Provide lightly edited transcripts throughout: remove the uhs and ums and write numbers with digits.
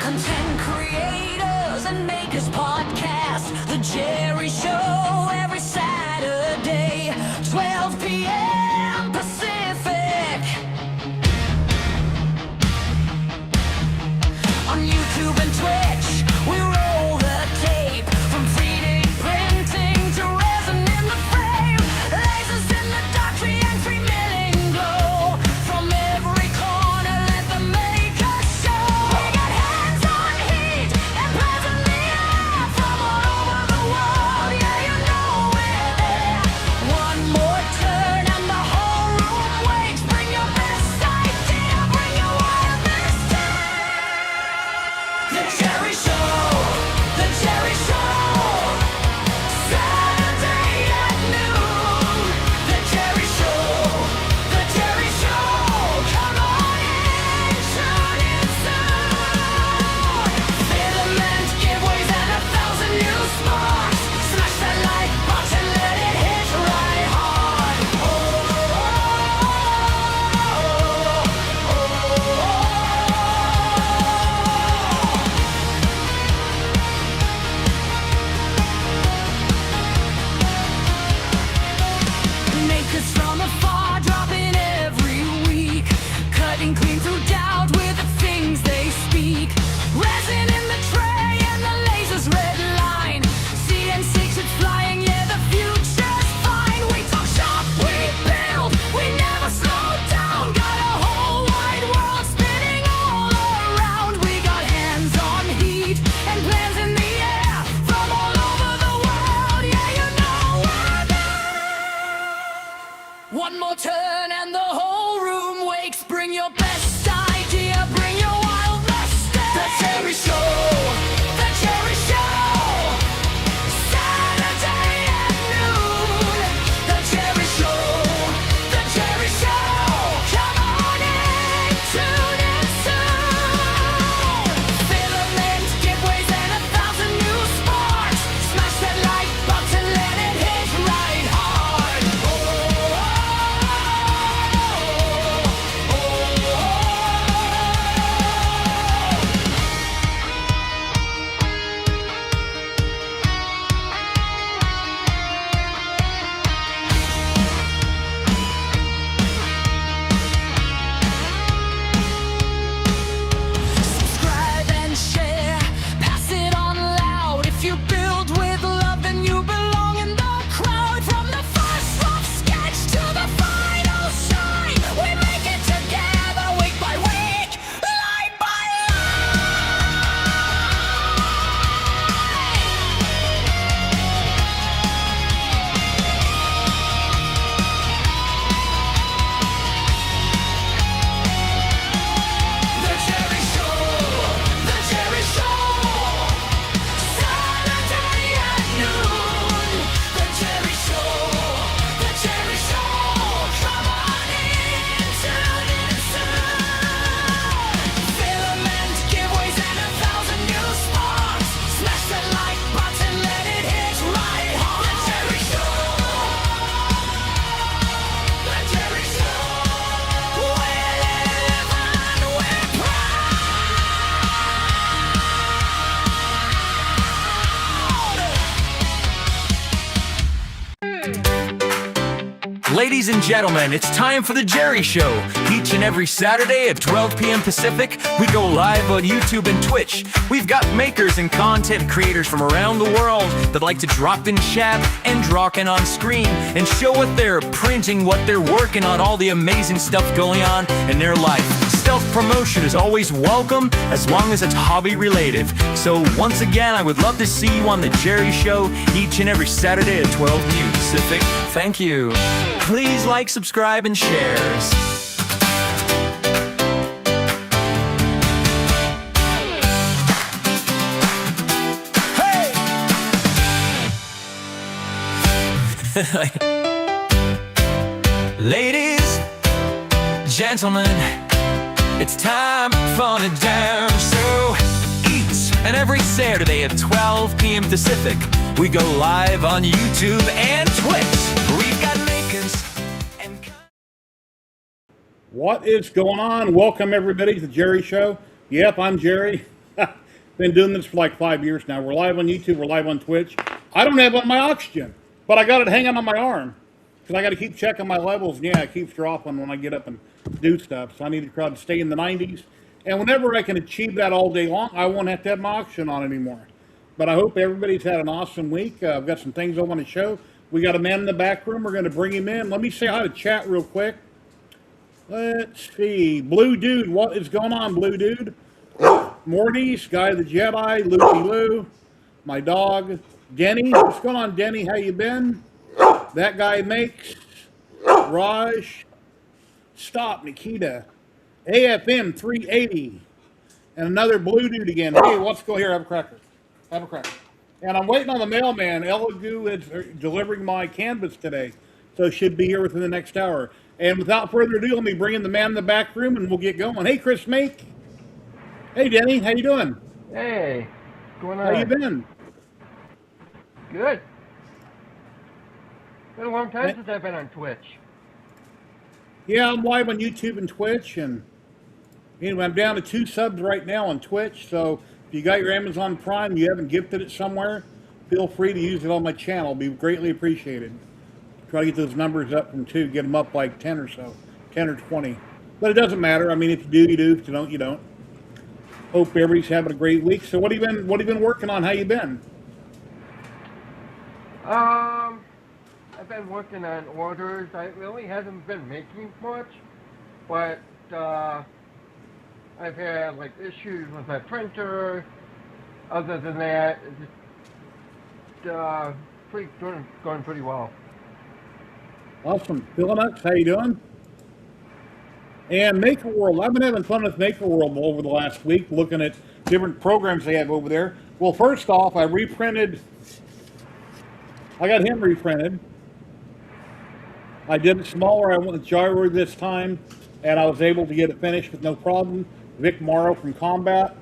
content creators and makers podcast. The Jerry Show every Saturday, 12 p.m. Pacific. On YouTube and Twitch, we roll the tape. From 3D printing to resin in the frame, lasers in the dark, 3 million glow. From every corner, let them make a show. We got hands-on heat and plans in the air from all over the world. Yeah, you know we're there. One more turn and the whole room wakes. Bring your best idea, bring your wildest tale. The Jerry Show, the Jerry Show, Saturday at noon. The Jerry Show, the Jerry Show, come on in, tune in soon. Filament giveaways and 1,000 new sparks. Smash that like button, let it hit right hard. Makers from afar dropping every week, cutting clean through doubt with the things they speak. Resin in the tray and the lasers red line. CN6 it's flying, yeah, the future's fine. We talk shop, we build, we never slow down. Got a whole wide world spinning all around. We got hands-on heat and plans in the air from all over the world. Yeah, you know we're there. One more turn and the whole room wakes. Bring your best idea, bring your wildest stare. The Jerry Show, the Jerry Show, Saturday at noon. The Jerry Show, the Jerry Show, come on in, tune in soon. Filament giveaways and 1,000 new sparks. Smash that like button, let it hit right hard. Subscribe and share, pass it on loud. If you build with love, then you belong in the crowd. From the first rough sketch to the final shine, we make it together week by week, line by The Jerry Show, the Jerry Show, Saturday at noon. The Jerry Show, the Jerry Show, come on in, tune in soon. Filament giveaways and 1,000 new sparks. Smash that like button, let it hit right hard. The Jerry Show, the Jerry Show, we live and we're proud. Ladies and gentlemen, it's time for The Jerry Show. Each and every Saturday at 12 p.m. Pacific, we go live on YouTube and Twitch. We've got makers and content creators from around the world that like to drop in chat and rockin' on screen and show what they're printing, what they're working on, all the amazing stuff going on in their life. Self-promotion is always welcome as long as it's hobby-related. So once again, I would love to see you on The Jerry Show each and every Saturday at 12 p.m. Pacific. Thank you. Please like, subscribe, and shares. Hey! Ladies, gentlemen, it's time for fun and dance. So each and every Saturday at 12 p.m. Pacific, we go live on YouTube and Twitch. We've got makers and... What is going on? Welcome everybody to the Jerry Show. Yep, I'm Jerry. Been doing this for like 5 years now. We're live on YouTube. We're live on Twitch. I don't have on my oxygen, but I got it hanging on my arm because I got to keep checking my levels. And yeah, it keeps dropping when I get up and do stuff. So I need to try to stay in the 90s. And whenever I can achieve that all day long, I won't have to have my oxygen on anymore. But I hope everybody's had an awesome week. I've got some things I want to show. We got a man in the back room. We're going to bring him in. Let me say hi to chat real quick. Let's see. Blue Dude, what is going on, Blue Dude? Morty's, Guy the Jedi, Loopy Lou, my dog, Denny. What's going on, Denny? How you been? That guy makes, Raj, Stop, Nikita, AFM 380, and another Blue Dude again. Hey, let's go here. Have a cracker. Have a cracker. And I'm waiting on the mailman. Elegoo is delivering my canvas today, so should be here within the next hour. And without further ado, let me bring in the man in the back room, and we'll get going. Hey, Chris Make. Hey, Denny. How you doing? Hey, what's going on? How you been? Good. Been a long time since I've been on Twitch. Yeah, I'm live on YouTube and Twitch, and anyway, I'm down to 2 subs right now on Twitch. So if you got your Amazon Prime, you haven't gifted it somewhere, feel free to use it on my channel. It'll be greatly appreciated. Try to get those numbers up from 2, get them up like 10 or so, 10 or 20. But it doesn't matter. I mean, if you do, you do. If you don't, you don't. Hope everybody's having a great week. So what have you been working on? How you been? I've been working on orders. I really haven't been making much, but I've had like issues with my printer. Other than that, it's just going pretty well. Awesome. Phillinuts, how you doing? And Maker World. I've been having fun with Maker World over the last week, looking at different programs they have over there. Well, first off, I got him reprinted. I did it smaller. I went with Gyro this time, and I was able to get it finished with no problem. Vic Morrow from Combat.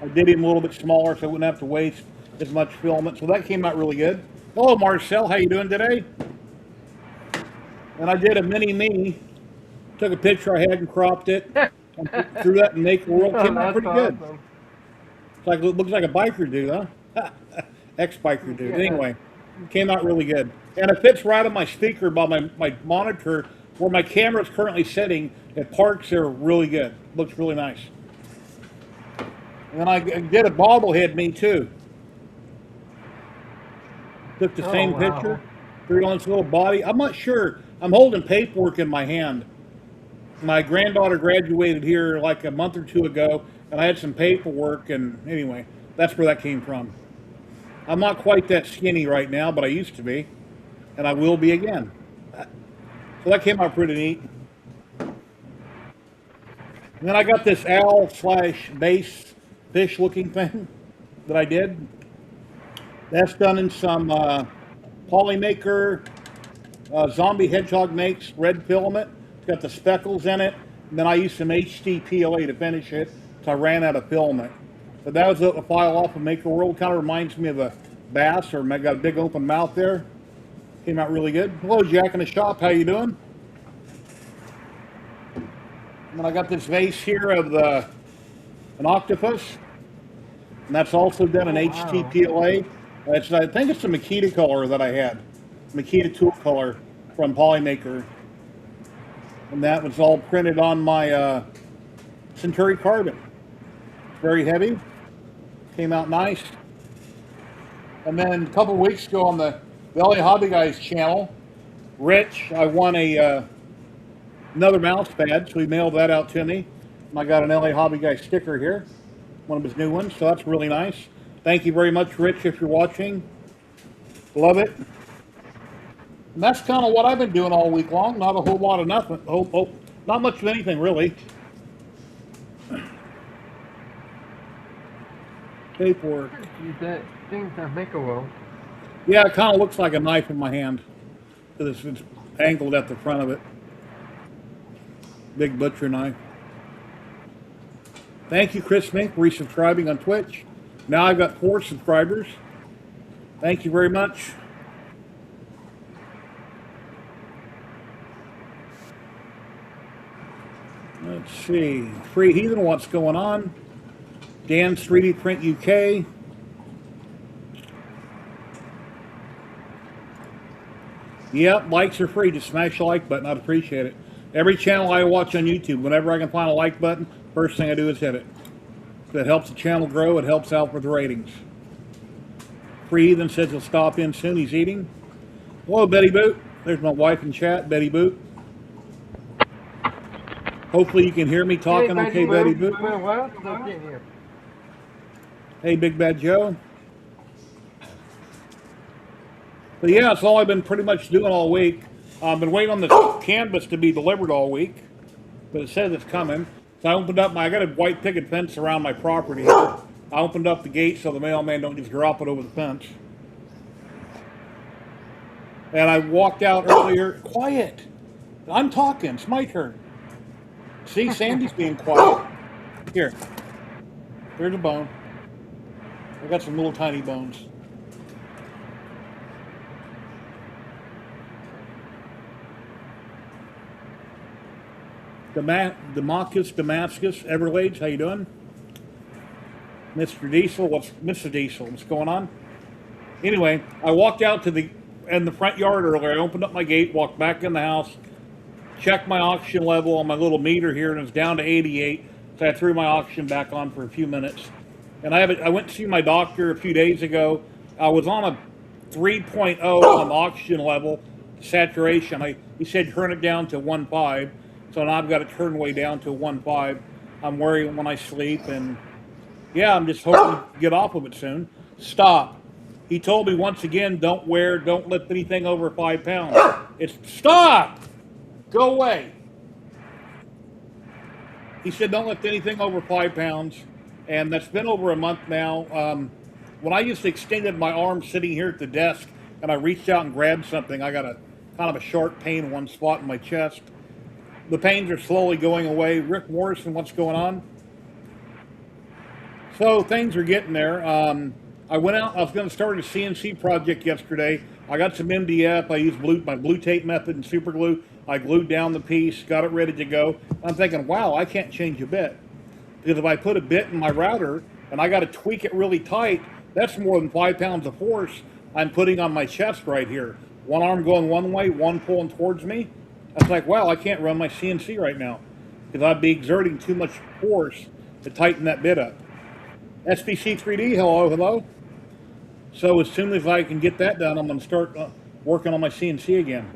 I did him a little bit smaller so I wouldn't have to waste as much filament. So that came out really good. Hello, Marcel. How you doing today? And I did a mini-me. Took a picture I had and cropped it. And threw that in Maker World. Came out pretty good. It's like, it looks like a biker dude, huh? Ex-biker dude. Anyway, came out really good. And it fits right on my speaker by my monitor where my camera is currently sitting. It parks there really good. Looks really nice. And then I did a bobblehead me too. Took the same picture, threw it on its little body. I'm not sure. I'm holding paperwork in my hand. My granddaughter graduated here like a month or 2 ago, and I had some paperwork, and anyway, that's where that came from. I'm not quite that skinny right now, but I used to be, and I will be again. So that came out pretty neat. And then I got this owl/bass fish looking thing that I did. That's done in some Polymaker Zombie Hedgehog makes red filament. It's got the speckles in it. And then I used some HD PLA to finish it, so I ran out of filament. But that was a file off of Maker World. Kind of reminds me of a bass, or got a big open mouth there. Came out really good. Hello, Jack in the shop. How you doing? And then I got this vase here of an octopus, and that's also done in HD PLA. I think it's a Makita color that I had, Makita tool color from Polymaker, and that was all printed on my Centauri carbon. Very heavy, came out nice. And then a couple of weeks ago on the LA Hobby Guys channel, Rich, I won another mouse pad, so he mailed that out to me. And I got an LA Hobby Guy sticker here, one of his new ones, so that's really nice. Thank you very much, Rich, if you're watching. Love it. And that's kind of what I've been doing all week long. Not a whole lot of nothing. Not much of anything, really. Paperwork. Things that make a world. Yeah, it kind of looks like a knife in my hand. It's angled at the front of it. Big butcher knife. Thank you, Chris Mink, for resubscribing on Twitch. Now I've got 4 subscribers. Thank you very much. Let's see. Free Heathen, what's going on? Dan's 3D Print UK. Yep, likes are free. Just smash the like button. I'd appreciate it. Every channel I watch on YouTube, whenever I can find a like button, first thing I do is hit it. If it helps the channel grow, it helps out with the ratings. Free Heathen says he'll stop in soon. He's eating. Hello, Betty Boot. There's my wife in chat, Betty Boot. Hopefully you can hear me talking Hey, okay, Betty Boot. Well, still can't hear. Hey, Big Bad Joe. But yeah, that's all I've been pretty much doing all week. I've been waiting on the canvas to be delivered all week, but it says it's coming. So I opened up I got a white picket fence around my property here. I opened up the gate so the mailman don't just drop it over the fence. And I walked out earlier. Quiet. I'm talking. It's my turn. See, Sandy's being quiet. Here. Here's a bone. I got some little tiny bones. Damascus, Everglades, how you doing? Mr. Diesel, Mr. Diesel, what's going on? Anyway, I walked out to the front yard earlier. I opened up my gate, walked back in the house, checked my oxygen level on my little meter here, and it's down to 88. So I threw my oxygen back on for a few minutes. And I went to see my doctor a few days ago. I was on a 3.0 on the oxygen level, saturation. He said turn it down to 1.5. So now I've got it turned way down to 1.5. I'm worried when I sleep, and yeah, I'm just hoping to get off of it soon. Stop. He told me once again, don't lift anything over 5 pounds. Stop! Go away. He said don't lift anything over 5 pounds, and that's been over a month now. When I just extended my arm sitting here at the desk, and I reached out and grabbed something, I got a kind of a sharp pain in one spot in my chest. The pains are slowly going away. Rick Morrison, what's going on? So things are getting there. I went out, I was going to start a CNC project yesterday. I got some MDF. I used my blue tape method and super glue. I glued down the piece, got it ready to go. I'm thinking, wow, I can't change a bit. Because if I put a bit in my router and I got to tweak it really tight, that's more than 5 pounds of force I'm putting on my chest right here. One arm going one way, one pulling towards me. I was like, wow, I can't run my CNC right now because I'd be exerting too much force to tighten that bit up. SBC 3D, hello. So as soon as I can get that done, I'm going to start working on my CNC again.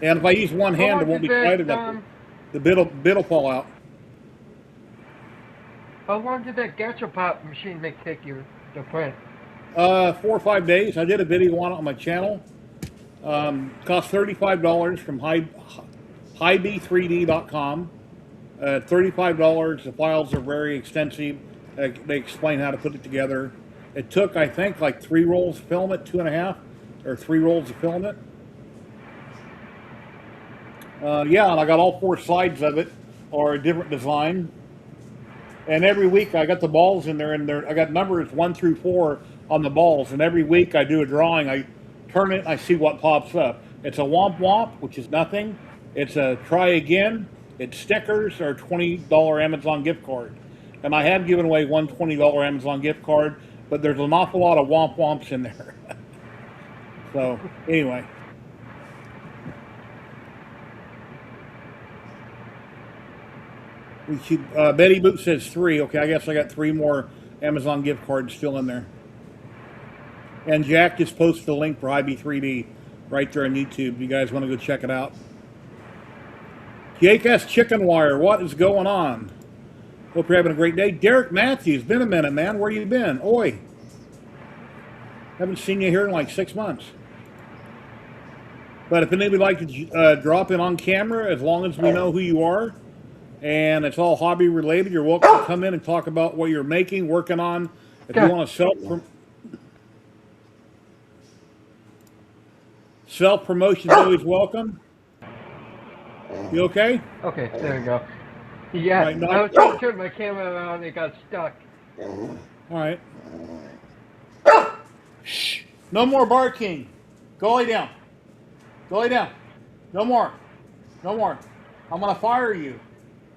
And if I use one hand, it won't be quite enough. The bit'll fall out. How long did that gastropop machine take you to print? 4 or 5 days. I did a video on it on my channel. Cost $35 from highb3d.com. $35. The files are very extensive. They explain how to put it together. It took, I think, like 3 rolls of filament, 2.5, or 3 rolls of filament. Yeah, and I got all 4 sides of it, or a different design. And every week I got the balls in there, and I got numbers 1 through 4 on the balls. And every week I do a drawing. I turn it and I see what pops up. It's a womp womp, which is nothing. It's a try again. It's stickers or a $20 Amazon gift card. And I have given away one $20 Amazon gift card, but there's an awful lot of womp womps in there. So anyway. Betty Boot says 3. Okay, I guess I got 3 more Amazon gift cards still in there. And Jack just posted a link for IB3D right there on YouTube. If you guys want to go check it out. Jake S. Chicken Wire, what is going on? Hope you're having a great day. Derek Matthews, been a minute, man. Where you been? Oi. Haven't seen you here in like 6 months. But if anybody would like to drop in on camera, as long as we know who you are, and it's all hobby related, you're welcome to come in and talk about what you're making, working on. If you want to self-promotion is always welcome. You okay? Okay, there we go. Yeah, Right, I was trying to turn my camera around and it got stuck. All right. Shh. No more barking. Go lay down. Go lay down. No more. No more. I'm going to fire you.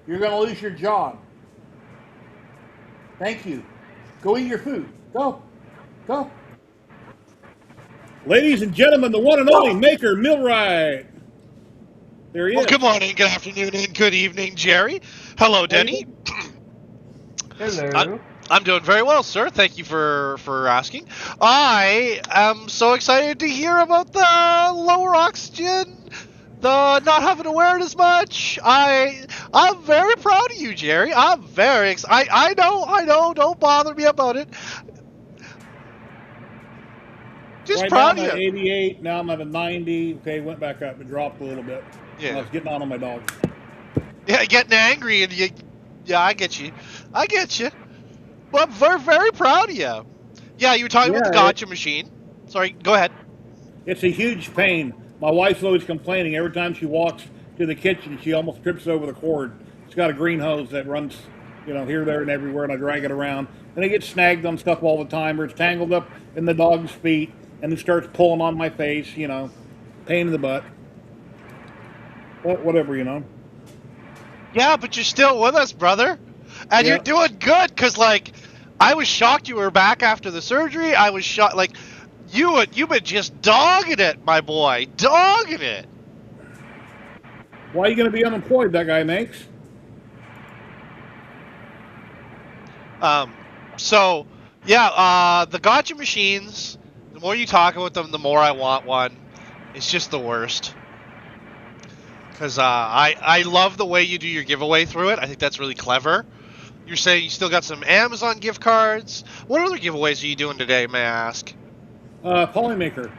You're going to lose your job. Thank you. Go eat your food. Go. Go. Ladies and gentlemen, the one and only Maker Millwright. There he Well, is. good morning, good afternoon, and good evening, Jerry. Hello, How you Denny. doing? Hello. I'm doing very well, sir. Thank you for asking. I am so excited to hear about the lower oxygen, the not having to wear it as much. I'm very proud of you, Jerry. I'm very excited. I know. Don't bother me about it. Just Right now proud I'm of at you. 88. Now I'm at a 90. Okay, went back up. It dropped a little bit. Yeah. I was getting on my dog. Yeah, getting angry and you. Yeah, I get you. I get you. Well, I'm very proud of you. Yeah, you were talking about the Yeah, gotcha machine. Sorry, go ahead. it's a huge pain. My wife's always complaining. Every time she walks to the kitchen, she almost trips over the cord. It's got a green hose that runs, here, there, and everywhere, and I drag it around. And it gets snagged on stuff all the time, or it's tangled up in the dog's feet, and it starts pulling on my face, pain in the butt. But whatever. Yeah, but you're still with us, brother. And you're Yeah. doing good, because, I was shocked you were back after the surgery. I was shocked. You've been just dogging it, my boy. Dogging it. Why are you going to be unemployed? That guy makes. So, yeah, the gotcha machines, the more you talk about them, the more I want one. It's just the worst. Because I love the way you do your giveaway through it. I think that's really clever. You're saying you still got some Amazon gift cards. What other giveaways are you doing today, may I ask? Polymaker,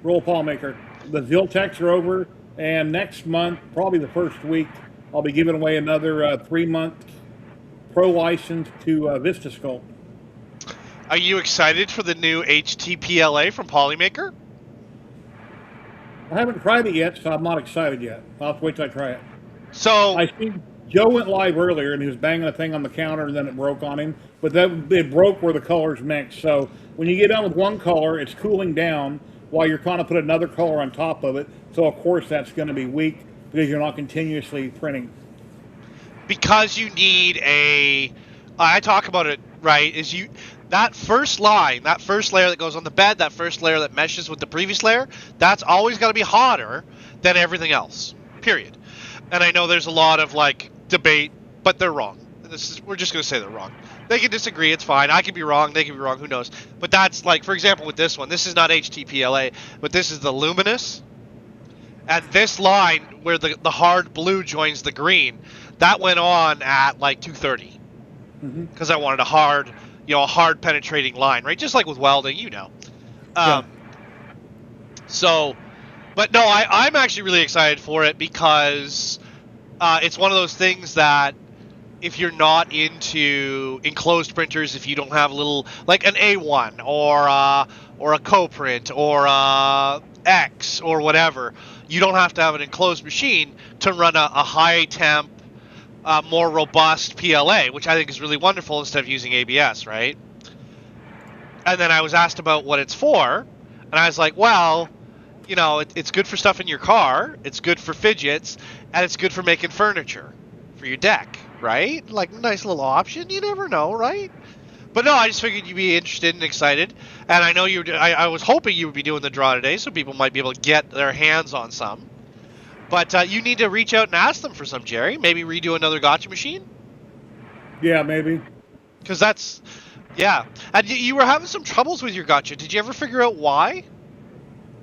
roll Polymaker. The Ziltecs are over, and next month, probably the first week, I'll be giving away another 3-month pro license to VistaSculpt. Are you excited for the new HTPLA from Polymaker? I haven't tried it yet, so I'm not excited yet. I'll have to wait till I try it. So, I see Joe went live earlier, and he was banging a thing on the counter, and then it broke on him. But it broke where the colors mix. So when you get done with one color, it's cooling down while you're trying to put another color on top of it. So of course that's going to be weak because you're not continuously printing. because you need I talk about it, right, that first line, that first layer that goes on the bed, that first layer that meshes with the previous layer, that's always got to be hotter than everything else, period. And I know there's a lot of, debate, but they're wrong. We're just going to say they're wrong. They can disagree, it's fine. I could be wrong, they can be wrong, who knows. But that's, for example, with this one, this is not HTPLA, but this is the luminous. And this line, where the hard blue joins the green, that went on at, 230. Because I wanted a hard penetrating line, right? Just like with welding, Yeah. So, but no, I'm actually really excited for it because it's one of those things that if you're not into enclosed printers, if you don't have a little, like an A1 or a co-print or a X or whatever, you don't have to have an enclosed machine to run a high temp, more robust PLA, which I think is really wonderful instead of using ABS, right? And then I was asked about what it's for, and I was like, well, it's good for stuff in your car, it's good for fidgets, and it's good for making furniture for your deck, right? Like, nice little option, you never know, right? But no, I just figured you'd be interested and excited, and I know I was hoping you would be doing the draw today, so people might be able to get their hands on some. But you need to reach out and ask them for some, Jerry. Maybe redo another gotcha machine? Yeah, maybe. Because that's, yeah. And you were having some troubles with your gotcha. Did you ever figure out why?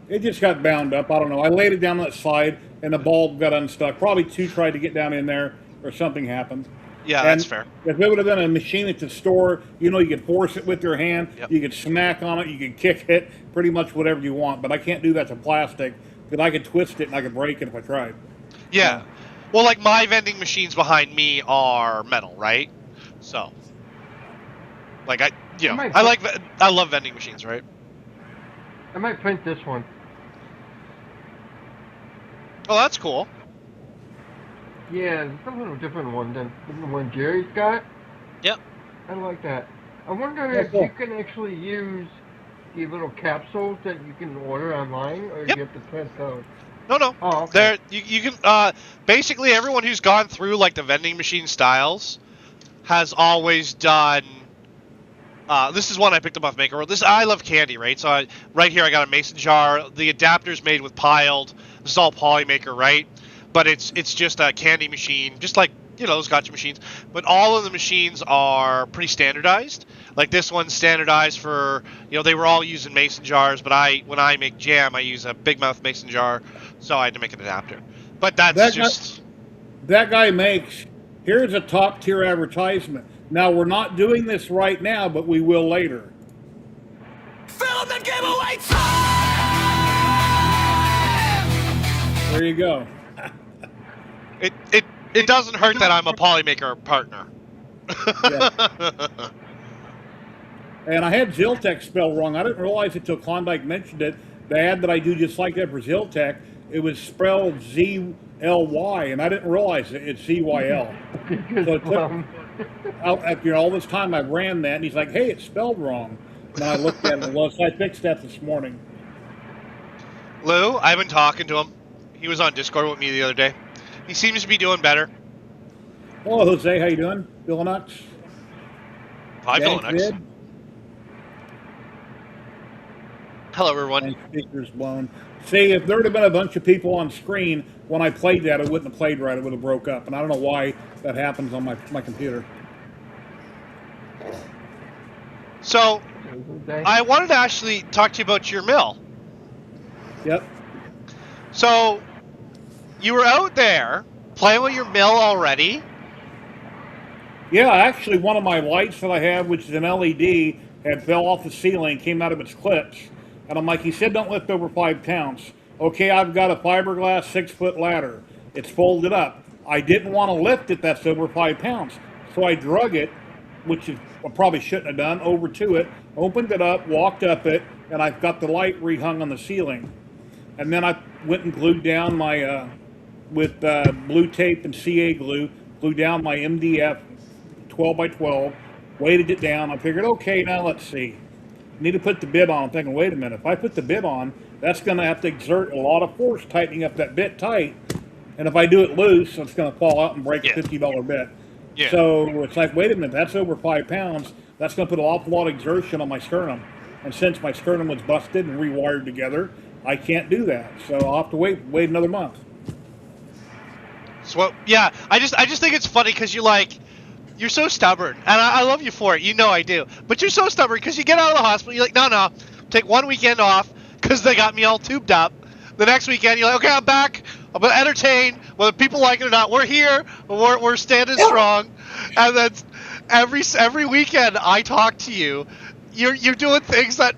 It just got bound up. I don't know. I laid it down that slide, and the bulb got unstuck. Probably two tried to get down in there, or something happened. Yeah, And that's fair. if it would have been a machine at the store, you could force it with your hand, Yep. you could smack on it, you could kick it, pretty much whatever you want. But I can't do that to plastic because I could twist it and I could break it if I tried. Yeah. Well, my vending machines behind me are metal, right? So, I love vending machines, right? I might print this one. Oh, that's cool. Yeah, it's a little different one than the one Jerry's got. Yep. I like that. I wonder Yeah, if cool. you can actually use the little capsules that you can order online, or Yep. you have to print those. No. Oh, okay. You can basically everyone who's gone through the vending machine styles has always done This is one I picked up off Maker World. I love candy, right? So right here I got a mason jar. The adapter's made with piled. This is all Polymaker, right? But it's just a candy machine, just like, you know, those gotcha machines. But all of the machines are pretty standardized. Like this one's standardized for, you know, they were all using mason jars, but when I make jam, I use a big mouth mason jar, so I had to make an adapter. But that guy makes, here's a top tier advertisement. Now, we're not doing this right now, but we will later. Film the giveaway time! There you go. It doesn't hurt that I'm a Polymaker partner. Yeah. And I had Ziltech spelled wrong. I didn't realize it till Klondike mentioned it. The ad that I do just like that for Ziltech, it was spelled Z-L-Y, and I didn't realize it's Z-Y-L. So it took, after all this time, I ran that, and he's like, hey, it's spelled wrong. And I looked at it, so I fixed that this morning. Lou, I've been talking to him. He was on Discord with me the other day. He seems to be doing better. Hello, Jose. How you doing? Villanux? Hi, Villanux. Hello, everyone. And speakers blown. See, if there would have been a bunch of people on screen when I played that, it wouldn't have played right. It would have broke up. And I don't know why that happens on my computer. So, I wanted to actually talk to you about your mill. Yep. So, you were out there playing with your mill already? Yeah, actually, one of my lights that I have, which is an LED, had fell off the ceiling, came out of its clips. And I'm like, he said don't lift over 5 pounds. Okay, I've got a fiberglass 6-foot ladder. It's folded up. I didn't want to lift it that's over 5 pounds. So I drug it, which is, I probably shouldn't have done, over to it, opened it up, walked up it, and I've got the light rehung on the ceiling. And then I went and glued down my, with blue tape and CA glue, glued down my MDF 12 by 12, weighted it down. I figured, okay, now let's see. Need to put the bit on. I'm thinking, wait a minute, if I put the bit on, that's going to have to exert a lot of force tightening up that bit tight. And if I do it loose, it's going to fall out and break a $50 bit. Yeah. So it's like, wait a minute, that's over 5 pounds. That's going to put an awful lot of exertion on my sternum. And since my sternum was busted and rewired together, I can't do that. So I'll have to wait another month. So, yeah, I just think it's funny because you're so stubborn, and I love you for it. You know I do. But you're so stubborn because you get out of the hospital, you're like, no, take one weekend off because they got me all tubed up. The next weekend, you're like, okay, I'm back. I'm going to entertain, whether people like it or not. We're here. We're standing strong. And then every weekend I talk to you, you're doing things that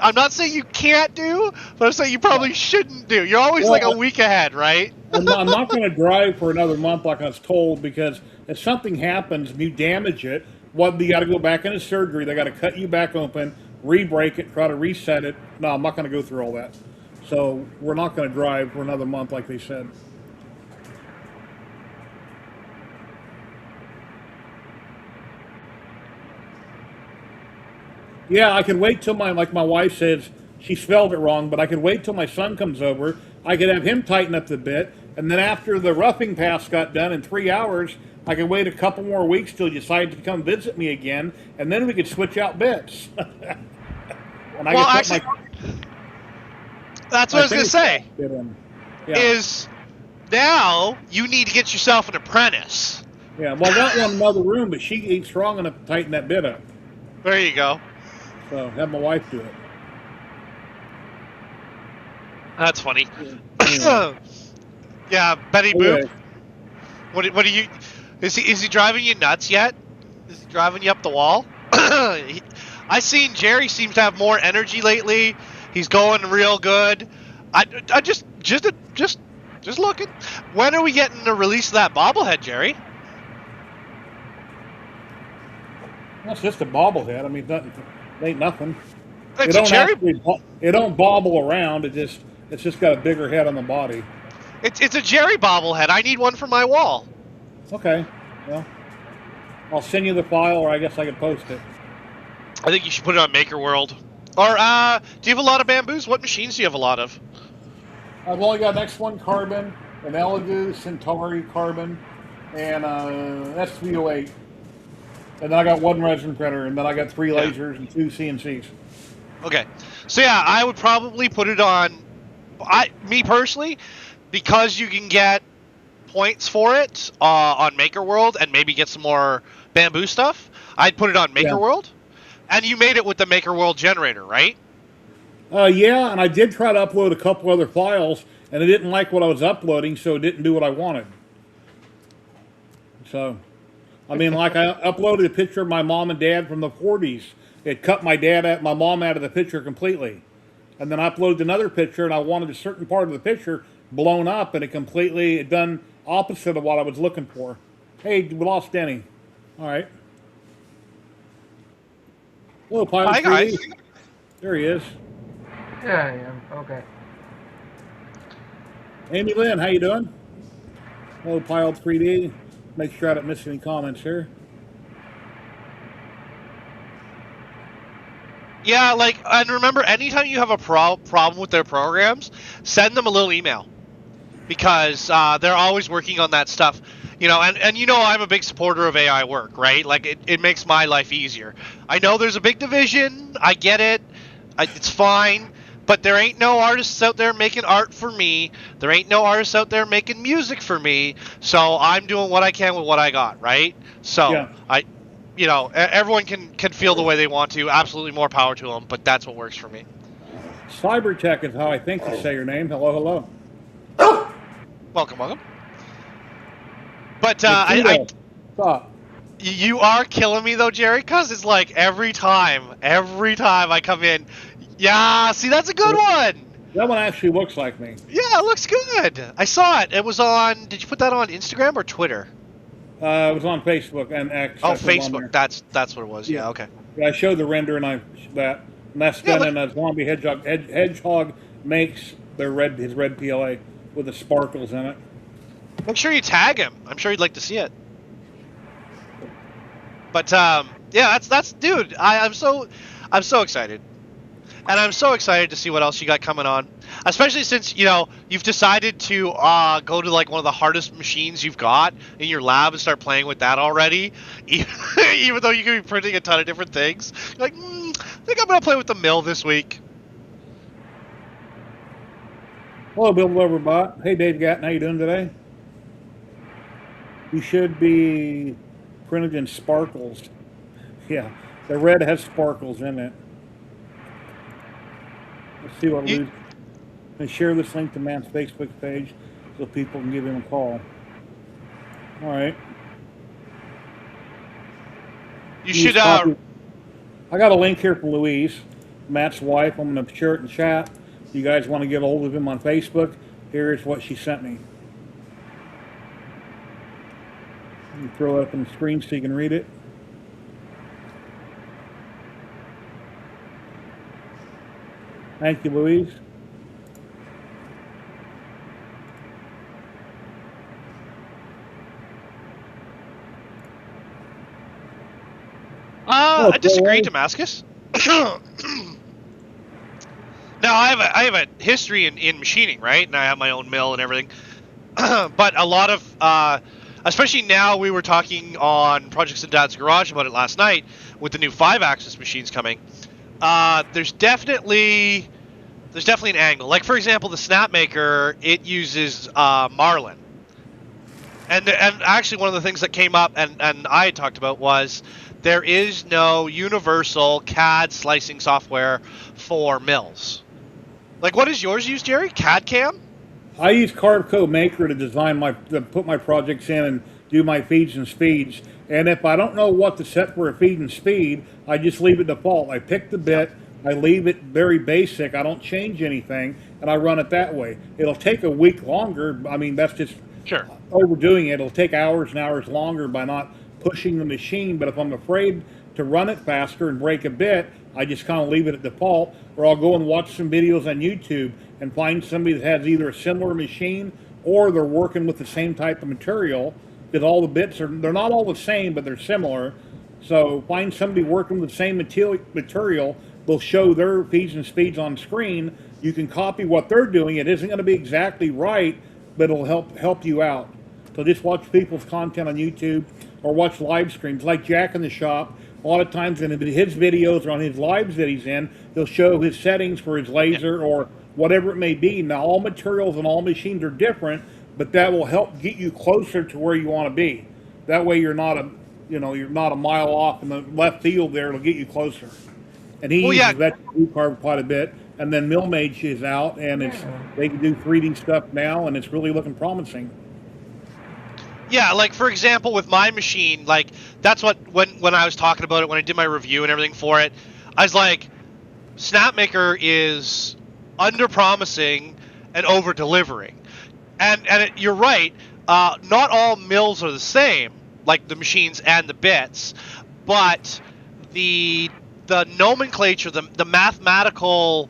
I'm not saying you can't do, but I'm saying you probably shouldn't do. You're always like a week ahead, right? I'm not going to drive for another month like I was told, because if something happens and you damage it, you got to go back into surgery. They got to cut you back open, re-break it, try to reset it. No, I'm not going to go through all that. So we're not going to drive for another month like they said. Yeah, I could wait till like my wife says, she spelled it wrong, but I could wait till my son comes over. I could have him tighten up the bit, and then after the roughing pass got done in 3 hours, I could wait a couple more weeks till you decide to come visit me again, and then we could switch out bits. That's what I was going to say. Yeah. Is now you need to get yourself an apprentice. Yeah, well, I got one in another room, but she ain't strong enough to tighten that bit up. There you go. So have my wife do it. That's funny. Yeah, Betty Boop. What are you? Is he driving you nuts yet? Is he driving you up the wall? I seen Jerry seems to have more energy lately. He's going real good. I just looking. When are we getting the release of that bobblehead, Jerry? That's just a bobblehead. I mean, it ain't nothing. It's a cherry. It don't bobble around. It's just got a bigger head on the body. It's a Jerry bobblehead. I need one for my wall. Okay. Well, I'll send you the file, or I guess I could post it. I think you should put it on Maker World. Or do you have a lot of bamboos? What machines do you have a lot of? I've only got an X1 carbon, an Elegoo Centauri carbon, and SV08. And then I got one resin printer, and then I got 3 Yeah. lasers and 2 CNCs. Okay. So yeah, I would probably put it on. Me personally, because you can get points for it on Maker World and maybe get some more bamboo stuff. I'd put it on Maker Yeah. World, and you made it with the Maker World generator, right? Yeah, and I did try to upload a couple other files, and it didn't like what I was uploading, so it didn't do what I wanted. So, I mean, like I uploaded a picture of my mom and dad from the 40s. It cut my mom out of the picture completely. And then I uploaded another picture, and I wanted a certain part of the picture blown up, and it done opposite of what I was looking for. Hey, we lost Denny. All right. Hello, Pilot Hi 3D. guys. There he is. Yeah, I am. Okay. Amy Lynn, how you doing? Hello, Pilot 3D. Make sure I don't miss any comments here. Yeah, and remember, anytime you have a problem with their programs, send them a little email, because they're always working on that stuff. And I'm a big supporter of AI work, right? Like, it makes my life easier. I know there's a big division. I get it. It's fine. But there ain't no artists out there making art for me. There ain't no artists out there making music for me. So I'm doing what I can with what I got, right? So Yeah. everyone can feel the way they want to. Absolutely, more power to them. But that's what works for me. Cybertech is how I think you say your name. Hello, hello. Welcome. But Stop. you are killing me though, Jerry, because it's like every time I come in, yeah, see, that's a good one. That one actually looks like me. Yeah, it looks good. I saw it. It was on. Did you put that on Instagram or Twitter? It was on Facebook and X. Oh, I put it on Facebook. there. That's what it was. Yeah. Okay. Yeah, I showed the render and that's Yeah, done in a zombie hedgehog. Hedgehog makes his red PLA with the sparkles in it. Make sure you tag him. I'm sure he'd like to see it. But yeah, that's dude. I'm so excited. And I'm so excited to see what else you got coming on. Especially since, you've decided to go to like one of the hardest machines you've got in your lab and start playing with that already. Even though you could be printing a ton of different things. You're like, I think I'm going to play with the mill this week. Hello, Bill Overbot. Hey, Dave Gatton, how you doing today? You should be printed in sparkles. Yeah, the red has sparkles in it. Let's see what Lou. And share this link to Man's Facebook page so people can give him a call. All right. You should. I got a link here from Louise, Matt's wife. I'm going to share it in chat. If you guys want to get a hold of him on Facebook, here's what she sent me. Let me throw it up on the screen so you can read it. Thank you, Louise. I disagree, Damascus. Now, I have a history in machining, right? And I have my own mill and everything. But a lot of, especially now, we were talking on Projects in Dad's Garage about it last night with the new 5-axis machines coming. There's definitely an angle. Like, for example, the Snapmaker, it uses Marlin. And actually, one of the things that came up and I had talked about was there is no universal CAD slicing software for mills. Like, what does yours use, Jerry? CAD Cam? I use Carveco Maker to put my projects in and do my feeds and speeds. And if I don't know what to set for a feed and speed, I just leave it default. I pick the bit, I leave it very basic, I don't change anything, and I run it that way. It'll take a week longer. I mean, that's just overdoing it. It'll take hours and hours longer by not pushing the machine. But if I'm afraid to run it faster and break a bit, I just kind of leave it at default, or I'll go and watch some videos on YouTube and find somebody that has either a similar machine or they're working with the same type of material, because all the bits they're not all the same, but they're similar. So find somebody working with the same material. They'll show their feeds and speeds on screen. You can copy what they're doing. It isn't going to be exactly right, but it'll help you out. So just watch people's content on YouTube or watch live streams like Jack in the Shop. A lot of times in his videos or on his lives that he's in, he'll show his settings for his laser or whatever it may be. Now, all materials and all machines are different, but that will help get you closer to where you want to be. That way, you're not a mile off in the left field there. It'll get you closer. And he uses that carb quite a bit. And then Millmage is out, and they can do 3D stuff now, and it's really looking promising. Yeah, like for example, with my machine, like that's what when I was talking about it, when I did my review and everything for it, I was like, Snapmaker is under promising and over delivering, and you're right. Not all mills are the same, like the machines and the bits, but the nomenclature, the mathematical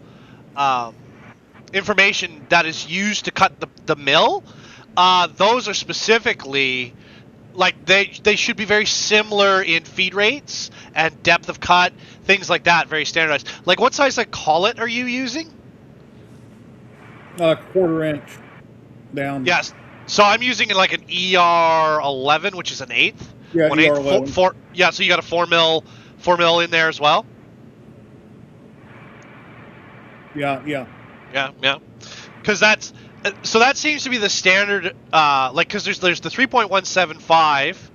information that is used to cut the mill. Those are specifically, like, they should be very similar in feed rates and depth of cut, things like that, very standardized. Like, what size like collet are you using? 1/4 inch down. Yes. So I'm using like an ER11, which is an eighth. Yeah, 1/8, ER11. Yeah, so you got a 4 mil in there as well. Yeah. Yeah. Because that's. So that seems to be the standard, like, because there's the 3.175,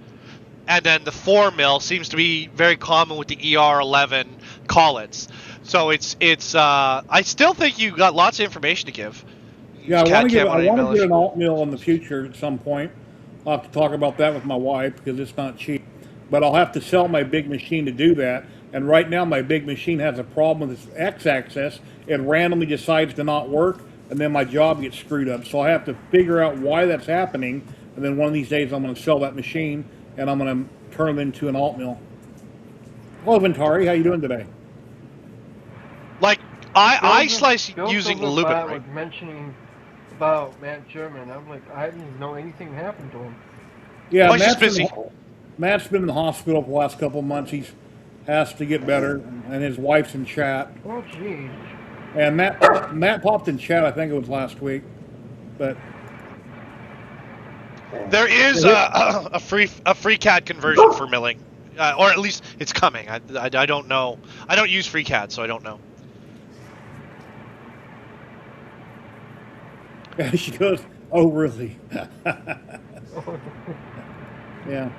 and then the 4 mil seems to be very common with the ER11 collets. So it's I still think you got lots of information to give. Yeah, I want to get an alt mill in the future at some point. I'll have to talk about that with my wife because it's not cheap. But I'll have to sell my big machine to do that. And right now my big machine has a problem with its X-axis. It randomly decides to not work. And then my job gets screwed up. So I have to figure out why that's happening. And then one of these days I'm going to sell that machine and I'm going to turn it into an alt mill. Hello, Ventari. How you doing today? Like, I slice using Bill Lubin, right? was mentioning about Matt Sherman. I'm like, I didn't know anything happened to him. Yeah, Oh, he's busy. Matt's been in the hospital for the last couple of months. He's has to get better. And his wife's in chat. Oh, jeez. And Matt popped in chat, I think it was last week, but there is a free CAD conversion for milling, or at least it's coming. I don't know. I don't use FreeCAD, so I don't know. she goes, "Oh, really?" Yeah.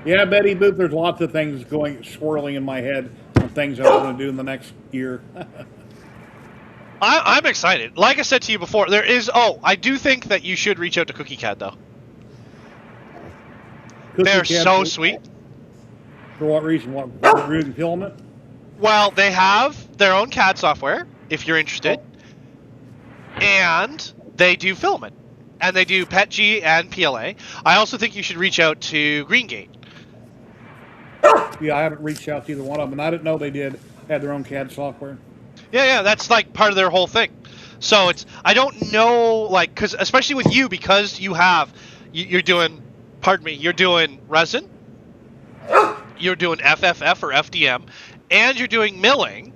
Yeah, Betty Boop, there's lots of things swirling in my head on things I want to do in the next year. I'm excited. Like I said to you before, there is. Oh, I do think that you should reach out to CookieCAD though. They're so sweet. For what reason? What reason? Filament? Well, they have their own CAD software if you're interested, and they do filament, and they do PETG and PLA. I also think you should reach out to Greengate. Yeah, I haven't reached out to either one of them, and I didn't know they had their own CAD software. Yeah, that's like part of their whole thing. So I don't know, like, because especially with you, because you're doing, you're doing resin, you're doing FFF or FDM, and you're doing milling.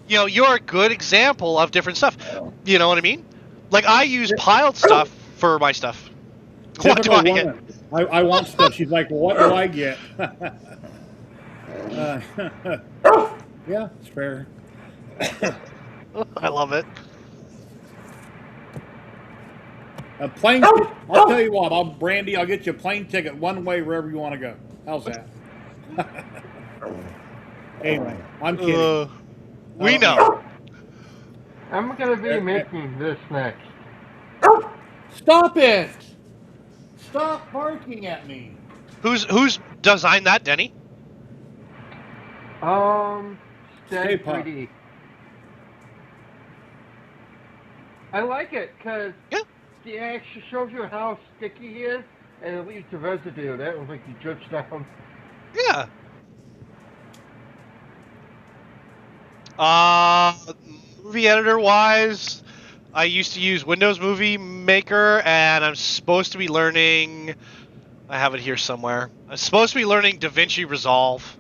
You know, you're a good example of different stuff. You know what I mean? Like, I use piled stuff for my stuff. What do I get? I want stuff. She's like, well, what do I get? Yeah, it's fair. I love it. A plane. I'll tell you what. Brandy, I'll get you a plane ticket one way wherever you want to go. How's that? Anyway, I'm kidding. We know. I'm going to be making this next. Stop it! Stop barking at me. Who's designed that, Denny? Stay Pop. 3D. I like it because it actually shows you how sticky he is, and it leaves the residue. That was like you drips down. Yeah. Movie editor wise, I used to use Windows Movie Maker, and I'm supposed to be learning. I have it here somewhere. I'm supposed to be learning DaVinci Resolve.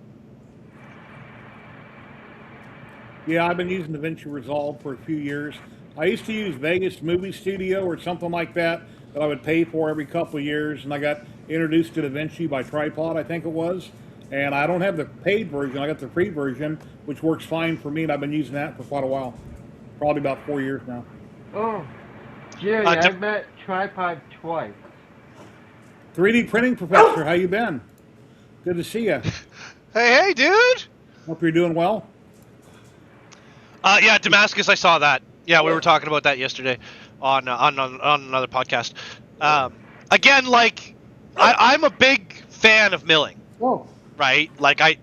Yeah, I've been using DaVinci Resolve for a few years. I used to use Vegas Movie Studio or something like that I would pay for every couple of years, and I got introduced to DaVinci by Tripod, I think it was. And I don't have the paid version, I got the free version, which works fine for me, and I've been using that for quite a while. Probably about 4 years now. Oh, Jerry, I met Tripod twice. 3D printing professor, how you been? Good to see you. Hey, dude. Hope you're doing well. Yeah, Damascus. I saw that. Yeah, we were talking about that yesterday on another podcast. Again, like I'm a big fan of milling. Whoa. Right? Like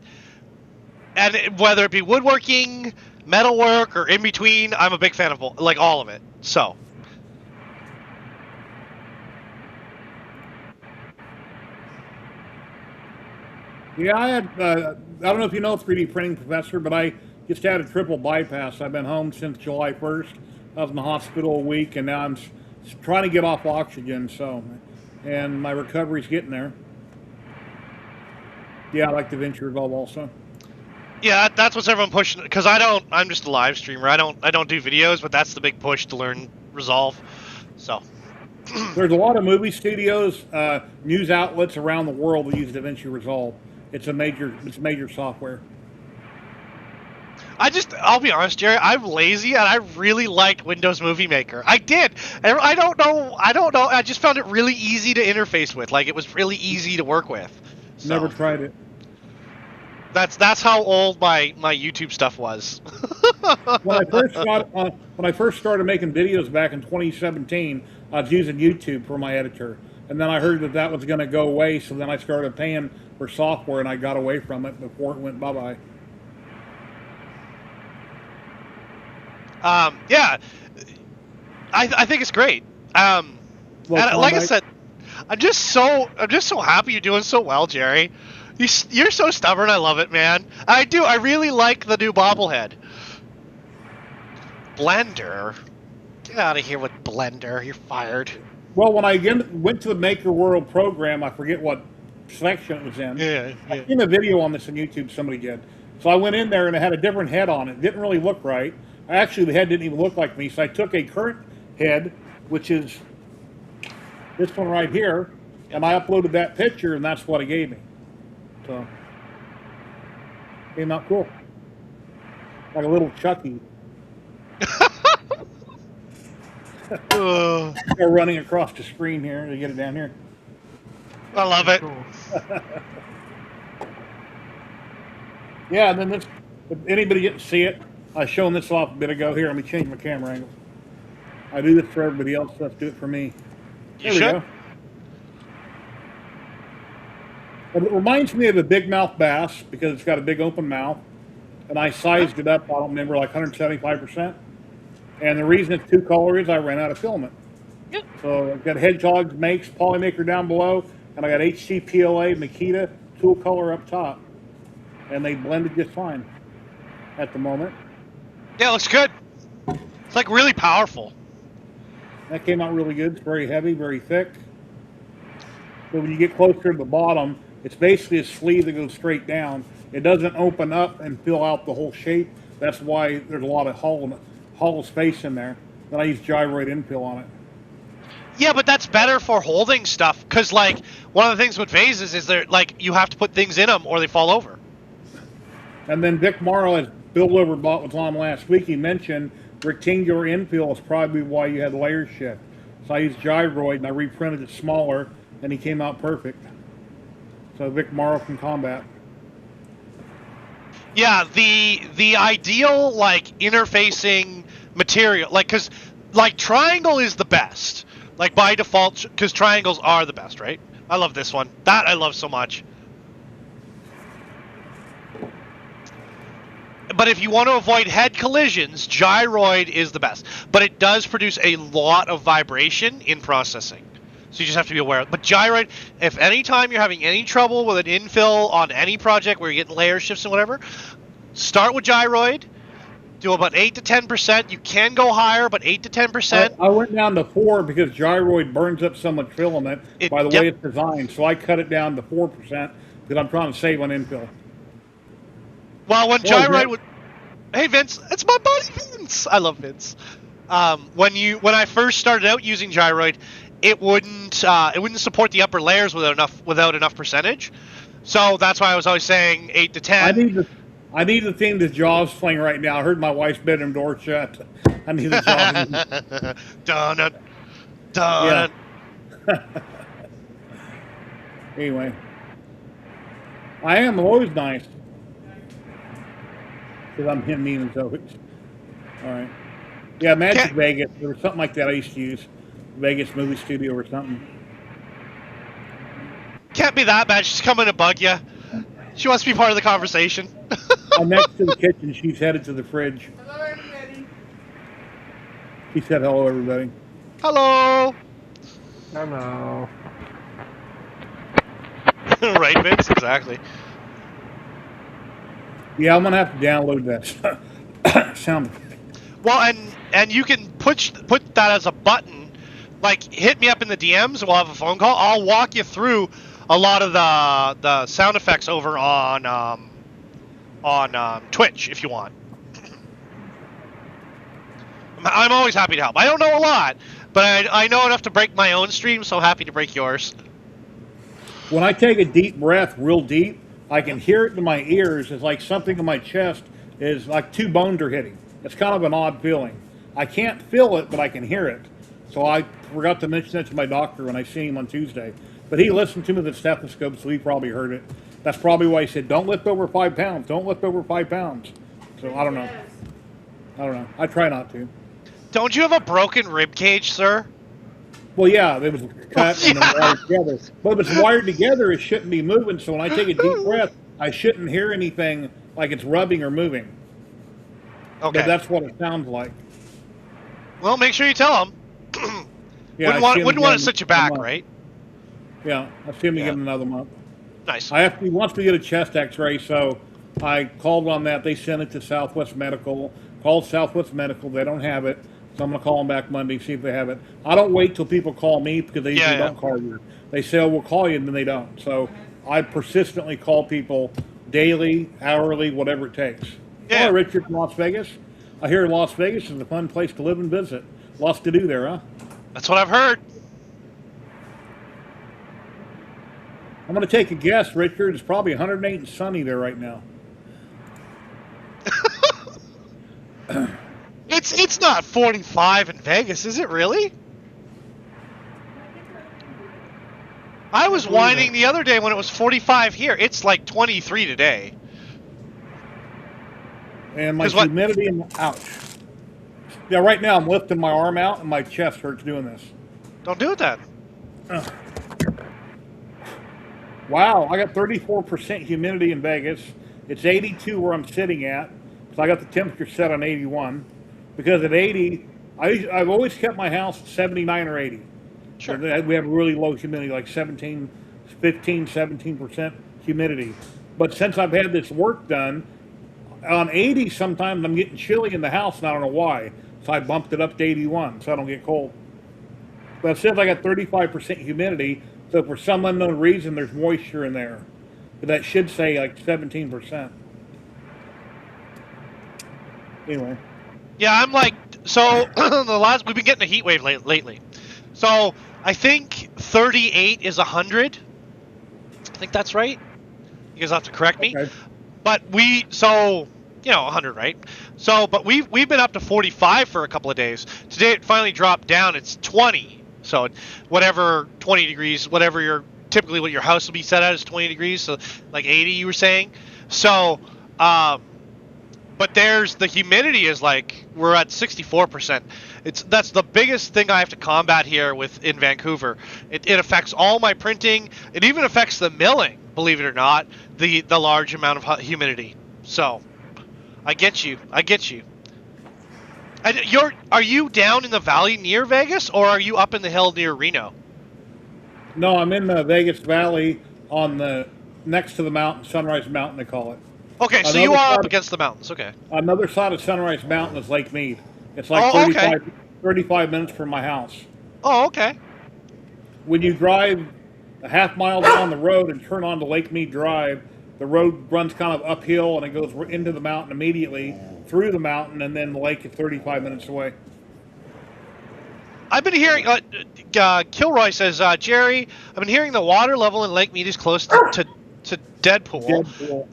whether it be woodworking, metalwork, or in between, I'm a big fan of like all of it. So. Yeah, I had, I don't know if you know 3D printing professor, but I just had a triple bypass. I've been home since July 1st. I was in the hospital a week, and now I'm trying to get off oxygen, so, and my recovery's getting there. Yeah, I like DaVinci Resolve also. Yeah, that's what's everyone pushing, because I'm just a live streamer. I don't do videos, but that's the big push to learn Resolve. So. There's a lot of movie studios, news outlets around the world that use DaVinci Resolve. It's major software. I'll be honest, Jerry, I'm lazy and I really liked Windows Movie Maker. I did. I don't know. I just found it really easy to interface with. Like, it was really easy to work with. So, Never tried it. That's how old my YouTube stuff was. When I first started making videos back in 2017, I was using YouTube for my editor. And then I heard that was going to go away, so then I started paying for software, and I got away from it before it went bye-bye. Yeah, I think it's great. And like I said, I'm just so happy you're doing so well, Jerry. You're so stubborn. I love it, man. I do. I really like the new bobblehead. Blender. Get out of here with Blender. You're fired. Well, when I went to the Maker World program, I forget what section it was in. Yeah. I seen a video on this on YouTube, somebody did. So I went in there and it had a different head on it. It didn't really look right. Actually, the head didn't even look like me. So I took a current head, which is this one right here, and I uploaded that picture, and that's what it gave me. So, came out cool. Like a little Chucky. They're running across the screen here to get it down here. I love it. Cool. Yeah, and then this, if anybody didn't see it, I was showing this off a bit ago. Here, let me change my camera angle. I do this for everybody else, let's do it for me. There we go. But it reminds me of a big mouth bass because it's got a big open mouth. And I sized it up, I don't remember, like 175%. And the reason it's two color is I ran out of filament. Yep. So I've got Hedgehog Makes Polymaker down below, and I got HCPLA Makita tool color up top. And they blended just fine at the moment. Yeah, it looks good. It's like really powerful. That came out really good. It's very heavy, very thick. So when you get closer to the bottom, it's basically a sleeve that goes straight down. It doesn't open up and fill out the whole shape. That's why there's a lot of hollow space in there. Then I use gyroid infill on it. Yeah, but that's better for holding stuff, because like one of the things with vases is they're like you have to put things in them or they fall over. And then Vic Morrow, as Bill Overbought was on last week, he mentioned rectangular infill is probably why you had layer shift. So I used gyroid and I reprinted it smaller, and he came out perfect. So Vic Morrow from Combat. Yeah, the ideal like interfacing material, like because like triangle is the best, like by default, because triangles are the best, right? I love this one. That I love so much. But if you want to avoid head collisions, gyroid is the best. But it does produce a lot of vibration in processing. So you just have to be aware. But gyroid, if any time you're having any trouble with an infill on any project where you're getting layer shifts and whatever, start with gyroid. Do about 8 to 10%. You can go higher, but 8 to 10%. I went down to 4 because gyroid burns up so much filament by the way it's designed. So I cut it down to 4% because I'm trying to save on infill. Well, when gyroid would... Hey, Vince. It's my buddy, Vince. I love Vince. When I first started out using Gyroid, it wouldn't support the upper layers without enough percentage. So that's why I was always saying 8 to 10. I need the theme to Jaws playing right now. I heard my wife's bedroom door shut. I need the Jaws. Dun it, dun Yeah. it. Anyway, I am always nice because I'm him mean and so. All right. Yeah, Magic Can't- Vegas. There was something like that I used to use. Vegas Movie Studio or something. Can't be that bad. She's coming to bug you. She wants to be part of the conversation. I'm next to the kitchen. She's headed to the fridge. Hello, everybody. She said hello, everybody. Hello. I know. Right, Vince? Exactly. Yeah, I'm gonna have to download that sound. Well, and you can put that as a button. Like, hit me up in the DMs. We'll have a phone call. I'll walk you through a lot of the sound effects over on Twitch if you want. I'm always happy to help. I don't know a lot, but I know enough to break my own stream, so happy to break yours. When I take a deep breath, real deep, I can hear it in my ears. It's like something in my chest is like two bones are hitting. It's kind of an odd feeling. I can't feel it, but I can hear it. So I forgot to mention that to my doctor when I see him on Tuesday. But he listened to me with the stethoscope, so he probably heard it. That's probably why he said, "Don't lift over 5 pounds. Don't lift over 5 pounds." So I don't know. I try not to. Don't you have a broken rib cage, sir? Well, yeah, it was cut and then wired together. But if it's wired together, it shouldn't be moving. So when I take a deep breath, I shouldn't hear anything like it's rubbing or moving. Okay. But that's what it sounds like. Well, make sure you tell him. Yeah, wouldn't want to set you back, right? Yeah, I see him Yeah. again another month. Nice. He wants to get a chest X-ray, so I called on that. They sent it to Southwest Medical. Called Southwest Medical. They don't have it, so I'm gonna call them back Monday see if they have it. I don't wait till people call me because they usually don't call you. They say, "Oh, we'll call you," and then they don't. So I persistently call people daily, hourly, whatever it takes. Yeah. Hello, Richard from Las Vegas. I hear Las Vegas is a fun place to live and visit. Lots to do there, huh? That's what I've heard. I'm going to take a guess, Richard. It's probably 108 and sunny there right now. It's not 45 in Vegas, is it really? I was whining the other day when it was 45 here. It's like 23 today. And my 'Cause what- humidity and ouch. Yeah, right now I'm lifting my arm out and my chest hurts doing this. Don't do it then. Wow, I got 34% humidity in Vegas. It's 82 where I'm sitting at. So I got the temperature set on 81. Because at 80, I've always kept my house at 79 or 80. Sure. We have really low humidity, like 17% humidity. But since I've had this work done, on 80 sometimes I'm getting chilly in the house and I don't know why. So I bumped it up to 81 so I don't get cold. But it says I got 35% humidity, so for some unknown reason there's moisture in there. But that should say like 17%. Anyway. Yeah, I'm like, so we've been getting a heat wave lately. So I think 38 is 100. I think that's right. You guys have to correct me. Okay. But 100, right? So, but we've been up to 45 for a couple of days. Today it finally dropped down. It's 20. So whatever 20 degrees, whatever typically what your house will be set at is 20 degrees. So like 80, you were saying. So, but the humidity is like, we're at 64%. That's the biggest thing I have to combat here in Vancouver. It affects all my printing. It even affects the milling, believe it or not, the large amount of humidity. So, I get you. Are you down in the valley near Vegas, or are you up in the hill near Reno? No, I'm in the Vegas Valley next to the mountain, Sunrise Mountain they call it. Okay, so you are up against the mountains. Okay. Another side of Sunrise Mountain is Lake Mead. It's like 35 minutes from my house. Oh, okay. When you drive a half mile down the road and turn onto Lake Mead Drive, the road runs kind of uphill and it goes into the mountain immediately, through the mountain, and then the lake is 35 minutes away. I've been hearing. Kilroy says, Jerry, I've been hearing the water level in Lake Mead is close to Deadpool. Deadpool.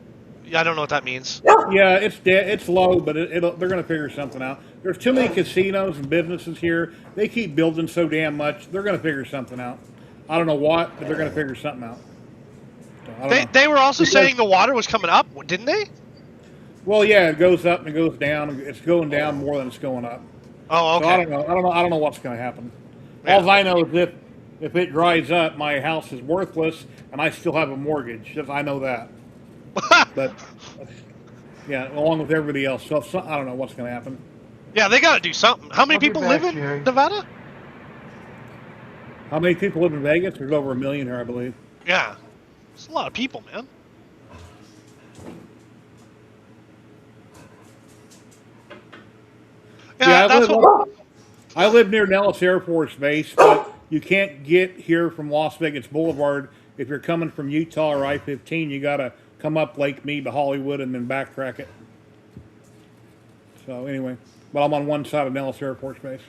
I don't know what that means. Yeah, it's dead. It's low, but they're going to figure something out. There's too many casinos and businesses here. They keep building so damn much. They're going to figure something out. I don't know what, but they're going to figure something out. So, I don't know. They were also saying the water was coming up, didn't they? Well, yeah, it goes up and it goes down. It's going down more than it's going up. Oh, okay. So I don't know. I don't know what's going to happen. Yeah. All I know is if it dries up, my house is worthless, and I still have a mortgage. Just I know that. But yeah, along with everybody else. So I don't know what's going to happen. Yeah, they got to do something. How many I'll be people back, live in Jerry. Nevada? How many people live in Vegas? There's over 1 million here, I believe. Yeah, it's a lot of people, man. Yeah, that's what. I live near Nellis Air Force Base, but you can't get here from Las Vegas Boulevard. If you're coming from Utah or I-15, you got to come up Lake Mead to Hollywood and then backtrack it. So anyway, but I'm on one side of Nellis Air Force Base.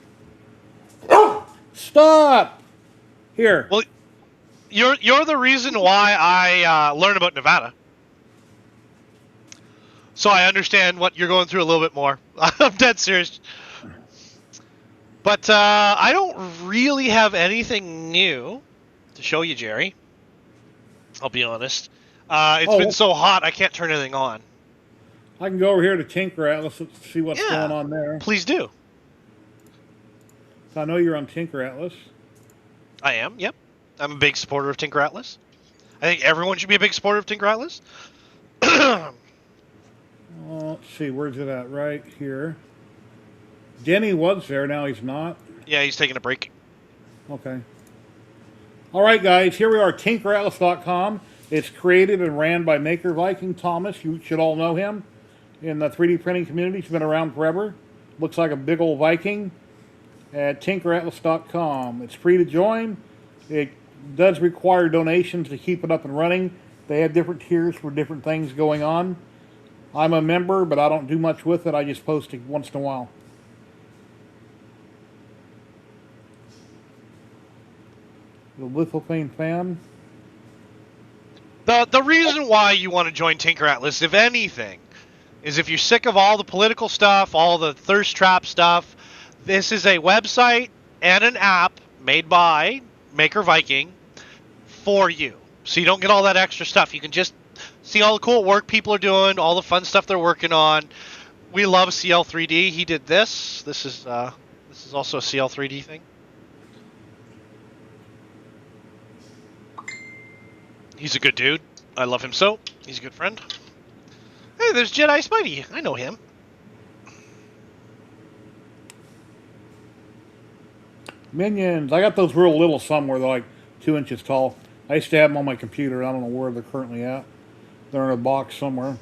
Stop! Here. Well, you're the reason why I learn about Nevada. So I understand what you're going through a little bit more. I'm dead serious. But I don't really have anything new to show you, Jerry. I'll be honest. It's been so hot, I can't turn anything on. I can go over here to Tinker Atlas and see what's Yeah, going on there. Please do. So I know you're on Tinker Atlas. I am, yep. I'm a big supporter of Tinker Atlas. I think everyone should be a big supporter of Tinker Atlas. Let's see, where's it at? Right here. Denny was there, now he's not. Yeah, he's taking a break. Okay. All right, guys, here we are, tinkeratlas.com. It's created and ran by Maker Viking Thomas. You should all know him in the 3D printing community. He's been around forever. Looks like a big old Viking at tinkeratlas.com. It's free to join. It does require donations to keep it up and running. They have different tiers for different things going on. I'm a member, but I don't do much with it. I just post it once in a while. The lithophane fan. The reason why you want to join Tinker Atlas, if anything, is if you're sick of all the political stuff, all the thirst trap stuff. This is a website and an app made by Maker Viking for you. So you don't get all that extra stuff. You can just see all the cool work people are doing, all the fun stuff they're working on. We love CL3D. He did this. This is also a CL3D thing. He's a good dude. I love him so. He's a good friend. Hey, there's Jedi Spidey. I know him. Minions. I got those real little somewhere. They're like 2 inches tall. I used to have them on my computer. I don't know where they're currently at. They're in a box somewhere.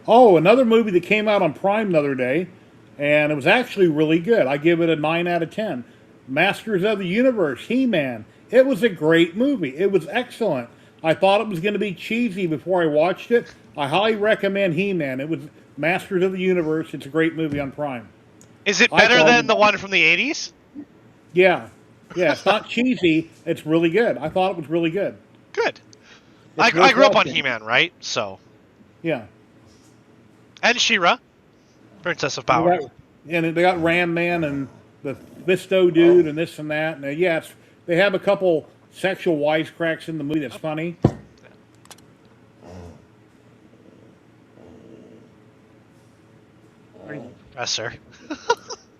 Oh, another movie that came out on Prime the other day, and it was actually really good. I give it a 9 out of 10. Masters of the Universe, He-Man. It was a great movie. It was excellent. I thought it was going to be cheesy before I watched it. I highly recommend He-Man. It was Masters of the Universe. It's a great movie on Prime. Is it better than the one from the 80s? Yeah. Yeah, it's not cheesy. It's really good. I thought it was really good. Good. It's I worth grew up on watching. He-Man, right? So. Yeah. And She-Ra, Princess of Power. And they got Ram Man and the Visto dude and this and that. And yeah, they have a couple sexual wisecracks in the movie that's funny. Professor.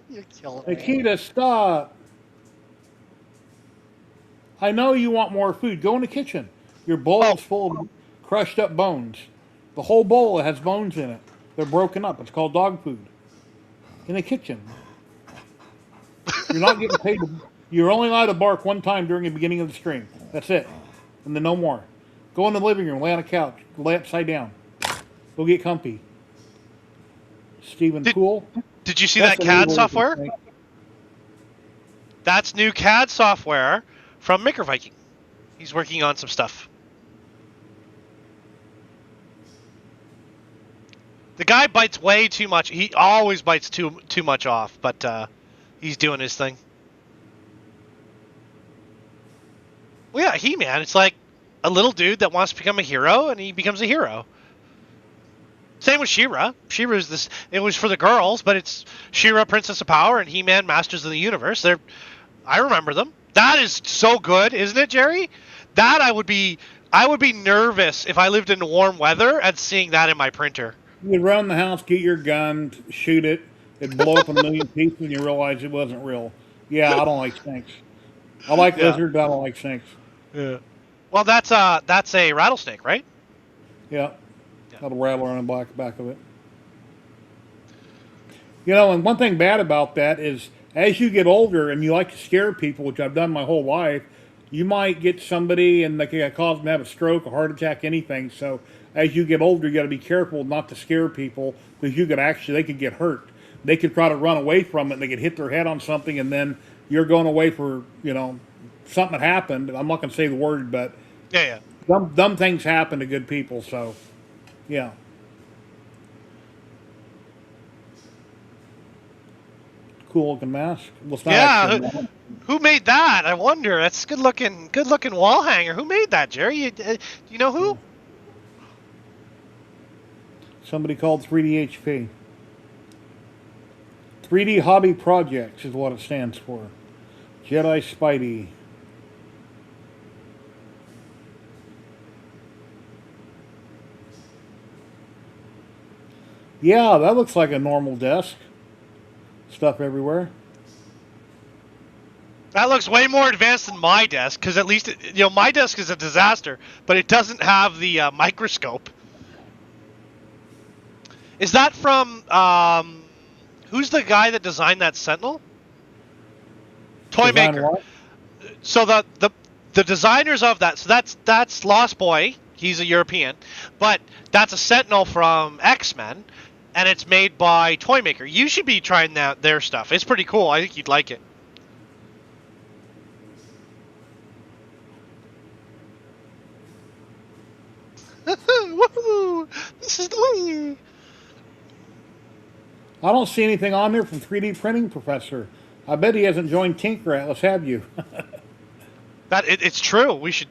You're killing me. Nikita, stop. I know you want more food. Go in the kitchen. Your bowl is full of crushed up bones. The whole bowl has bones in it. They're broken up. It's called dog food. In the kitchen. You're not getting paid. You're only allowed to bark one time during the beginning of the stream. That's it. And then no more. Go in the living room. Lay on a couch. Lay upside down. Go get comfy. Stephen Poole. Did you see that CAD software? That's new CAD software from Maker Viking. He's working on some stuff. The guy bites way too much. He always bites too much off, but he's doing his thing. Well, yeah, He-Man. It's like a little dude that wants to become a hero, and he becomes a hero. Same with She-Ra. She-Ra's this. It was for the girls, but it's She-Ra, Princess of Power, and He-Man, Masters of the Universe. I remember them. That is so good, isn't it, Jerry? That I would be nervous if I lived in warm weather and seeing that in my printer. You'd run the house, get your gun, shoot it. It'd blow up a million pieces, and you realize it wasn't real. Yeah, I don't like snakes. I like lizards, but I don't like snakes. Yeah. Well, that's a rattlesnake, right? Yeah. Got a rattler on the back of it. You know, and one thing bad about that is as you get older and you like to scare people, which I've done my whole life, you might get somebody and they can cause them to have a stroke, a heart attack, anything. So as you get older, you got to be careful not to scare people because they could get hurt. They could try to run away from it and they could hit their head on something and then you're going away for, something that happened. I'm not going to say the word, but Yeah. dumb things happen to good people. So, yeah. Cool looking mask. Well, it's not actually- Who made that? I wonder. That's good looking wall hanger. Who made that, Jerry? Do you know who? Somebody called 3DHP. 3D Hobby Projects is what it stands for. Jedi Spidey. Yeah, that looks like a normal desk. Stuff everywhere. That looks way more advanced than my desk, because at least, my desk is a disaster, but it doesn't have the microscope. Is that from, who's the guy that designed that Sentinel? Toy Design Maker. what? So the designers of that, so that's Lost Boy, he's a European, but that's a Sentinel from X-Men, and it's made by Toy Maker. You should be trying their stuff. It's pretty cool. I think you'd like it. Woohoo! This is the way. I don't see anything on there from 3D Printing Professor. I bet he hasn't joined Tinker Atlas, have you? It's true. We should,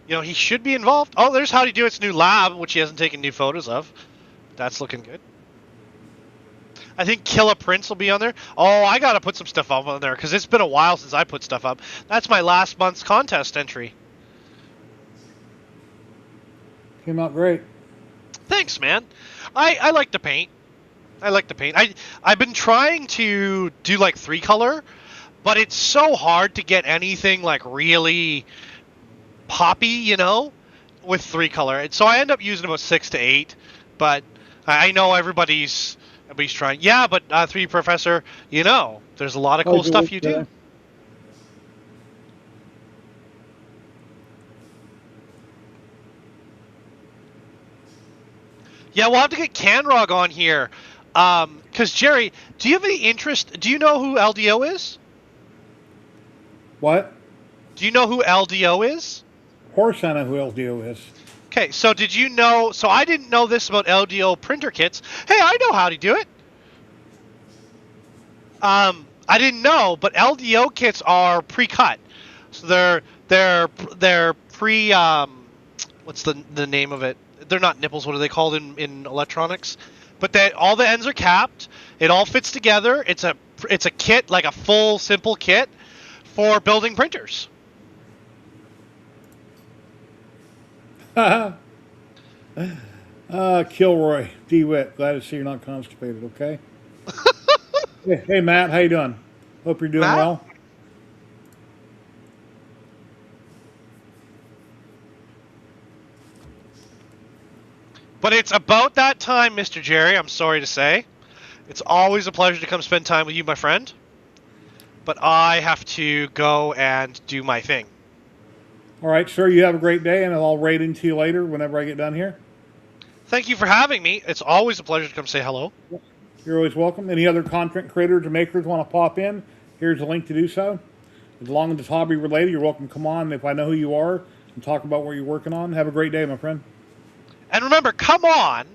he should be involved. Oh, there's Howdy Do It's new lab, which he hasn't taken new photos of. That's looking good. I think Killa Prince will be on there. Oh, I gotta put some stuff up on there because it's been a while since I put stuff up. That's my last month's contest entry. Came out great. Thanks, man. I like to paint. I've been trying to do like 3-color, but it's so hard to get anything like really poppy, with 3-color. And so I end up using about 6 to 8. But I know everybody's trying. Yeah, but 3D Professor, there's a lot of cool stuff you do. Yeah, we'll have to get Canrog on here. Because, Jerry, do you have any interest? Do you know who LDO is? What? Do you know who LDO is? Of course I know who LDO is. Okay, so did you know? So I didn't know this about LDO printer kits. Hey, I know how to do it. I didn't know, but LDO kits are pre-cut. So they're pre. What's the name of it? They're not nipples. What are they called in electronics? But all the ends are capped. It all fits together. It's a kit, like a full simple kit for building printers. Kilroy, DeWitt, glad to see you're not constipated, okay? Hey, Matt, how you doing? Hope you're doing Matt? well. But it's about that time, Mr. Jerry, I'm sorry to say. It's always a pleasure to come spend time with you, my friend. But I have to go and do my thing. All right, sir, you have a great day, and I'll raid into you later whenever I get done here. Thank you for having me. It's always a pleasure to come say hello. You're always welcome. Any other content creators or makers want to pop in, here's a link to do so. As long as it's hobby related, you're welcome to come on if I know who you are and talk about what you're working on. Have a great day, my friend. And remember, come on,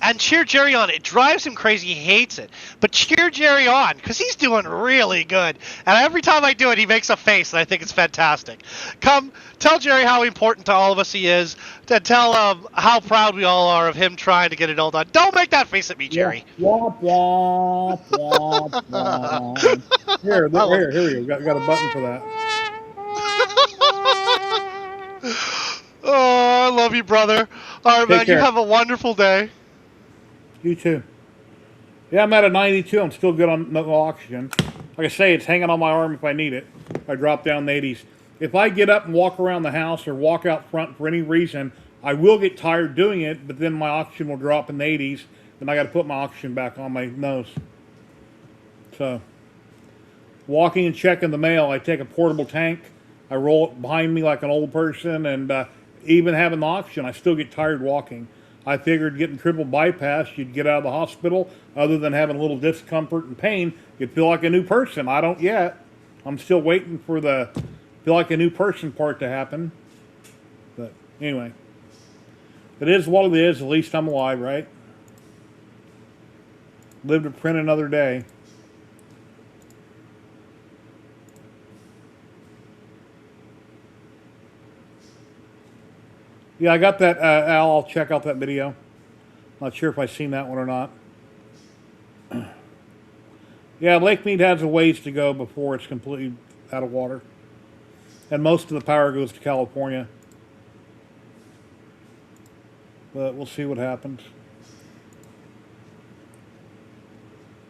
and cheer Jerry on. It drives him crazy. He hates it. But cheer Jerry on because he's doing really good. And every time I do it, he makes a face, and I think it's fantastic. Come, tell Jerry how important to all of us he is. To tell how proud we all are of him trying to get it all done. Don't make that face at me, Jerry. Womp, womp, womp, womp. Here we go. Got a button for that. Oh, I love you, brother. All right, Take man. care. You have a wonderful day. You too. Yeah, I'm at a 92. I'm still good on no oxygen. Like I say, it's hanging on my arm if I need it. I drop down the 80s. If I get up and walk around the house or walk out front for any reason, I will get tired doing it, but then my oxygen will drop in the 80s. Then I got to put my oxygen back on my nose. So, walking and checking the mail, I take a portable tank. I roll it behind me like an old person, and even having the oxygen, I still get tired walking. I figured getting triple bypass, you'd get out of the hospital, other than having a little discomfort and pain, you'd feel like a new person. I don't yet. I'm still waiting for the feel like a new person part to happen. But anyway, it is what it is. At least I'm alive, right? Live to print another day. Yeah, I got that. Al, I'll check out that video. Not sure if I've seen that one or not. Yeah, Lake Mead has a ways to go before it's completely out of water. And most of the power goes to California. But we'll see what happens.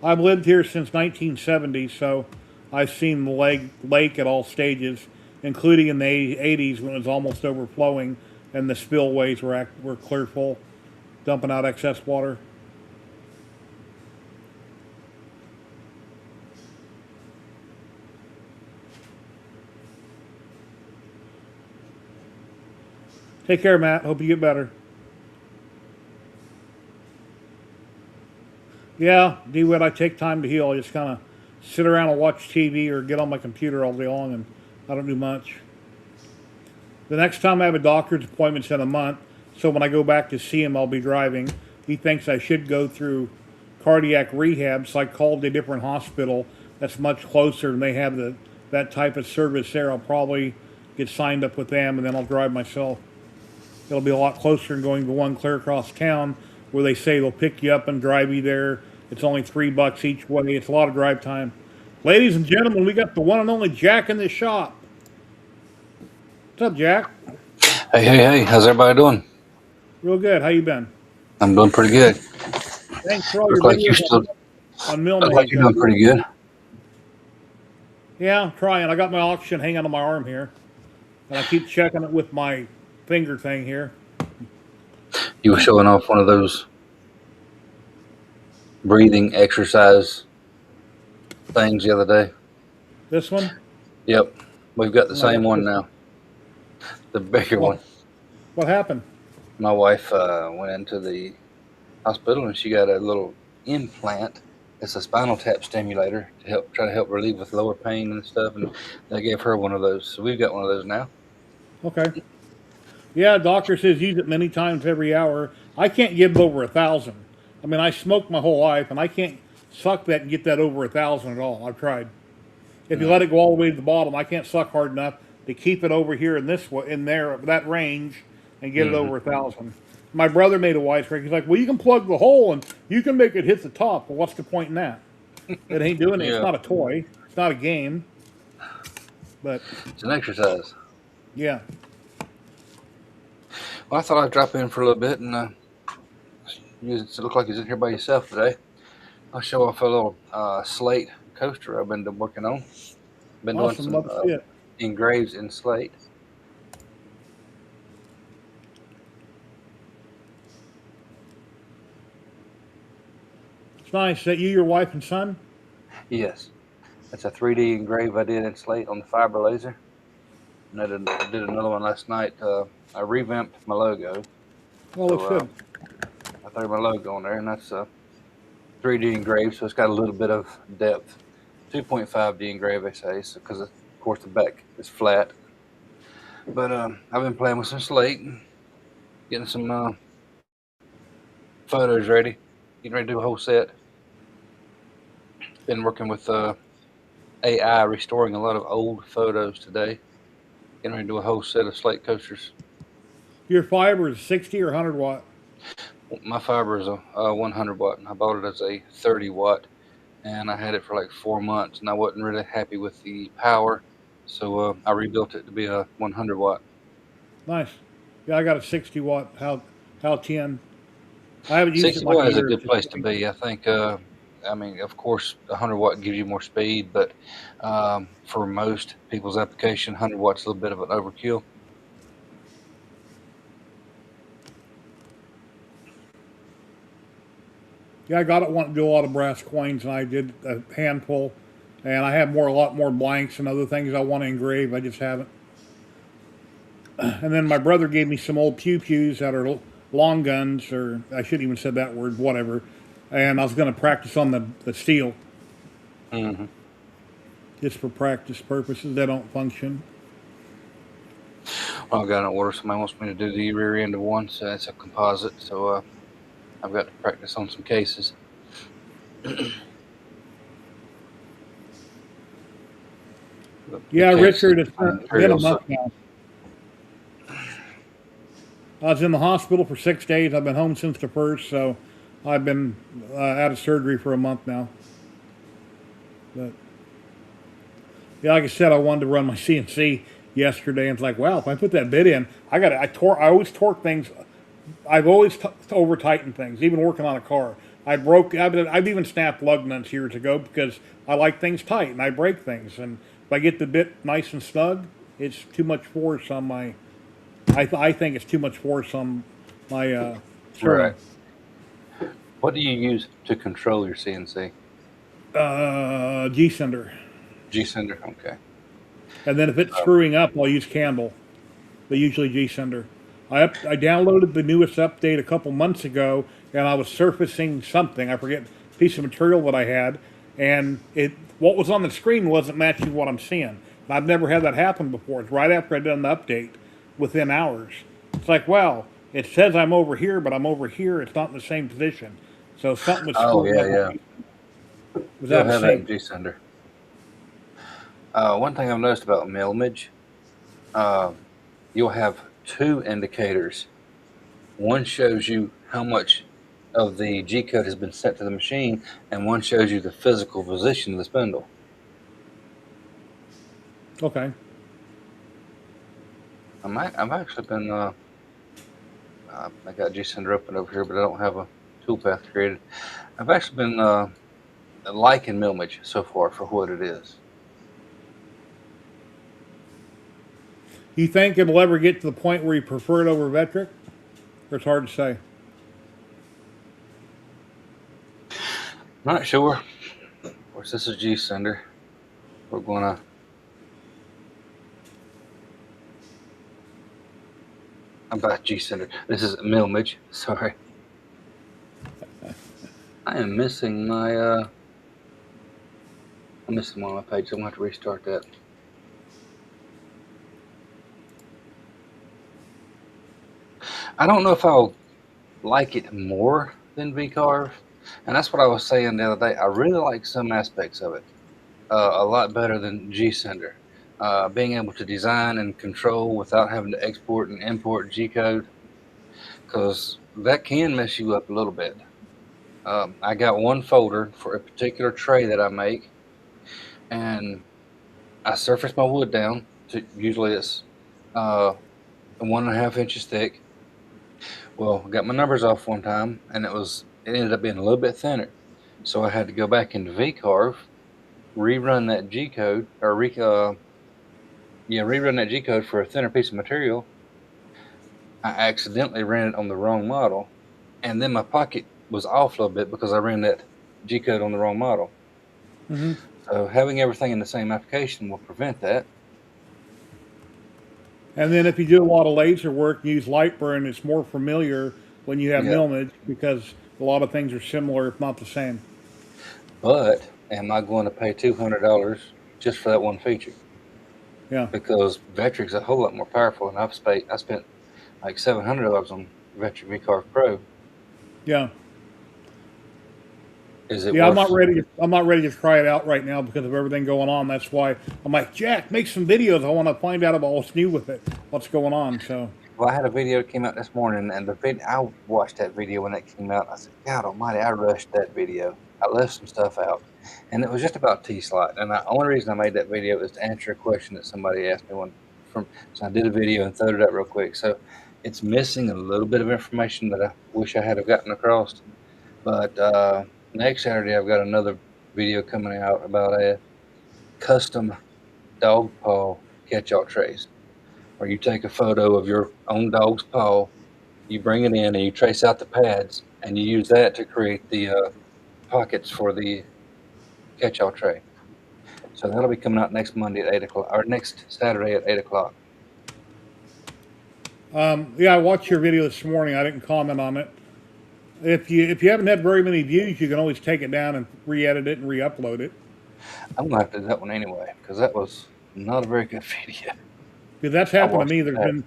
I've lived here since 1970, so I've seen the lake at all stages, including in the 80s when it was almost overflowing and the spillways were clear full, dumping out excess water. Take care, Matt. Hope you get better. Yeah, DeWitt, I take time to heal. I just kind of sit around and watch TV or get on my computer all day long, and I don't do much. The next time I have a doctor's appointment's in a month, so when I go back to see him, I'll be driving. He thinks I should go through cardiac rehab, so I called a different hospital that's much closer, and they have that type of service there. I'll probably get signed up with them, and then I'll drive myself. It'll be a lot closer than going to one clear across town where they say they'll pick you up and drive you there. It's only $3 each way. It's a lot of drive time. Ladies and gentlemen, we got the one and only Jack in the shop. What's up, Jack? Hey, how's everybody doing? Real good. How you been? I'm doing pretty good. Thanks for all Look your like you're videos still, on look Milne. like you're doing pretty good. Yeah, I'm trying. I got my oxygen hanging on my arm here. And I keep checking it with my finger thing here. You were showing off one of those breathing exercise things the other day. This one? Yep, we've got the same one now. The bigger one. What happened? My wife went into the hospital and she got a little implant. It's a spinal tap stimulator to try to help relieve with lower pain and stuff. And they gave her one of those, so we've got one of those now. Okay. Yeah, doctor says use it many times every hour. I can't give over 1,000. I mean, I smoked my whole life, and I can't suck that and get that over 1,000 at all. I've tried. If you let it go all the way to the bottom, I can't suck hard enough to keep it over here in that range, and get it over 1,000. My brother made a wisecrack. He's like, "Well, you can plug the hole and you can make it hit the top." Well, what's the point in that? It ain't doing it. Yeah. It's not a toy. It's not a game. But It's an exercise. yeah. Well, I thought I'd drop in for a little bit and it looked like you're in here by yourself today. I'll show off a little slate coaster I've been working on. Been Awesome. doing Love to see some it. engraves in slate. It's nice. Is that you, your wife, and son? Yes, that's a 3D engrave I did in slate on the fiber laser. And I did another one last night. I revamped my logo. Oh, looks good. I threw my logo on there, and that's a 3D engrave, so it's got a little bit of depth. 2.5D engrave, they say, so, because of course the back is flat. But I've been playing with some slate, and getting some photos ready. Getting ready to do a whole set. Been working with AI, restoring a lot of old photos today. Getting ready to do a whole set of slate coasters. Your fiber is 60 or 100 watt? My fiber is a 100 watt, and I bought it as a 30 watt, and I had it for like 4 months, and I wasn't really happy with the power, so I rebuilt it to be a 100 watt. Nice. Yeah, I got a 60 watt Hal 10. I haven't used it 60 in like a watt is a year. good place to be. I think, I mean, of course, 100 watt gives you more speed, but for most people's application, 100 watts is a little bit of an overkill. Yeah, I got it wanting to do a lot of brass coins, and I did a handful. And I have a lot more blanks and other things I want to engrave. I just haven't. And then my brother gave me some old pew-pews that are long guns, or I shouldn't even said that word, whatever. And I was going to practice on the steel. Mm-hmm. Just for practice purposes. They don't function. Well, I got an order. Somebody wants me to do the rear end of one, so it's a composite. So I've got to practice on some cases. Yeah, Richard, it's been a materials. month now. I was in the hospital for 6 days. I've been home since the 1st, so I've been out of surgery for a month now. But yeah, like I said, I wanted to run my CNC yesterday, and it's like, wow, if I put that bit in, I always torque things. I've always over tightened things, even working on a car. I've even snapped lug nuts years ago because I like things tight and I break things. And if I get the bit nice and snug, it's too much force on my. I think it's too much force on my. Right. What do you use to control your CNC? G-Sender. G-Sender, okay. And then if it's screwing up, I'll use Candle. But usually G-Sender. I downloaded the newest update a couple months ago, and I was surfacing something. I forget a piece of material that I had, and what was on the screen wasn't matching what I'm seeing. And I've never had that happen before. It's right after I'd done the update, within hours. It's like, well, it says I'm over here, but I'm over here. It's not in the same position. So something was screwing up. Yeah. Was You'll that have that in G-Sender. One thing I've noticed about Millimage, you'll have two indicators. One shows you how much of the G code has been sent to the machine, and one shows you the physical position of the spindle. Okay. I've actually been, I got G-Sender open over here, but I don't have a toolpath created. I've actually been liking Millimage so far for what it is. You think it'll ever get to the point where you prefer it over Vectric? Or it's hard to say. Not sure. Of course, this is G-Sender. We're gonna. I'm about G-Sender. This is Millimage. Sorry. I am missing my. I'm missing one on my page. I'm gonna have to restart that. I don't know if I'll like it more than VCarve, and that's what I was saying the other day. I really like some aspects of it a lot better than G-Sender. Being able to design and control without having to export and import G-code, because that can mess you up a little bit. I got one folder for a particular tray that I make, and I surface my wood down to usually it's 1.5 inches thick. Well, I got my numbers off one time, and it ended up being a little bit thinner. So I had to go back into VCarve, rerun that G code, or rerun that G code for a thinner piece of material. I accidentally ran it on the wrong model, and then my pocket was off a little bit because I ran that G code on the wrong model. Mm-hmm. So having everything in the same application will prevent that. And then if you do a lot of laser work, use Lightburn, it's more familiar when you have Millimage because a lot of things are similar, if not the same. But am I going to pay $200 just for that one feature? Yeah. Because Vectric's a whole lot more powerful, and I spent like $700 on Vectric VCarve Pro. Yeah. Is it Yeah, I'm worth? not ready. I'm not ready to try it out right now because of everything going on. That's why I'm like, Jack, make some videos. I want to find out about what's new with it, what's going on. So Well, I had a video that came out this morning, and I watched that video when it came out. I said, God Almighty, I rushed that video. I left some stuff out, and it was just about T-Slot. And the only reason I made that video is to answer a question that somebody asked me So I did a video and throwed it up real quick. So it's missing a little bit of information that I wish I had have gotten across. But next Saturday, I've got another video coming out about a custom dog paw catch-all trays, where you take a photo of your own dog's paw, you bring it in, and you trace out the pads, and you use that to create the pockets for the catch-all tray. So that'll be coming out next Monday at 8 o'clock, or next Saturday at 8 o'clock. yeah, I watched your video this morning. I didn't comment on it. If you haven't had very many views, you can always take it down and re-edit it and re-upload it. I'm gonna have to do that one anyway, because that was not a very good video. Because that's happened to watched me. There's that. been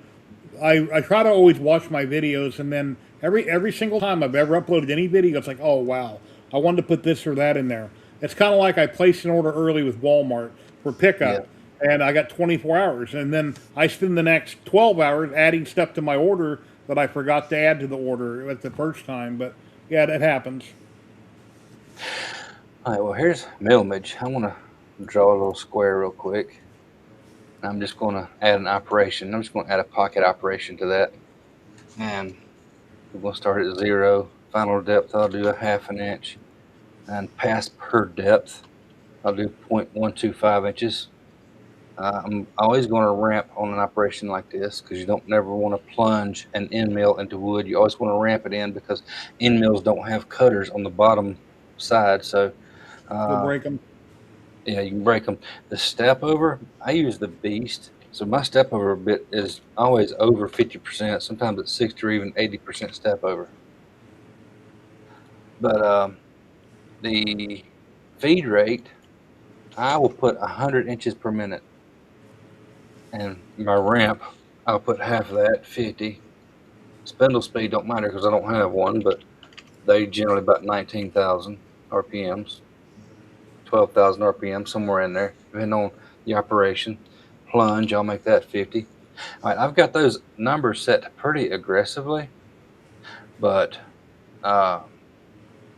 I try to always watch my videos, and then every single time I've ever uploaded any video, it's like, oh wow, I wanted to put this or that in there. It's kind of like I placed an order early with Walmart for pickup, and I got 24 hours, and then I spend the next 12 hours adding stuff to my order that I forgot to add to the order at the first time. But yeah, that happens. All right, well, here's mill image. I want to draw a little square real quick. I'm just going to add an operation. I'm just going to add a pocket operation to that. And we're going to start at 0. Final depth, I'll do a 1/2 inch. And pass per depth, I'll do 0.125 inches. I'm always going to ramp on an operation like this because you don't never want to plunge an end mill into wood. You always want to ramp it in because end mills don't have cutters on the bottom side. So You'll break them. yeah, you can break them. The step over, I use the Beast. So my step over bit is always over 50%. Sometimes it's 60 or even 80% step over. But the feed rate, I will put 100 inches per minute. And my ramp, I'll put half of that, 50. Spindle speed don't matter because I don't have one, but they generally about 19,000 RPMs. 12,000 RPM, somewhere in there, depending on the operation. Plunge, I'll make that 50. All right, I've got those numbers set pretty aggressively, but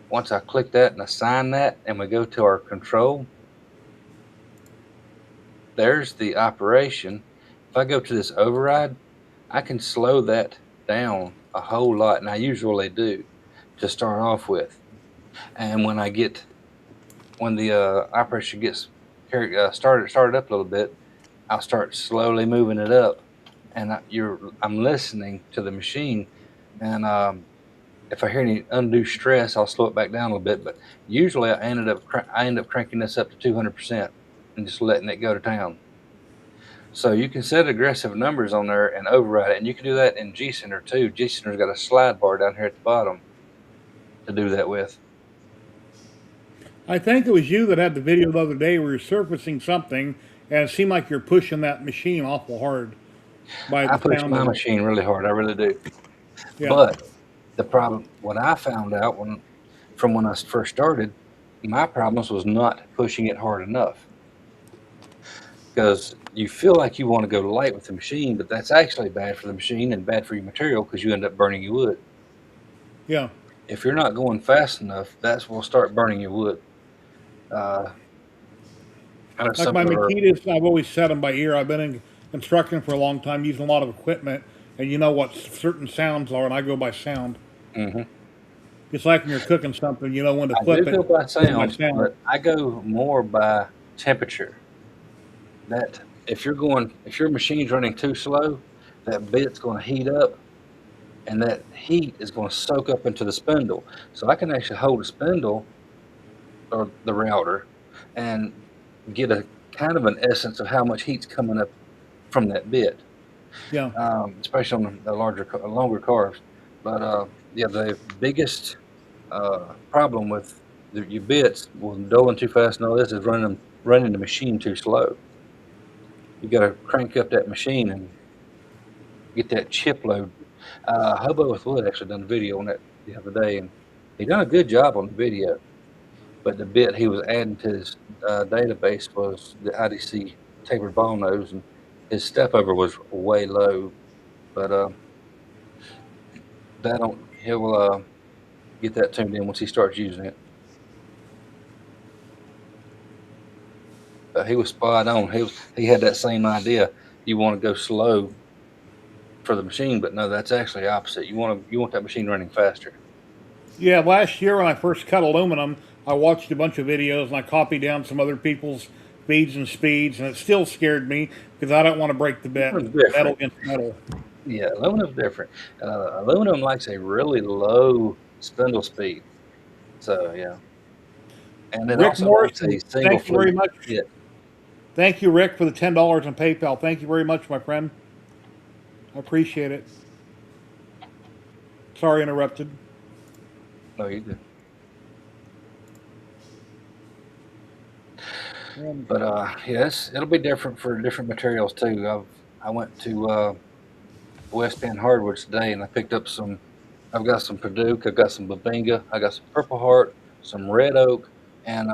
once I click that and assign that, and we go to our control, there's the operation. If I go to this override, I can slow that down a whole lot, and I usually do to start off with. And when the operation gets started up a little bit, I'll start slowly moving it up, and I'm listening to the machine, and if I hear any undue stress, I'll slow it back down a little bit. But usually, I end up cranking this up to 200% and just letting it go to town. So you can set aggressive numbers on there and override it, and you can do that in G Center too. G Center's got a slide bar down here at the bottom to do that with. I think it was you that had the video the other day where you're surfacing something, and it seemed like you're pushing that machine awful hard. By I the push sound my of it. machine really hard, I really do. Yeah. But the problem, what I found out from when I first started, my problems was not pushing it hard enough. Because you feel like you want to go light with the machine, but that's actually bad for the machine and bad for your material because you end up burning your wood. Yeah. If you're not going fast enough, that's will start burning your wood. Like my Makitas, I've always set them by ear. I've been in construction for a long time, using a lot of equipment, and you know what certain sounds are, and I go by sound. Mm-hmm. It's like when you're cooking something, you know when to I flip do it. go by sound, sound. but I go more by temperature. That if your machine's running too slow, that bit's going to heat up, and that heat is going to soak up into the spindle. So I can actually hold a spindle or the router and get a kind of an essence of how much heat's coming up from that bit. Yeah. Especially on the longer cars. But yeah, the biggest problem with your bits with doling too fast and all this is running the machine too slow. You got to crank up that machine and get that chip load. Hobo with Wood actually done a video on that the other day, and he done a good job on the video. But the bit he was adding to his database was the IDC tapered ball nose, and his step over was way low. But he'll get that tuned in once he starts using it. But he was spot on. He had that same idea. You want to go slow for the machine, but no, that's actually opposite. You want that machine running faster. Yeah, last year when I first cut aluminum, I watched a bunch of videos and I copied down some other people's feeds and speeds, and it still scared me because I don't want to break the metal against metal. Yeah, aluminum's different. Aluminum likes a really low spindle speed. So yeah, and it Rick also Morrison, likes a single thank you very fluid much. hit. Thank you, Rick, for the $10 on PayPal. Thank you very much, my friend. I appreciate it. Sorry, interrupted. No, you did. But yes, it'll be different for different materials too. I went to West Bend Hardwoods today, and I picked up some. I've got some Purdue, I've got some Babinga, I got some Purple Heart, some Red Oak, and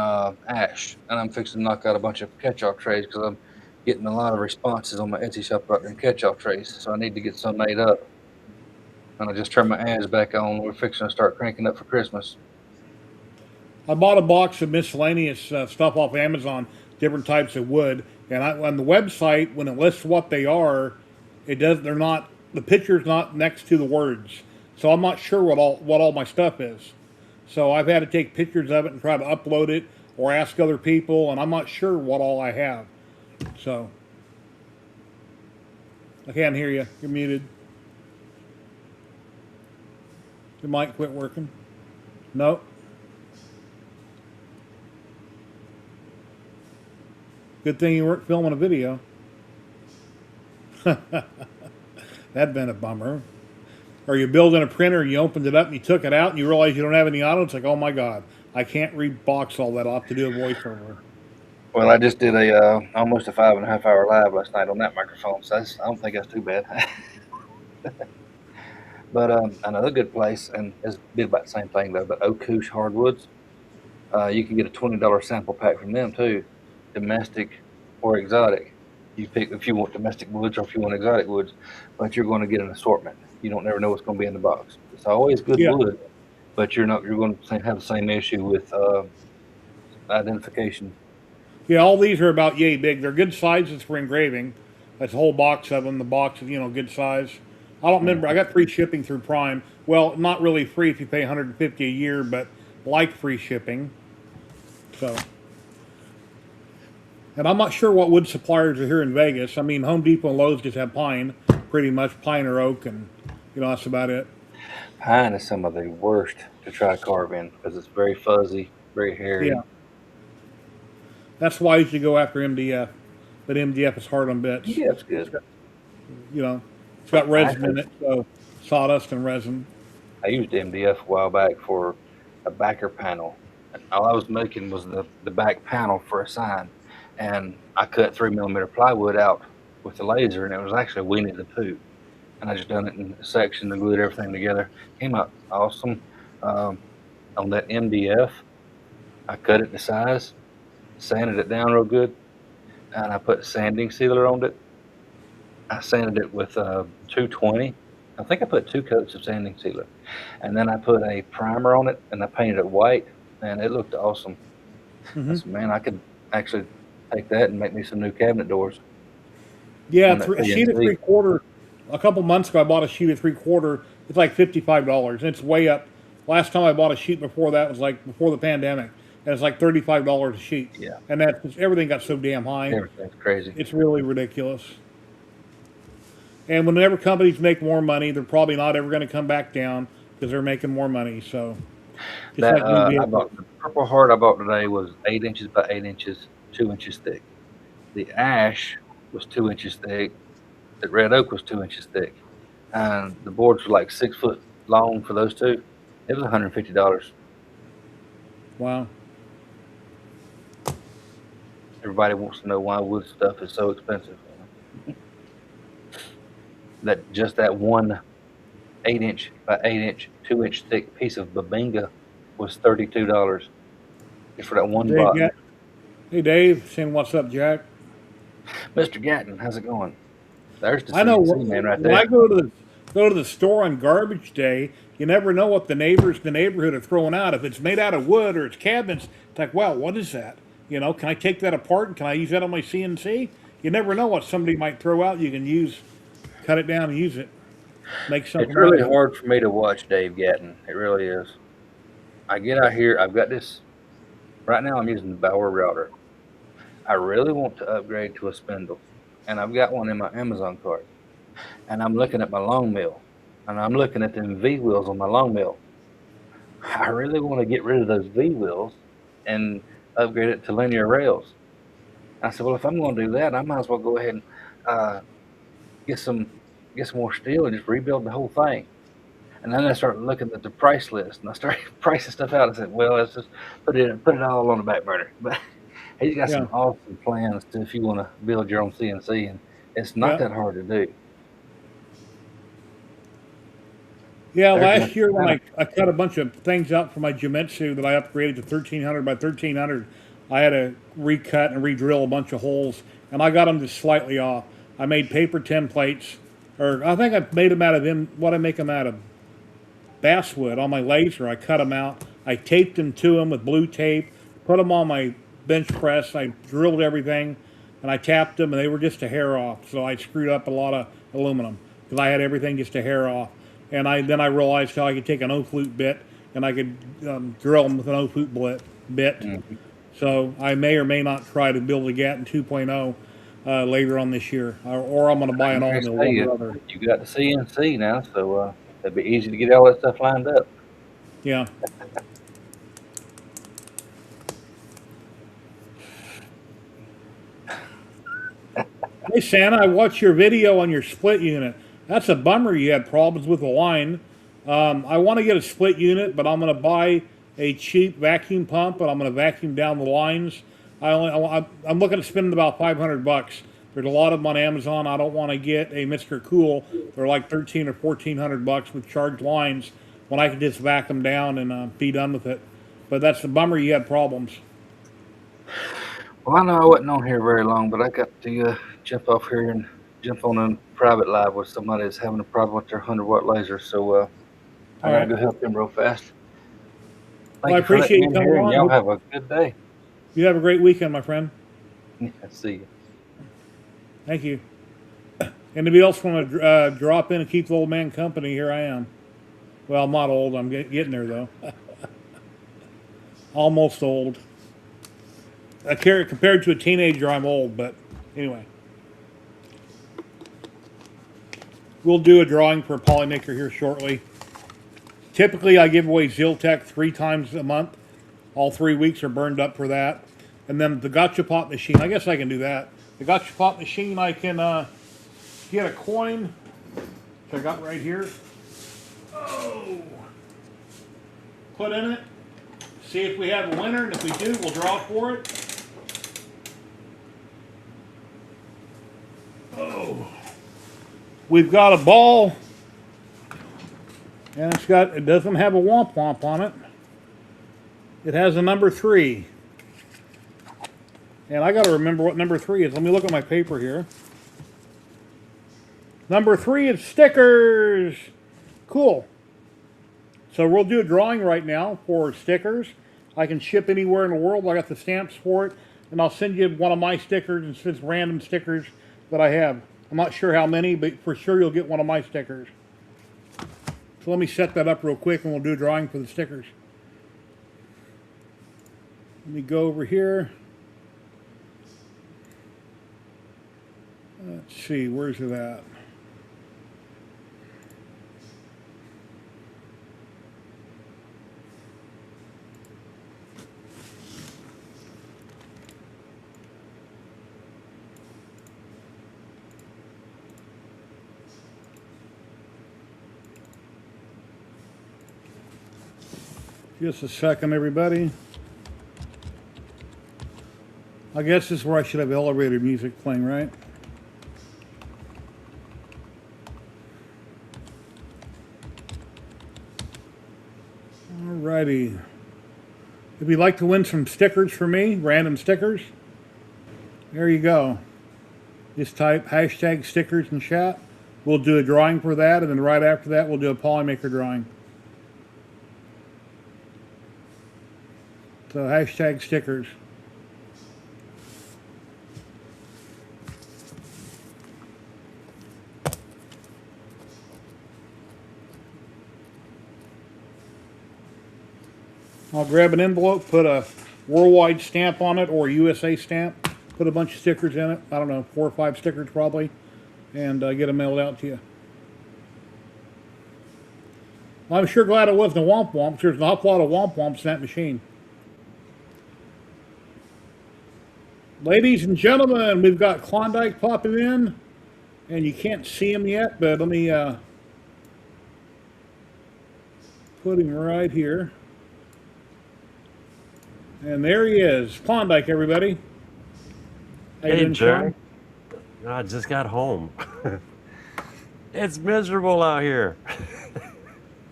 Ash. And I'm fixing to knock out a bunch of catch-all trays because I'm getting a lot of responses on my Etsy shop about them catch-all trays. So I need to get some made up. And I just turned my ads back on. We're fixing to start cranking up for Christmas. I bought a box of miscellaneous stuff off Amazon, different types of wood, and on the website, when it lists what they are, the picture's not next to the words, so I'm not sure what all my stuff is. So I've had to take pictures of it and try to upload it or ask other people, and I'm not sure what all I have. So I can't hear you. You're muted. Your mic quit working. No. Good thing you weren't filming a video. That'd been a bummer. Or you building a printer and you opened it up and you took it out and you realize you don't have any audio. It's like, oh my God, I can't rebox all that off to do a voiceover. Well, I just did almost a 5.5 hour live last night on that microphone, so I don't think that's too bad. But another good place, and it's been about the same thing though, but Oakouche Hardwoods, you can get a $20 sample pack from them too, domestic or exotic. You pick if you want domestic woods or if you want exotic woods, but you're going to get an assortment. You don't never know what's going to be in the box. It's always good wood, but you're going to have the same issue with identification. Yeah, all these are about yay big. They're good sizes for engraving. That's a whole box of them. The box is, good size. I don't remember. I got free shipping through Prime. Well, not really free if you pay $150 a year, but like free shipping. So, and I'm not sure what wood suppliers are here in Vegas. I mean, Home Depot and Lowe's just have pine, pretty much pine or oak, and that's about it. Pine is some of the worst to try to carve in because it's very fuzzy, very hairy. Yeah. That's why you should go after MDF, but MDF is hard on bits. Yeah, it's good. It's got resin in it, so sawdust and resin. I used MDF a while back for a backer panel. And all I was making was the back panel for a sign. And I cut 3mm plywood out with the laser, and it was actually Winnie the Pooh. And I just done it in a section and glued everything together. Came out awesome. On that MDF, I cut it to size, sanded it down real good, and I put sanding sealer on it. I sanded it with 220. I think I put 2 coats of sanding sealer. And then I put a primer on it, and I painted it white, and it looked awesome. Mm-hmm. I said, man, I could actually take that and make me some new cabinet doors. Yeah, a sheet of 3/4. A couple months ago, I bought a sheet of 3/4. It's like $55, and it's way up. Last time I bought a sheet before that was like before the pandemic, and it's like $35 a sheet. Yeah. And everything got so damn high. Everything's crazy. It's really ridiculous. And whenever companies make more money, they're probably not ever going to come back down because they're making more money. So, I bought the Purple Heart I bought today was 8 inches by 8 inches, 2 inches thick. The Ash was 2 inches thick. The Red Oak was 2 inches thick, and the boards were like 6 foot long for those two. It was $150. Wow. Everybody wants to know why wood stuff is so expensive. That one 8-inch by 8-inch, 2-inch thick piece of Babinga was $32 just for that one Dave, bot. hey Dave, saying what's up, Jack? Mr. Gatton, how's it going? There's the I know CNC man right when I there. go to the store on garbage day, you never know what the neighbors in the neighborhood are throwing out. If it's made out of wood or it's cabinets, it's like, wow, what is that? You know, can I take that apart and can I use that on my CNC? You never know what somebody might throw out. You can use, cut it down and use it, make something It's out really of it. hard for me to watch Dave Gatton. It really is. I get out here, I've got this, right now I'm using the Bauer router. I really want to upgrade to a spindle, and I've got one in my Amazon cart. And I'm looking at my long mill, and I'm looking at them V wheels on my long mill. I really want to get rid of those V wheels and upgrade it to linear rails. I said, well, if I'm going to do that, I might as well go ahead and uh, get some more steel and just rebuild the whole thing. And then I started looking at the price list, and I started pricing stuff out. I said, well, let's just put it all on the back burner. But he's got Yeah, some awesome plans to if you want to build your own CNC, and it's not yeah, that hard to do. yeah. There's Last Mr. year when Tanner. I cut a bunch of things out for my Jimitsu that I upgraded to 1300 by 1300, I had to recut and re-drill a bunch of holes, and I got them just slightly off. I made paper templates, or I think I made them out of them. What I make them out of? Basswood on my laser. I cut them out. I taped them to them with blue tape, put them on my bench press. I drilled everything, and I tapped them, and they were just a hair off. So I screwed up a lot of aluminum because I had everything just a hair off. And then I realized how I could take an O-flute bit and I could drill them with an O-flute bit. Mhm. So I may or may not try to build a Gatton 2.0 later on this year, or I'm going to buy I'm an here all to mill, tell one you, or other. you got the CNC now, so it'll be easy to get all that stuff lined up. Yeah. Hey Santa, I watched your video on your split unit. That's a bummer you had problems with the line. I want to get a split unit, but I'm going to buy a cheap vacuum pump and I'm going to vacuum down the lines. I'm looking at spending about 500 bucks. There's a lot of them on Amazon. I don't want to get a Mr. Cool. They're like 13 or 1400 bucks with charged lines when I can just vac them down and be done with it. But that's the bummer you had problems. Well, I know I wasn't on here very long, but I got to jump off here and jump on a private live with somebody that's having a problem with their 100-watt laser. So I All got to right. go help them real fast. Well, Thank I you for letting appreciate me you in coming here, and y'all on. have a good day. You have a great weekend, my friend. See you. Thank you. Anybody else want to drop in and keep the old man company? Here I am. Well, I'm not old. I'm getting there, though. Almost old. Compared to a teenager, I'm old, but anyway. We'll do a drawing for a polymaker here shortly. Typically, I give away Ziltech 3 times a month. All 3 weeks are burned up for that. And then the gotcha pop machine, I guess I can do that. The gotcha pop machine, I can get a coin, which I got right here. Oh! Put in it. See if we have a winner, and if we do, we'll draw for it. Oh. We've got a ball, and it doesn't have a womp womp on it. It has a number 3. And I got to remember what number 3 is. Let me look at my paper here. Number 3 is stickers. Cool. So we'll do a drawing right now for stickers. I can ship anywhere in the world. I got the stamps for it. And I'll send you one of my stickers and just random stickers that I have. I'm not sure how many, but for sure you'll get one of my stickers. So let me set that up real quick and we'll do a drawing for the stickers. Let me go over here. Let's see, where's it at? Just a second, everybody. I guess this is where I should have elevator music playing, right? Alrighty. If you'd like to win some stickers for me, random stickers, there you go. Just type hashtag stickers in chat. We'll do a drawing for that, and then right after that, we'll do a Polymaker drawing. So hashtag stickers. I'll grab an envelope, put a worldwide stamp on it or a USA stamp, put a bunch of stickers in it. I don't know, 4 or 5 stickers probably, and get them mailed out to you. I'm sure glad it wasn't a Womp Womp. There's an awful lot of Womp Womps in that machine. Ladies and gentlemen, we've got Klondike popping in, and you can't see him yet, but let me put him right here. And there he is. Klondike, everybody. How you Hey, doing, Jerry. Sean? I just got home. It's miserable out here.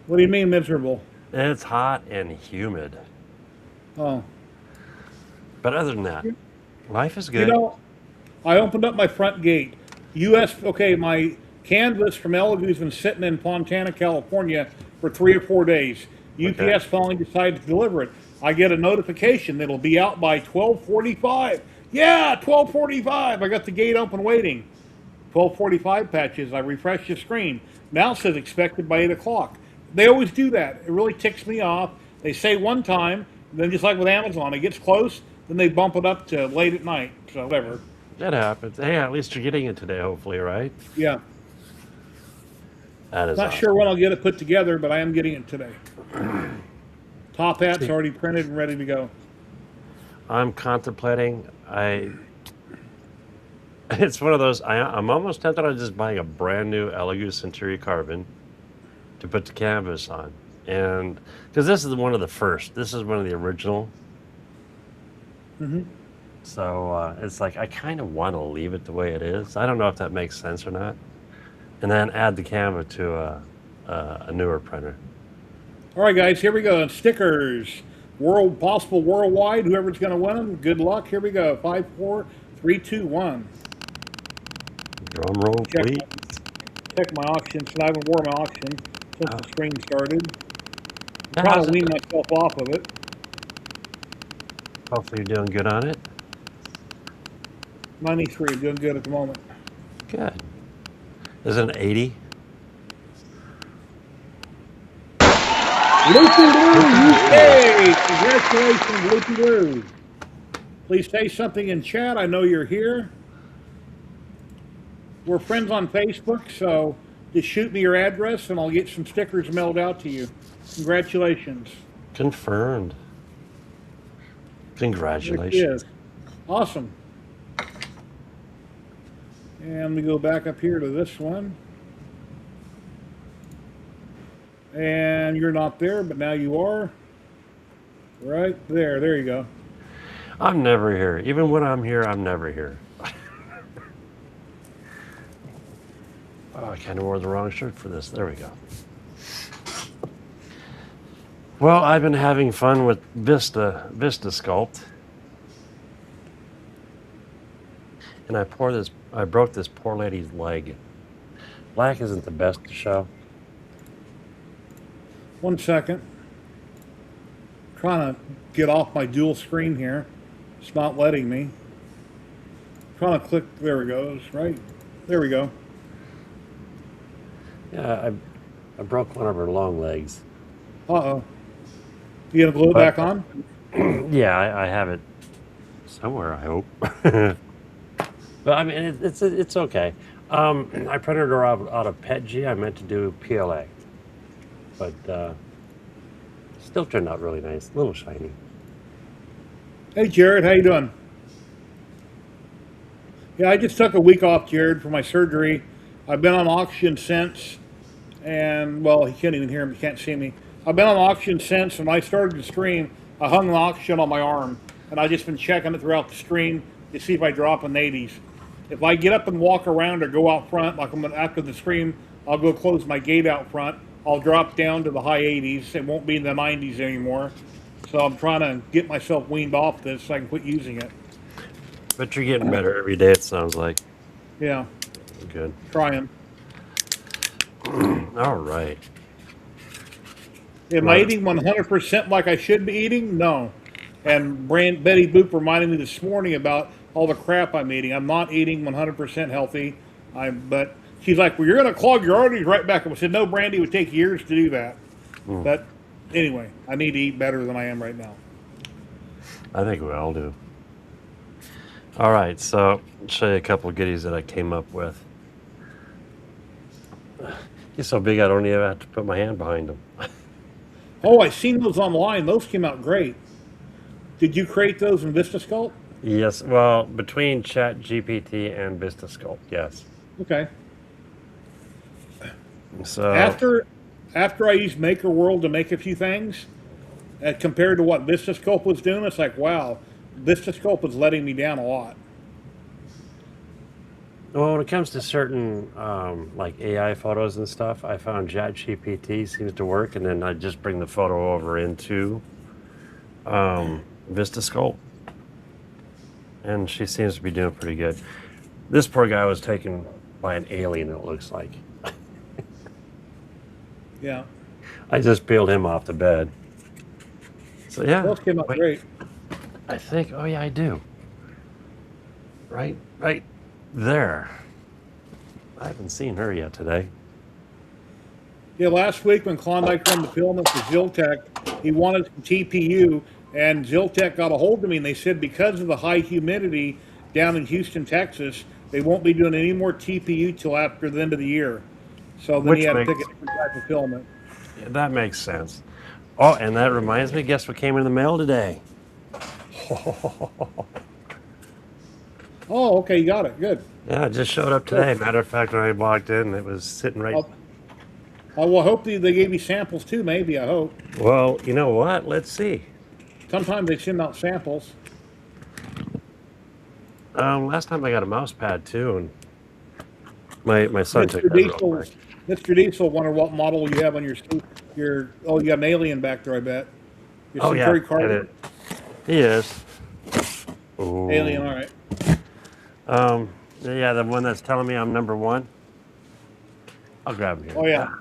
What do you mean miserable? It's hot and humid. Oh. But other than that, life is You good. know, I opened up my front gate. Okay, my canvas from Elegoo's been sitting in Fontana, California for 3 or 4 days. UPS Okay. finally decided to deliver it. I get a notification that it'll be out by 12:45. Yeah, 12:45. I got the gate open waiting. 12:45 patches. I refresh the screen. Now it says expected by 8 o'clock. They always do that. It really ticks me off. They say one time, then just like with Amazon, it gets close, then they bump it up to late at night. So whatever. That happens. Hey, at least you're getting it today, hopefully, right? Yeah. That is Not awesome. sure when I'll get it put together, but I am getting it today. Top hat's already printed and ready to go. I'm contemplating. It's one of those. I'm almost tempted on just buying a brand new Elegoo Century Carbon to put the canvas on, and because this is one of the first. This is one of the original. So it's like I kind of want to leave it the way it is. I don't know if that makes sense or not, and then add the canvas to a newer printer. All right, guys, here we go. Stickers. Possible worldwide. Whoever's going to win them, good luck. Here we go. 5, 4, 3, 2, 1. Drum roll, Check, please. check my auction. So I haven't worn my auction since the stream started. Yeah, Trying how's to it- wean myself off of it. Hopefully you're doing good on it. 93, doing good at the moment. Good. Is it an 80? Loopy Loo, UK! Congratulations, Loopy Loo. Please say something in chat. I know you're here. We're friends on Facebook, so just shoot me your address and I'll get some stickers mailed out to you. Congratulations. Confirmed. There Congratulations. she is. Awesome. And we go back up here to this one. And you're not there, but now you are. Right there. There you go. I'm never here. Even when I'm here, I'm never here. Oh, I kind of wore the wrong shirt for this. There we go. Well, I've been having fun with Vista Sculpt. And I broke this poor lady's leg. Black isn't the best to show. 1 second. Trying to get off my dual screen here. It's not letting me. Trying to click. There it goes. Right. There we go. Yeah, I broke one of her long legs. Uh-oh. You gonna glue it back on? Yeah, I have it somewhere, I hope. But I mean, it's okay. I printed her out of PETG. I meant to do PLA, but still turned out really nice, a little shiny. Hey, Jared. How you doing? Yeah, I just took a week off, Jared, for my surgery. I've been on auction since, and, well, he can't even hear me. He can't see me. I've been on auction since, and when I started the stream, I hung the auction on my arm, and I've just been checking it throughout the stream to see if I drop an 80s. If I get up and walk around or go out front, like I'm after the stream, I'll go close my gate out front. I'll drop down to the high 80s. It won't be in the 90s anymore. So I'm trying to get myself weaned off this so I can quit using it. But you're getting better every day, it sounds like. Yeah, Good. trying. All right. Am I eating 100% like I should be eating? No. And Betty Boop reminded me this morning about all the crap I'm eating. I'm not eating 100% healthy. But she's like, well, you're going to clog your arteries right back up. I said, no, Brandy, it would take years to do that. But anyway, I need to eat better than I am right now. I think we all do. All right, so I'll show you a couple of goodies that I came up with. He's so big I don't even have to put my hand behind him. Oh, I seen those online. Those came out great. Did you create those in VistaSculpt? Yes, well, between ChatGPT and VistaSculpt, yes. Okay. So After I used Maker World to make a few things, compared to what VistaSculpt was doing, it's like, wow, VistaSculpt was letting me down a lot. well, when it comes to certain like AI photos and stuff, I found ChatGPT seems to work, and then I just bring the photo over into VistaSculpt, and she seems to be doing pretty good. This poor guy was taken by an alien, it looks like. Yeah. I just peeled him off the bed. So yeah, Those came out wait, great. I think. Oh yeah, I do. Right there. I haven't seen her yet today. Yeah, last week when Klondike run the filament for Ziltech, he wanted some TPU, and Ziltech got a hold of me, and they said because of the high humidity down in Houston, Texas, they won't be doing any more TPU till after the end of the year. So then Which he had to makes- pick a different type of filament. Yeah, that makes sense. Oh, and that reminds me, guess what came in the mail today? Oh, okay, you got it. Good. Yeah, it just showed up today. Matter of fact, when I walked in, it was sitting right. Well, I hope they gave you samples too, maybe, I hope. Well, you know what? Let's see. Sometimes they send out samples. Last time I got a mouse pad too, and my son took Mr. that real Diesel, quick. Mr. Diesel wonder what model you have on your oh, you got an alien back there, I bet. Your Oh yeah, Centauri and Carbon? he is. Ooh. Alien, all right. Yeah, the one that's telling me I'm number one. I'll grab him here. Oh yeah.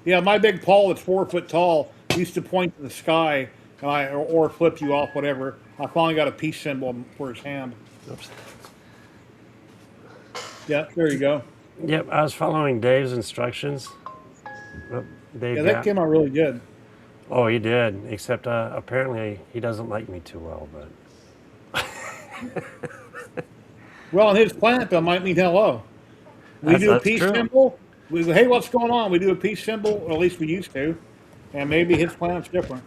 Yeah, my big Paul that's 4 foot tall used to point to the sky and or flip you off, whatever. I finally got a peace symbol for his hand. Oops. Yeah, there you go. Yep, I was following Dave's instructions. Oh, Dave Yeah, that got- came out really good. Oh, he did. Except apparently he doesn't like me too well. But Well, in his plant, that might mean hello. We do a That's peace true. symbol. We go, hey, what's going on? We do a peace symbol, or at least we used to. And maybe his plant's different.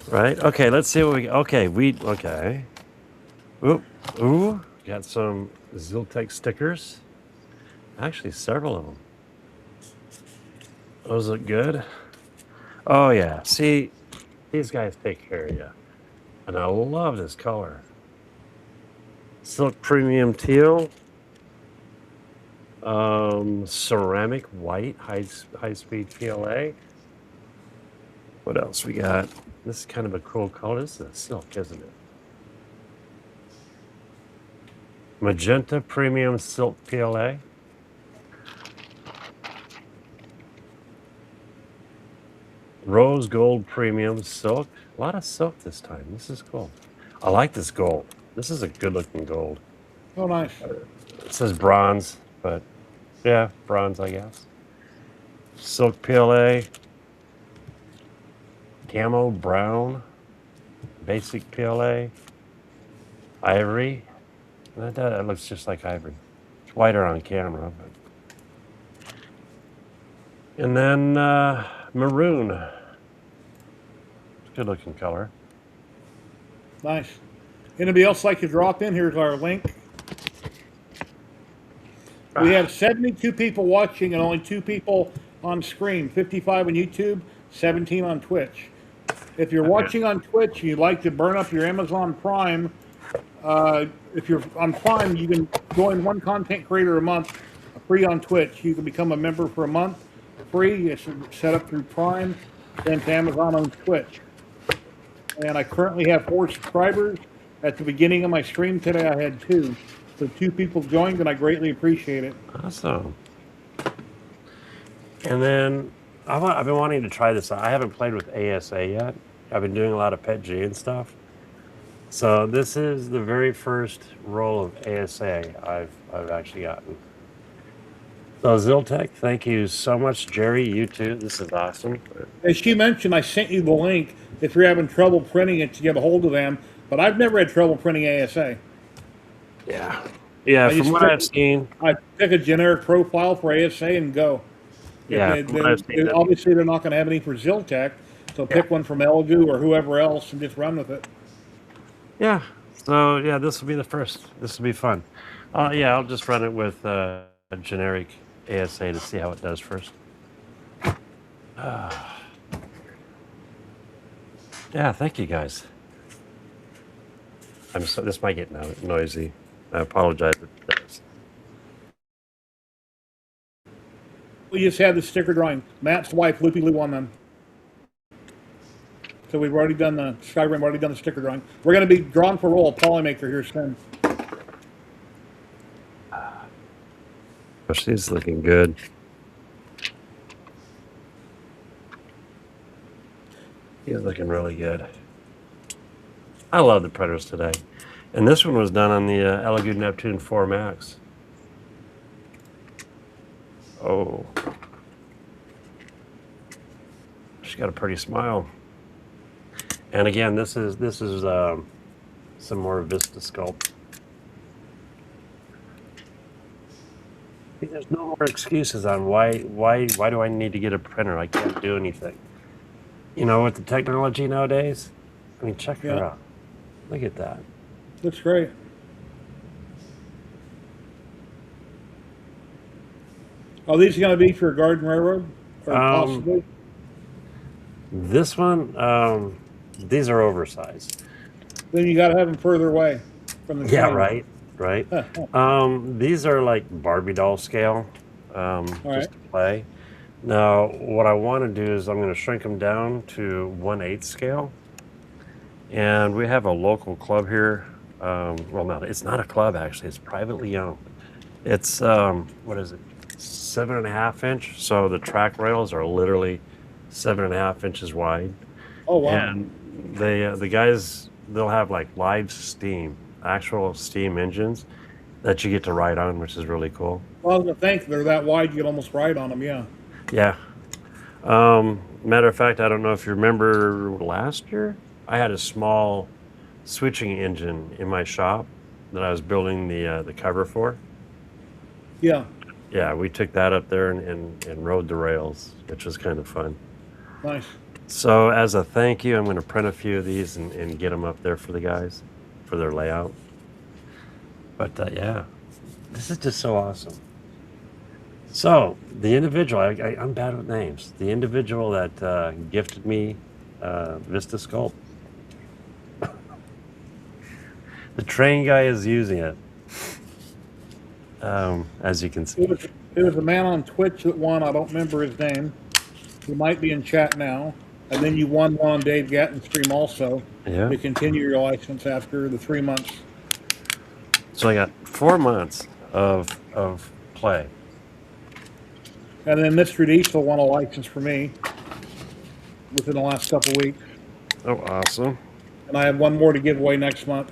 right? Okay, let's see what we. Okay, okay. Ooh, got some Ziltech stickers. Actually, several of them. Those look good. Oh yeah, see, these guys take care of you, and I love this color. Silk premium teal. Ceramic white, high speed PLA. What else we got? This is kind of a cool color. This is a silk, isn't it? Magenta premium silk PLA. Rose gold premium silk. A lot of silk this time. This is cool. I like this gold. This is a good looking gold. Oh, nice. It says bronze, but yeah, bronze, I guess. Silk PLA. Camo brown. Basic PLA. Ivory. That looks just like ivory. It's whiter on camera, but. And then maroon. Good looking color. Nice. Anybody else like to drop in? Here's our link. We have 72 people watching and only 2 people on screen. 55 on YouTube, 17 on Twitch. If you're watching on Twitch and you'd like to burn up your Amazon Prime, if you're on Prime, you can join one content creator a month free on Twitch. You can become a member for a month free. It's set up through Prime, and Amazon owns Twitch. And I currently have 4 subscribers. At the beginning of my stream today, I had 2. So 2 people joined, and I greatly appreciate it. Awesome. And then I've been wanting to try this. I haven't played with ASA yet. I've been doing a lot of PetG and stuff. So this is the very first roll of ASA I've actually gotten. So Ziltech, thank you so much, Jerry. You too. This is awesome. As she mentioned, I sent you the link if you're having trouble printing it to get a hold of them. But I've never had trouble printing ASA. Yeah. Yeah, from what I've seen. I pick a generic profile for ASA and go. Yeah, obviously they're not going to have any for Ziltech, so pick one from Elgu or whoever else and just run with it. Yeah. So yeah, this will be the first. This will be fun. Yeah, I'll just run it with a generic ASA to see how it does first. Yeah, thank you guys. This might get noisy. I apologize if it does. We just had the sticker drawing. Matt's wife, Loopy Lou, won them. So we've already done the Skyrim, already done the sticker drawing. We're going to be drawn for roll Polymaker here soon. Oh, she's looking good. He's looking really good. I love the Predators today. And this one was done on the Elegoo Neptune 4 Max. Oh. She's got a pretty smile. And again, this is some more Vista Sculpt. There's no more excuses on why do I need to get a printer? I can't do anything. You know, with the technology nowadays, I mean, check her out. Look at that. Looks great. Are these going to be for Garden Railroad? Or possibly? This one, these are oversized. Then you got to have them further away from the Yeah, train. right. These are like Barbie doll scale, just to play. Now, what I want to do is I'm going to shrink them down to 1/8 scale. And we have a local club here. Well, no, it's not a club actually. It's privately owned. It's what is it? 7.5 inch. So the track rails are literally 7.5 inches wide. Oh wow! And they the guys, they'll have like live steam, actual steam engines that you get to ride on, which is really cool. Well, I was gonna think they're that wide you can almost ride on them. Yeah. Yeah. Matter of fact, I don't know if you remember last year, I had a small switching engine in my shop that I was building the cover for. Yeah. Yeah, we took that up there and rode the rails, which was kind of fun. Nice. So as a thank you, I'm going to print a few of these and get them up there for the guys, for their layout. But yeah, this is just so awesome. So the individual, I'm bad with names. The individual that gifted me Vista Sculpt, the train guy is using it, as you can see. It was a man on Twitch that won. I don't remember his name. He might be in chat now. And then you won one on Dave Gatton's stream also. Yeah. To continue your license after the 3 months. So I got 4 months of play. And then Mr. Diesel won a license for me within the last couple weeks. Oh, awesome. And I have one more to give away next month.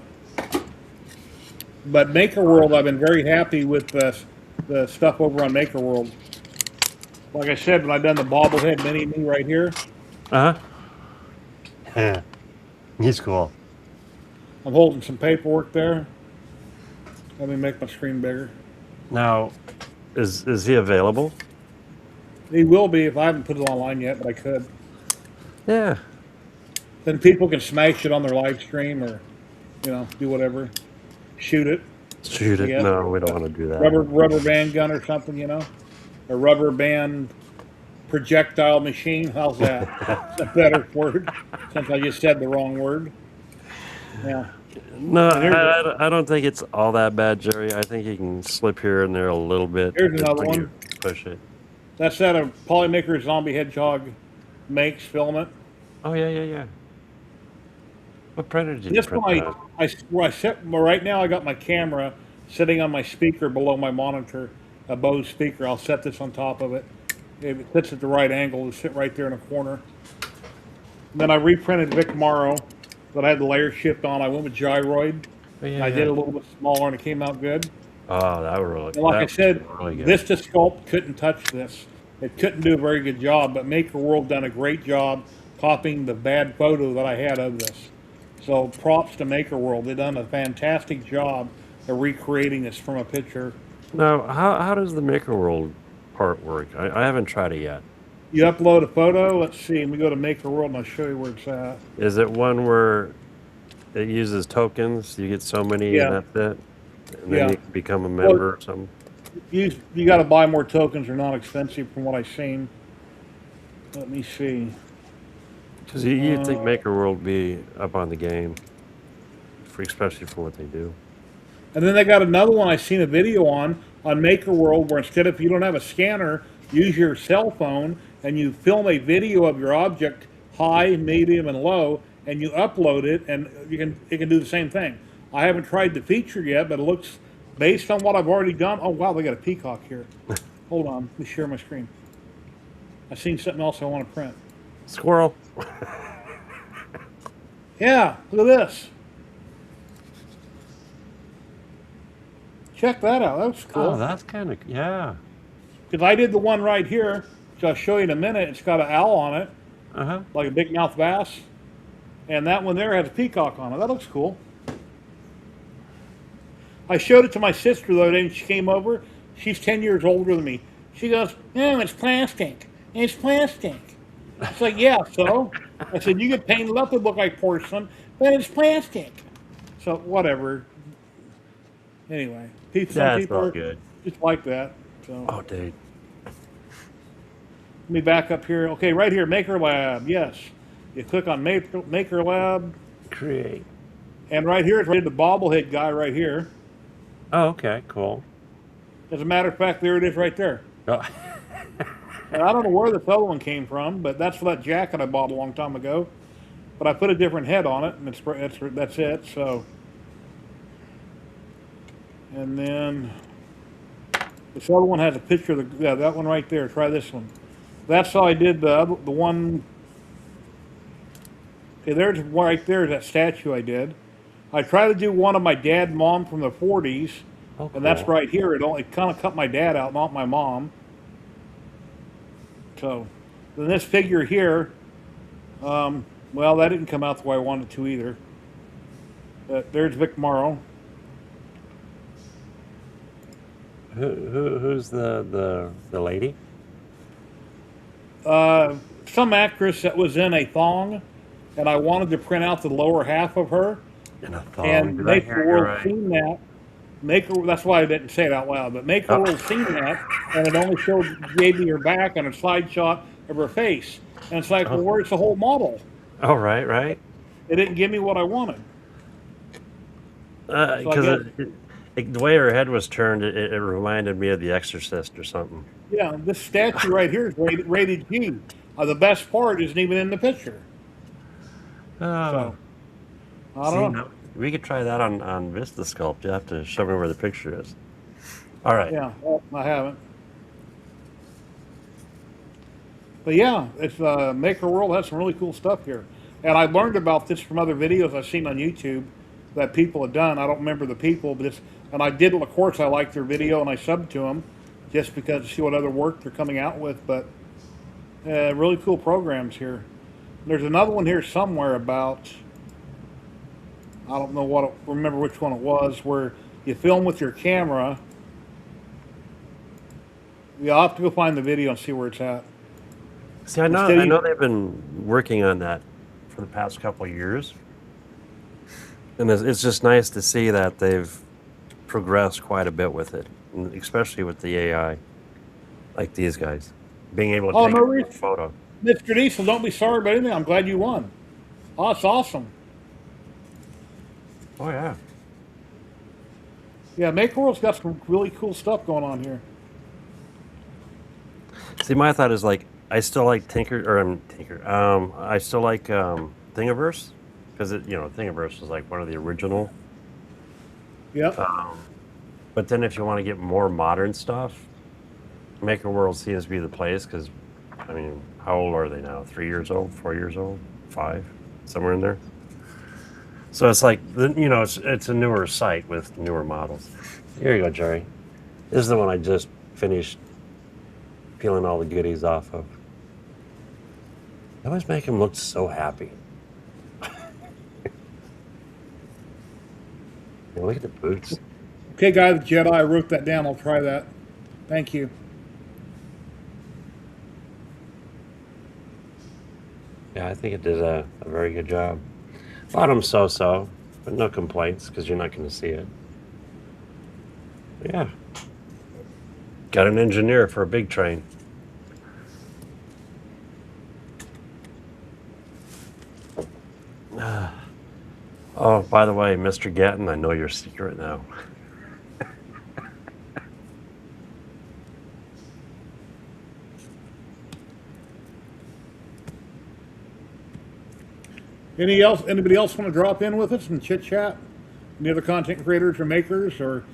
But Maker World, I've been very happy with the stuff over on Maker World. Like I said, when I've done the bobblehead mini-me right here, Yeah. He's cool. I'm holding some paperwork there. Let me make my screen bigger. Now, is he available? He will be if I haven't put it online yet, but I could. Yeah. Then people can smash it on their live stream or, do whatever. Shoot it. Shoot it. Yeah. No, we don't want to do that. Rubber band gun or something, A rubber band projectile machine. How's that? That's a better word, since I just said the wrong word. Yeah. No, I don't think it's all that bad, Jerry. I think you can slip here and there a little bit. Here's another when one. you push it. That's that a Polymaker Zombie Hedgehog makes filament. Oh yeah, yeah, yeah. What printer did you This print one, that on? where I set, well, right now I got my camera sitting on my speaker below my monitor, a Bose speaker. I'll set this on top of it. If it sits at the right angle, it'll sit right there in a corner. And then I reprinted Vic Morrow, but I had the layer shift on. I went with gyroid. Oh, And yeah, I did yeah. a little bit smaller, and it came out good. Oh, that was really. And like I that said, was really good. Vista Sculpt couldn't touch this. It couldn't do a very good job, but Maker World done a great job copying the bad photo that I had of this. So props to Maker World. They done a fantastic job of recreating this from a picture. Now, how does the Maker World part work? I haven't tried it yet. You upload a photo. Let's see. Let me go to Maker World and I'll show you where it's at. Is it one where it uses tokens? You get so many Yeah. and that's it? And then Yeah. you can become a member or something? You got to buy more tokens. They're not expensive from what I've seen. Let me see. Because you'd think Maker World would be up on the game, especially for what they do. And then they got another one I seen a video on Maker World where instead of, if you don't have a scanner, use your cell phone and you film a video of your object, high, medium, and low, and you upload it, and it can do the same thing. I haven't tried the feature yet, but it looks, based on what I've already done. Oh wow, they got a peacock here. Hold on, let me share my screen. I seen something else I want to print. Squirrel. Yeah, look at this. Check that out. That's cool. Oh, that's kind of, yeah. Because I did the one right here, which I'll show you in a minute. It's got an owl on it, Uh-huh. like a big mouth bass. And that one there has a peacock on it. That looks cool. I showed it to my sister the other day, and she came over. She's 10 years older than me. She goes, "No, it's plastic. It's plastic." It's like, yeah, so? I said, you could paint it up to look like porcelain, but it's plastic. So, whatever. Anyway, some That's people all are good. just like that. So. Oh, dude. Let me back up here. Okay, right here, Maker Lab. Yes. You click on Maker Lab. Create. And right here is right the bobblehead guy right here. Oh, okay, cool. As a matter of fact, there it is right there. Oh. And I don't know where this other one came from, but that's for that jacket I bought a long time ago. But I put a different head on it, and that's it. So, and then this other one has a picture of that one right there. Try this one. That's how I did the one. Okay, there's right there that statue I did. I tried to do one of my dad and mom from the 40s, Oh, and that's cool. right here. It kind of cut my dad out, not my mom. So, then this figure here, well, that didn't come out the way I wanted it to either. But there's Vic Morrow. Who's the lady? Some actress that was in a thong, and I wanted to print out the lower half of her. In a thong. And Did I Maker hear you World right? seen that. That's why I didn't say it out loud. But Maker Oh. World seen that, and it only showed JB her back and a side shot of her face. And it's like, well, where's the whole model? Oh, right. It didn't give me what I wanted. Because the way her head was turned, it reminded me of The Exorcist or something. Yeah, this statue right here is rated G. The best part isn't even in the picture. Oh, So, I don't know. we could try that on Vista Sculpt. You have to show me where the picture is. All right. Yeah, well, I haven't. But yeah, it's Maker World has some really cool stuff here. And I learned about this from other videos I've seen on YouTube that people have done. I don't remember the people, but and I did, of course, I liked their video and I subbed to them just because to see what other work they're coming out with. But really cool programs here. There's another one here somewhere about, I don't know remember which one it was, where you film with your camera. Yeah, I'll have to go find the video and see where it's at. See, I know they've been working on that for the past couple of years. And it's just nice to see that they've progressed quite a bit with it, and especially with the AI, like these guys, being able to take a photo. Mr. Diesel, don't be sorry about anything. I'm glad you won. Oh, that's awesome. Oh, yeah. Yeah, Maker World's got some really cool stuff going on here. See, my thought is like I still like Tinker or Tinker. I still like Thingiverse because Thingiverse was like one of the original. Yep. But then if you want to get more modern stuff, Maker World seems to be the place because, I mean, how old are they now? 3 years old, 4 years old, 5, somewhere in there. So it's like it's a newer site with newer models. Here you go, Jerry. This is the one I just finished peeling all the goodies off of. They always make him look so happy. Look at the boots. Okay, Guy the Jedi, I wrote that down. I'll try that. Thank you. Yeah, I think it did a very good job. Bottom so-so, but no complaints because you're not going to see it. Yeah. Got an engineer for a big train. Oh, by the way, Mr. Gatton, I know your secret now. Anybody else want to drop in with us and chit chat? Any other content creators or makers, or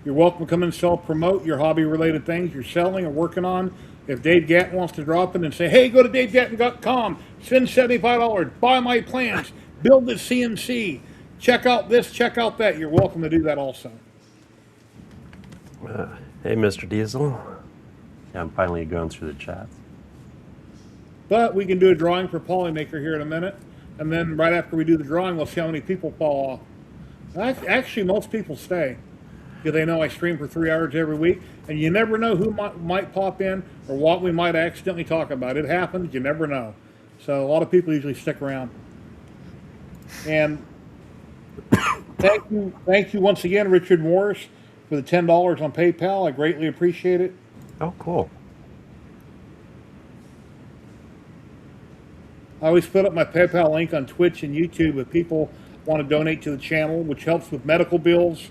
you're welcome to come and self-promote your hobby-related things you're selling or working on. If Dave Gatton wants to drop in and say, hey, go to davegatton.com, send $75, buy my plans, build this CNC, check out this, check out that, you're welcome to do that also. Hey, Mr. Diesel. Yeah, I'm finally going through the chat. But we can do a drawing for Polymaker here in a minute, and then right after we do the drawing, we'll see how many people fall off. Actually, most people stay because they know I stream for 3 hours every week, and you never know who might pop in or what we might accidentally talk about. It happens, you never know. So a lot of people usually stick around. And thank you once again, Richard Morris, for the $10 on PayPal. I greatly appreciate it. Oh, cool. I always put up my PayPal link on Twitch and YouTube if people want to donate to the channel, which helps with medical bills,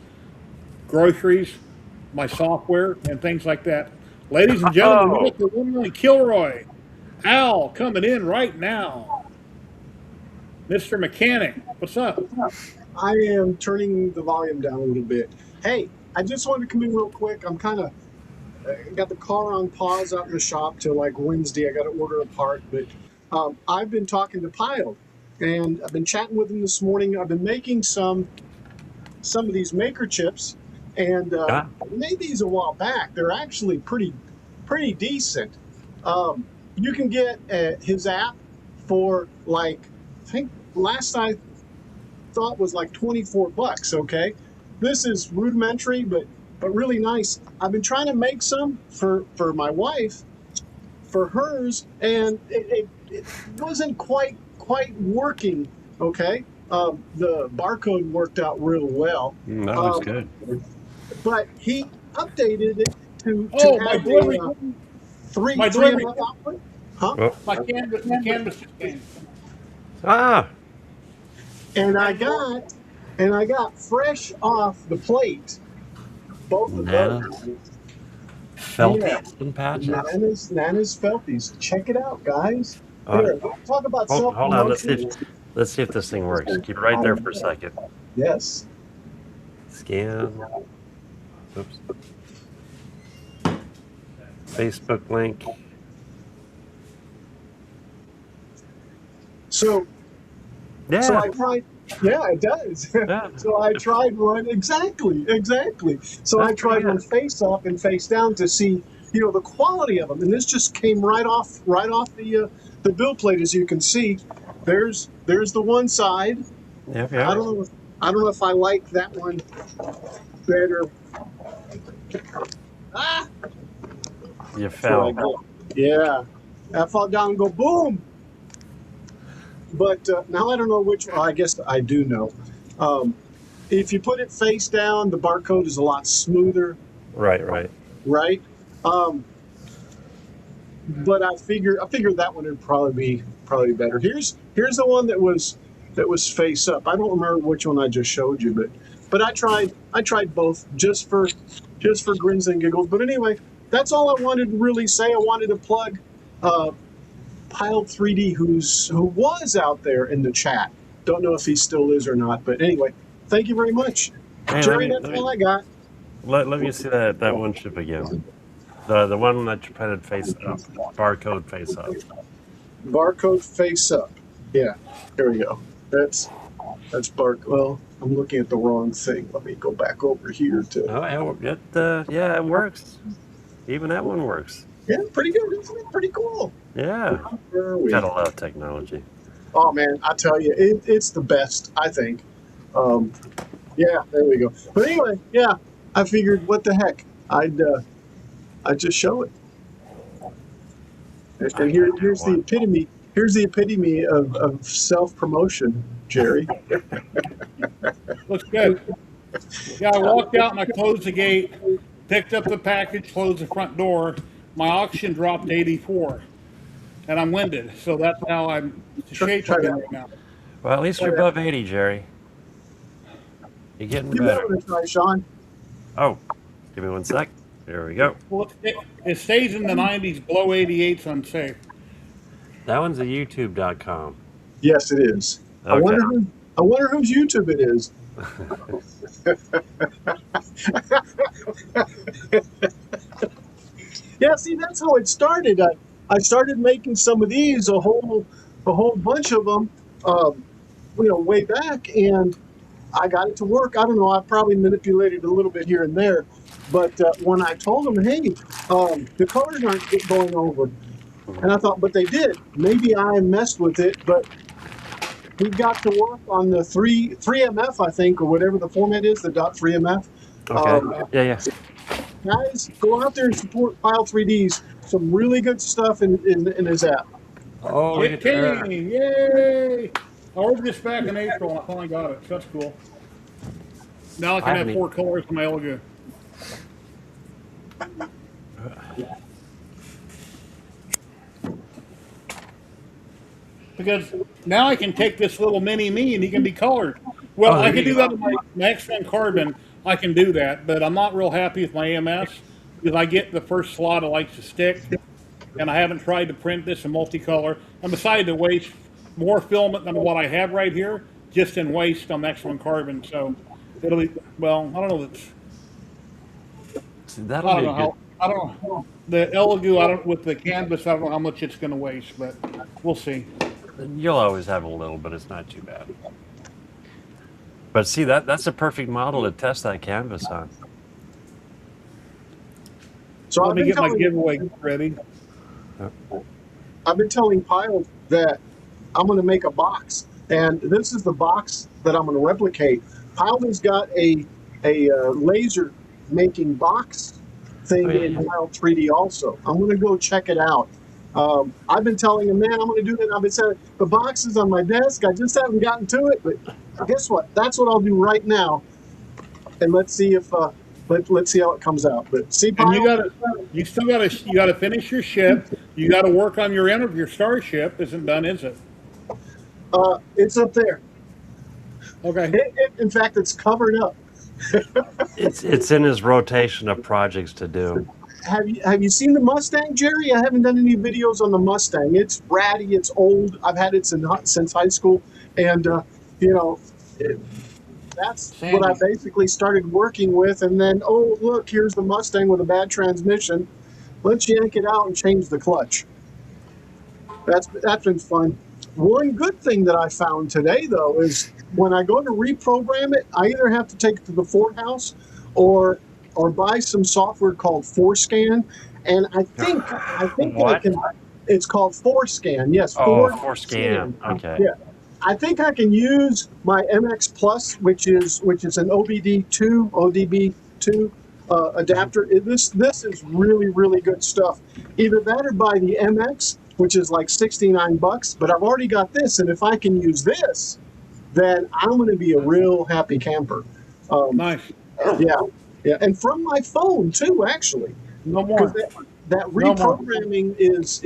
groceries, my software, and things like that. Ladies and gentlemen, we got the one and only Kilroy. Al coming in right now. Mr. Mechanic, what's up? I am turning the volume down a little bit. Hey, I just wanted to come in real quick. I'm kind of got the car on pause out in the shop till like Wednesday. I got to order a part, but I've been talking to Pyle, and I've been chatting with him this morning. I've been making some of these maker chips, and I made these a while back. They're actually pretty decent. You can get his app for like, I think last I thought was like $24. Okay, this is rudimentary, but really nice. I've been trying to make some for my wife, for hers, and it wasn't quite working. Okay, the barcode worked out real well. That was good. But he updated it to my have delivery. My delivery output. Huh? Oh. My canvas came. And I got fresh off the plate both of those. Felties and patches. Nana's Felties. Check it out, guys. All Here, right. we'll talk about Hold on. self-promotion. Let's see if this thing works. Keep it right there for a second. Yes. Scan. Oops. Facebook link. So I tried. Yeah, it does. Yeah. So I tried one exactly. So I tried one face up and face down to see, the quality of them, and this just came right off the build plate, as you can see. There's the one side. Yeah. I don't know if I like that one better. You fell. Yeah, I fall down and go boom. But now I don't know which one. I guess I do know. If you put it face down, the barcode is a lot smoother. Right. Right. But I figured that one would probably be better. Here's the one that was face up. I don't remember which one I just showed you, but I tried both just for grins and giggles. But anyway, that's all I wanted to really say. I wanted to plug Pile 3D, who was out there in the chat. Don't know if he still is or not, but anyway, thank you very much. Hey, Jerry, that's all I got. Let me see that one chip again. The one that you printed face up, barcode face up. Barcode face up. Yeah, here we go. That's well, I'm looking at the wrong thing. Let me go back over here to. Oh, it works. Even that one works. Yeah, pretty good, isn't it? Pretty cool. Yeah. Where are we? Gotta love technology. Oh man, I tell you, it's the best, I think. Yeah, there we go. But anyway, yeah, I figured, what the heck, I'd just show it. And here's the epitome. Here's the epitome of self-promotion, Jerry. Looks good. Yeah, I walked out and I closed the gate, picked up the package, closed the front door. My oxygen dropped to 84, and I'm winded. So that's how I'm the shape I'm in right now. Well, at least you're above 80, Jerry. You're getting better. Give it a try, Sean. Oh, give me one sec. There we go. Well, it stays in the 90s, below 88's unsafe. That one's a YouTube.com. Yes, it is. Okay. I wonder whose YouTube it is. Yeah, see, that's how it started. I started making some of these, a whole bunch of them, way back, and I got it to work. I don't know. I probably manipulated a little bit here and there, but when I told them, hey, the colors aren't going over, and I thought, but they did. Maybe I messed with it, but we got to work on the 3MF, I think, or whatever the format is, the .3MF. Okay. Yeah. Guys, go out there and support Pile 3Ds. Some really good stuff in his app. Oh, look at that. Yay! I ordered this back in April and I finally got it. So that's cool. Now I can have 4 colors in my Elegoo. Because now I can take this little mini me and he can be colored. Well, I can do that with my X1 Carbon. I can do that, but I'm not real happy with my AMS because I get the first slot I like to stick, and I haven't tried to print this in multicolor. I'm decided to waste more filament than what I have right here, just in waste on X1 Carbon. So it'll be, well, I don't know. I don't know. The Elegoo, with the canvas, I don't know how much it's going to waste, but we'll see. You'll always have a little, but it's not too bad. But see, that's a perfect model to test that canvas on. So let me get my giveaway ready. I've been telling Pyle that I'm going to make a box, and this is the box that I'm going to replicate. Pyle has got a laser making box thing in Pile 3D also. I'm going to go check it out. I've been telling him, man, I'm going to do that. I've been saying the box is on my desk. I just haven't gotten to it, but guess what? That's what I'll do right now, and let's see if let's see how it comes out. But see, Pyle, and you gotta finish your ship. You got to work on your end of your starship. Isn't done, is it? It's up there. Okay. In fact, it's covered up. It's in his rotation of projects to do. Have you seen the Mustang, Jerry? I haven't done any videos on the Mustang. It's ratty. It's old. I've had it since high school, and that's what I basically started working with. And then, oh look, here's the Mustang with a bad transmission. Let's yank it out and change the clutch. That's been fun. One good thing that I found today, though, is when I go to reprogram it, I either have to take it to the Ford house or buy some software called ForScan, and I think I can. It's called ForScan. Yes, ForScan. Okay. Yeah, I think I can use my MX Plus, which is an ODB2 adapter. This is really good stuff. Either that or buy the MX, which is like $69. But I've already got this, and if I can use this, then I'm going to be a real happy camper. Nice. Yeah, and from my phone too, actually. No more. That reprogramming is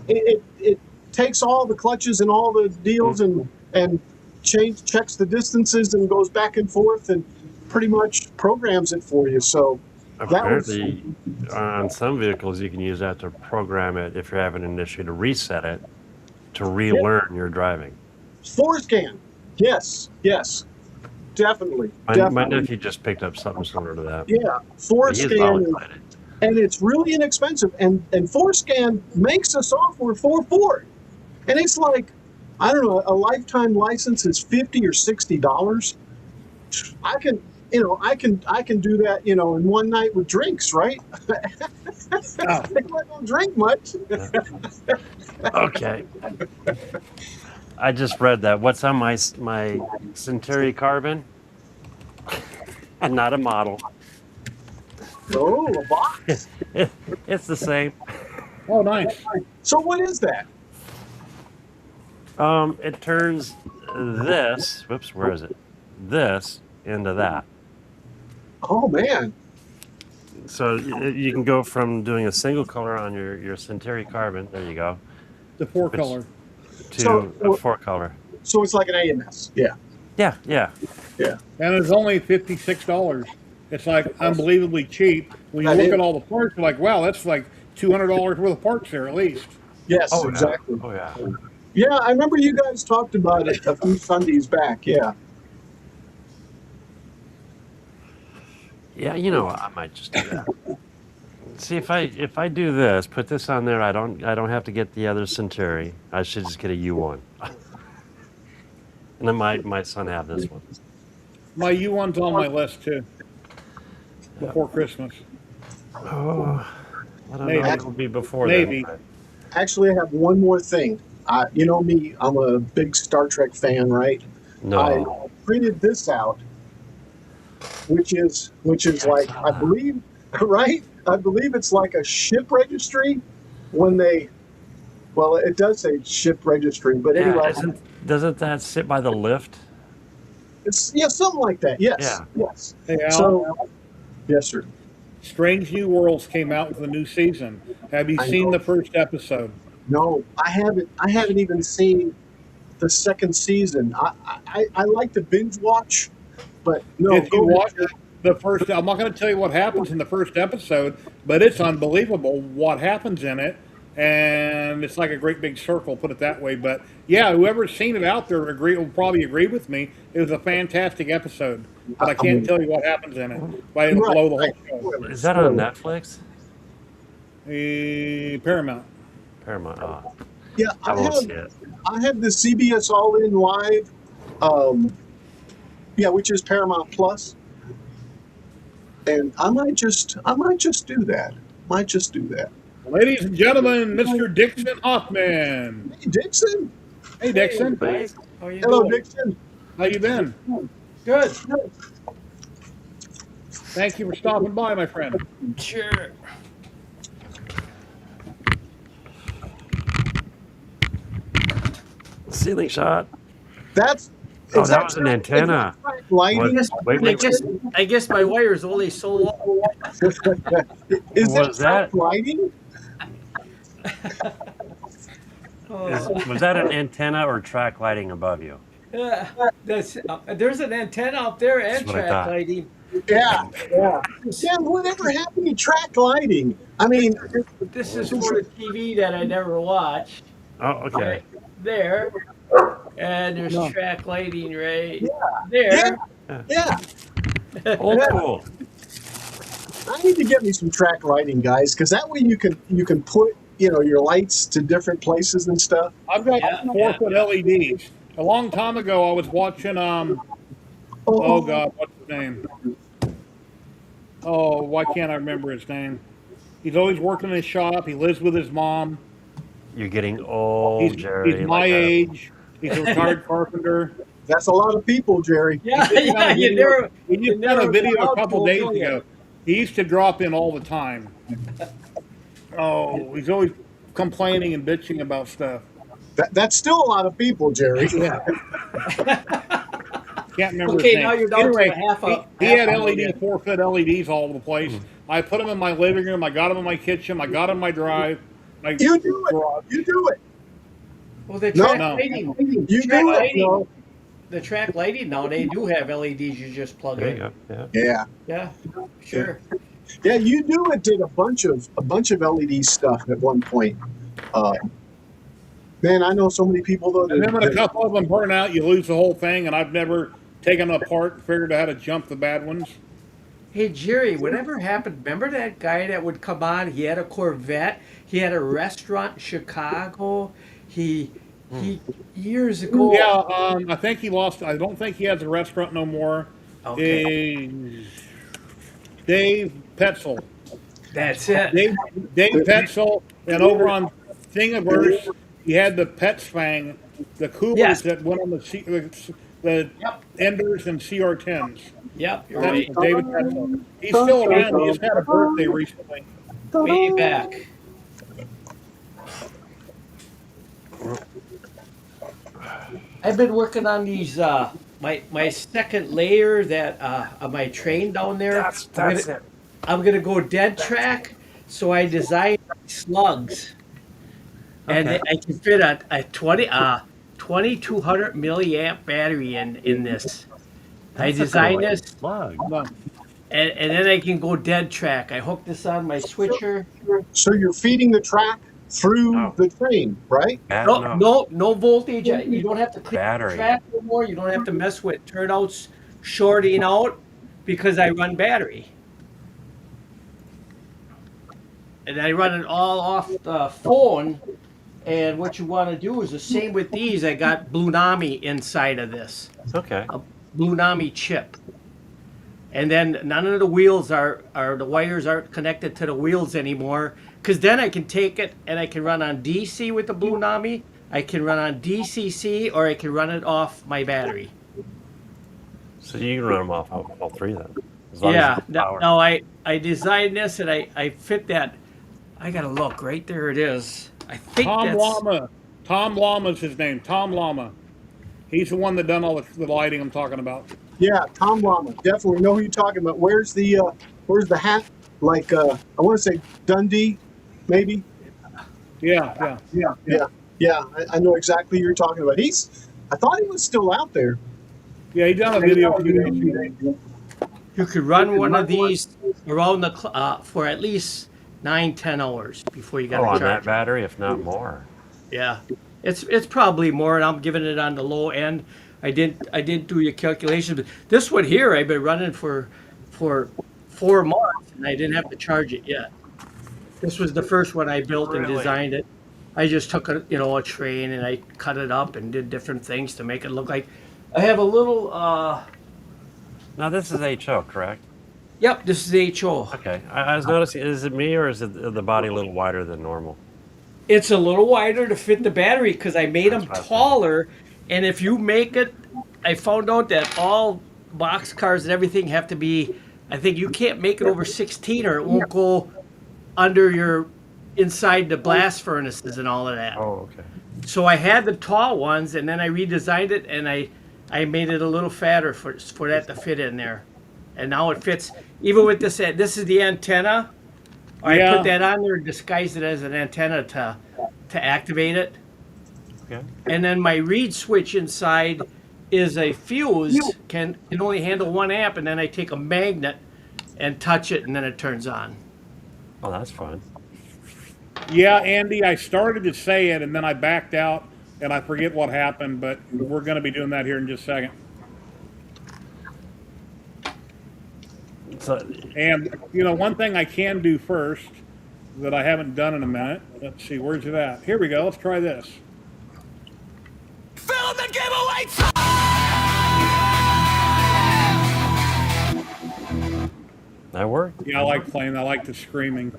it takes all the clutches and all the deals and checks the distances and goes back and forth and pretty much programs it for you. So Apparently, on some vehicles, you can use that to program it if you're having an issue to reset it to relearn your driving. Forescan. Yes, definitely. My nephew just picked up something similar to that. Yeah, He is all Forescan, excited. and it's really inexpensive. And Forescan makes the software for Ford, and it's like, I don't know, a lifetime license is $50 or $60. I can do that, in one night with drinks, right? I don't drink much. Okay. I just read that. What's on my Centauri Carbon? And not a model. Oh, a box. It's the same. Oh, nice. So what is that? It turns this. Whoops, where is it? This into that. Oh man. So you can go from doing a single color on your Centauri Carbon. There you go. The 4-color. To a 4-color. So it's like an AMS. Yeah. Yeah. And it's only $56. It's like unbelievably cheap. When you look at all the parts, you're like, wow, that's like $200 worth of parts there at least. Yes, Oh, exactly. Yeah. Oh yeah. Yeah, I remember you guys talked about it a few Sundays back. Yeah. Yeah, I might just do that. See, if I do this, put this on there, I don't have to get the other Centauri. I should just get a U1. And then my son have this one. My U1's on my list too. Before Christmas. Oh, I don't Maybe. know. It'll be before Maybe. then. Actually, I have one more thing. You know me, I'm a big Star Trek fan, right? No. I printed this out, which is like, I believe, right? I believe it's like a ship registry when well, it does say ship registry, but Yeah, anyway, doesn't that sit by the lift? it's something like that. Yes, yes. Hey, Al, So, yes, sir. Strange New Worlds came out with a new season. Have you I seen know. the first episode? No, I haven't. I haven't even seen the second season. I like to binge watch, but no. If you go ahead. watch the first, I'm not going to tell you what happens in the first episode, but it's unbelievable what happens in it, and it's like a great big circle, put it that way. But yeah, whoever's seen it out there will probably agree with me. It was a fantastic episode, but I can't tell you what happens in it. But it'll blow the whole show. Is that on Netflix? Paramount. Paramount. Oh, Yeah, I won't see it. I have the CBS All In Live, which is Paramount Plus, and I might just do that. Ladies and gentlemen, Mr. Dixon Hoffman. Hey, Dixon. Hey, Dixon. How you Hello, doing? Dixon. How you been? Good. Thank you for stopping by, my friend. Sure. Ceiling shot. That's. Oh, is that was an antenna. Lighting. Wait. I guess my wire's only so long. Is Was that- lighting? Was that an antenna or track lighting above you? There's an antenna up there and That's what I track thought. lighting. Yeah. Whatever happened to track lighting? I mean, This is for the TV that I never watched. Oh, okay. There. And there's track lighting right yeah, there. yeah. Old school. I need to get me some track lighting, guys, because that way you can put your lights to different places and stuff. I've got 4-foot LEDs. A long time ago, I was watching, oh God, what's his name? Oh, why can't I remember his name? He's always working in his shop. He lives with his mom. You're getting old, He's Jerry. my like a- age. He's a retired carpenter. That's a lot of people, Jerry. Yeah, He yeah, you just never. got a video a allowed couple to, days will ya? ago. He used to drop in all the time. Oh, he's always complaining and bitching about stuff. That's still a lot of people, Jerry. Yeah. Can't remember Okay, his name. now you're down to Anyway, a half a- he half had a LED, million. 4-foot LEDs all over the place. I put them in my living room. I got them in my kitchen. I got them in my drive. My You do it. garage. You do it. Well, the No, track no. lighting. You track do it. lighting. No. The track lighting now, they do have LEDs you just plug There in. you go. Yeah. Yeah. Yeah, sure. Yeah, you knew it did a bunch of LED stuff at one point. Uh, man, I know so many people though. And then when a That, couple of them burn out, you lose the whole thing. And I've never taken them apart and figured out how to jump the bad ones. Hey Jerry, whatever happened? Remember that guy that would come on? He had a Corvette. He had a restaurant in Chicago. He years ago. Yeah, I think he lost. I don't think he has a restaurant no more. Okay, Dave Petzel. that's it. Dave Petzel, and over on Thingiverse, he had the Petsfang, the coolers Yes. that went on the Yep. Enders and CR10s. Yep. You're right. Petzel, David Petzel. He's still around. He just had a birthday recently. Way back. I've been working on these. My second layer that of my train down there. That's it. I'm gonna go dead track, so I designed slugs, and Okay. I can fit a 2200 milliamp battery in this. I That's a designed cool this, slug. and then I can go dead track. I hook this on my switcher. so you're feeding the track through Oh. the train, right? No voltage. You don't have to clean the Battery. track anymore. You don't have to mess with turnouts shorting out because I run battery. And I run it all off the phone. And what you want to do is the same with these. I got Blue Nami inside of this, Okay. a Blue Nami chip. And then none of the wheels are the wires aren't connected to the wheels anymore. Because then I can take it and I can run on DC with the Blue Nami. I can run on DCC or I can run it off my battery. So you can run them off all three then. As long Yeah. as it's power. No, I designed this and I fit that. I gotta look right there. It is. I think Tom that's Llama. Tom Llama's his name. Tom Llama. He's the one that done all the lighting I'm talking about. Yeah, Tom Llama. Definitely know who you're talking about. Where's the hat? Like I want to say Dundee, maybe. Yeah. Yeah. I know exactly who you're talking about. I thought he was still out there. Yeah, he done a video a few days ago. you could run one of these around the for at least 9-10 hours before you got Oh, to on charge. that battery, if not more. Yeah, it's probably more, and I'm giving it on the low end. I didn't do your calculations, but this one here I've been running for 4 months, and I didn't have to charge it yet. This was the first one I built and Really? designed it. I just took a train and I cut it up and did different things to make it look like. I have a little. Now this is HO, correct? Yep, this is HO. Okay. I was noticing, is it me or is it the body a little wider than normal? It's a little wider to fit the battery because I made them That's what I thought. taller. And if you make it, I found out that all box cars and everything have to be. I think you can't make it over 16 or it won't go under your inside the blast furnaces and all of that. Oh, okay. So I had the tall ones and then I redesigned it and I made it a little fatter for that to fit in there. And now it fits even with this. This is the antenna. I Yeah. put that on there and disguised it as an antenna to activate it. Okay. And then my reed switch inside is a fuse, can only handle 1 amp, and then I take a magnet and touch it and then it turns on. Oh, that's fun. Yeah, Andy, I started to say it and then I backed out and I forget what happened, but we're going to be doing that here in just a second. So, And, one thing I can do first that I haven't done in a minute. Let's see, where's it at? Here we go. Let's try this. Fill the giveaway time! that worked. Yeah, I like playing. I like the screaming.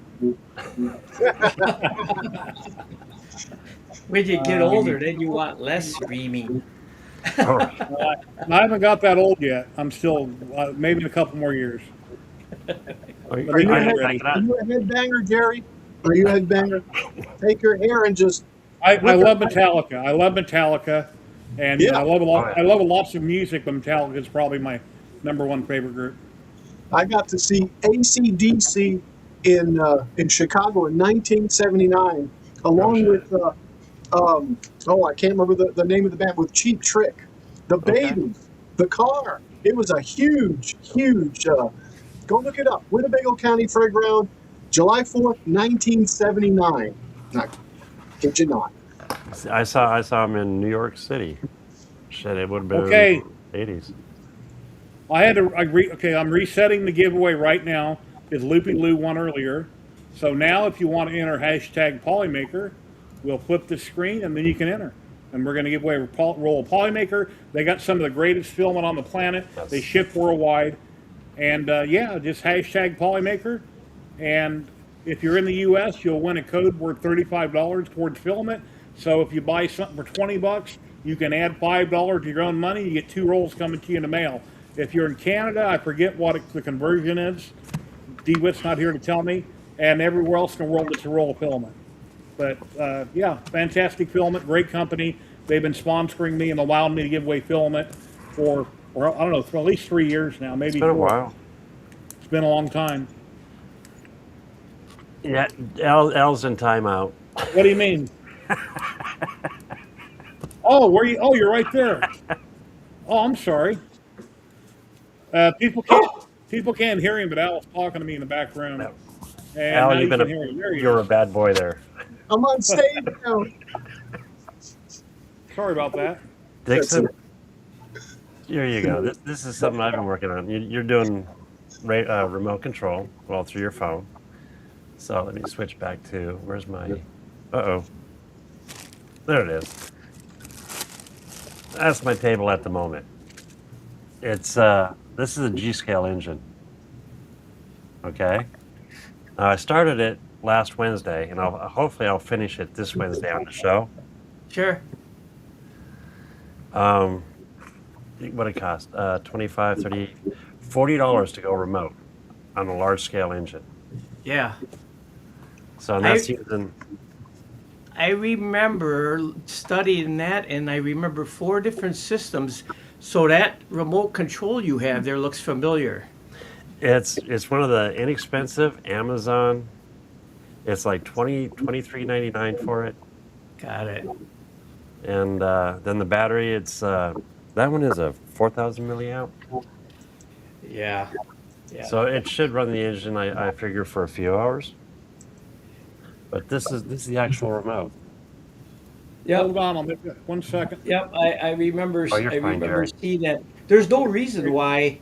When you get older, then you want less screaming. I haven't got that old yet. I'm still, maybe in a couple more years. Are you, Are you, I a, didn't head, think are that. you a headbanger, Jerry? Are you a headbanger? Take your hair and just. I love Metallica. I love Metallica, and Yeah. I love a lot. Oh, yeah. I love lots of music, but Metallica is probably my #1 favorite group. I got to see AC/DC in Chicago in 1979, along with I can't remember the name of the band, with Cheap Trick, the Okay. Babies, the Car. It was a huge Go look it up. Winnebago County Fairground, July 4th, 1979. Not, kid you not. I saw him in New York City. Shit, it would have been Okay, 80s. okay, I'm resetting the giveaway right now. Because Loopy Lou won earlier. So now if you want to enter hashtag Polymaker, we'll flip the screen and then you can enter. And we're going to give away a roll of Polymaker. They got some of the greatest filament on the planet. Yes. They ship worldwide. And yeah, just hashtag Polymaker. And if you're in the U.S., you'll win a code worth $35 towards filament. So if you buy something for $20, you can add $5 to your own money. You get 2 rolls coming to you in the mail. If you're in Canada, I forget what the conversion is. DeWitt's not here to tell me. And everywhere else in the world, it's a roll of filament. But yeah, fantastic filament, great company. They've been sponsoring me and allowing me to give away filament for I don't know, for at least 3 years now, maybe It's been a 4. while. It's been a long time. Yeah, Al's in timeout. What do you mean? Oh, where you? Oh, you're right there. Oh, I'm sorry. People can't hear him, but Al's talking to me in the back room. No. And Al, now you can hear him. There you're a is. bad boy there. I'm on stage now. Sorry about that. Dixon, here you go. This is something I've been working on. You're doing remote control, well, through your phone. So let me switch back to, where's my, uh-oh. There it is. That's my table at the moment. It's, this is a G-scale engine. Okay? Now, I started it last Wednesday, and hopefully I'll finish it this Wednesday on the show. Sure. What it cost? $25, $30, $40 to go remote on a large scale engine. Yeah. So and that's using, I remember studying that, and I remember 4 different systems. So that remote control you have there looks familiar. it's one of the inexpensive Amazon. It's like $23.99 for it. Got it. And then the battery, it's that one is a 4,000 milliamp. Yeah. Yeah. So it should run the engine, I figure, for a few hours. But this is the actual remote. Hold on, I'll make it 1 second. Yep. I remember. Oh, you're I fine, remember Jerry. seeing that. There's no reason why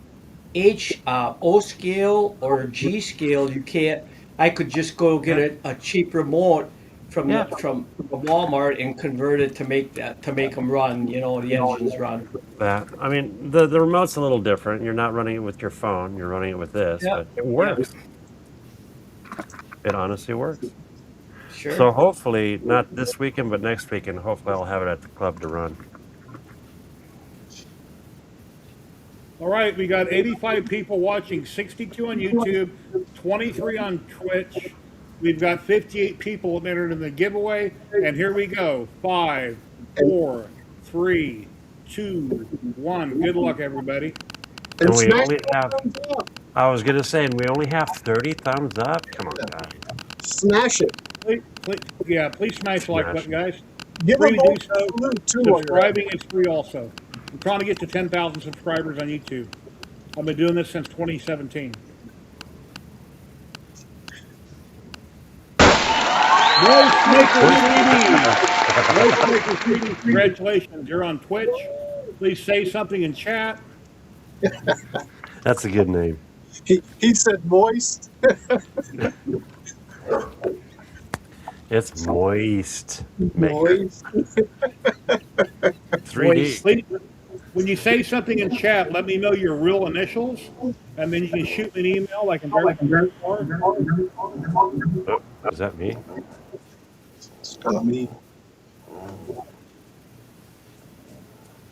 O scale or G scale you can't. I could just go get a cheap remote from Yeah. from Walmart and convert it to make them run. The engines run. That I mean, the remote's a little different. You're not running it with your phone. You're running it with this, Yep. but it works. It honestly works. Sure. So hopefully, not this weekend, but next weekend, hopefully I'll have it at the club to run. All right, we got 85 people watching, 62 on YouTube, 23 on Twitch. We've got 58 people entered in the giveaway, and here we go. 5, 4, 3, 2, 1. Good luck, everybody. And we smash only that have, thumbs up. I was going to say, and we only have 30 thumbs up. Come on, guys. Smash it. Please smash the like Smash button, guys. Give Free them to do both so. a salute too. while you're at it. Subscribing is free also. I'm trying to get to 10,000 subscribers on YouTube. I've been doing this since 2017. Congratulations, you're on Twitch. Please say something in chat. That's a good name. He said moist. It's moist. Maker. Moist. 3D. Please, when you say something in chat, let me know your real initials, and then you can shoot me an email like I'm very far. Oh, is that me? It's not me.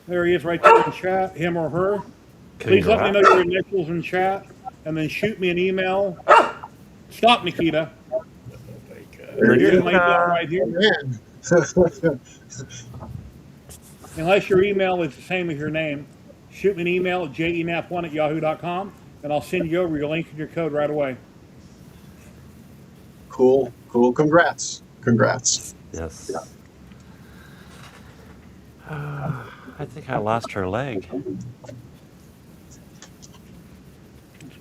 There he is right there in chat, him or her. Please let me know your initials in chat, and then shoot me an email. Stop, Nikita. Here's my email right here. Man. Unless your email is the same as your name, shoot me an email at jenap1@yahoo.com, and I'll send you over your link and your code right away. Cool. Congrats. Yes. I think I lost her leg.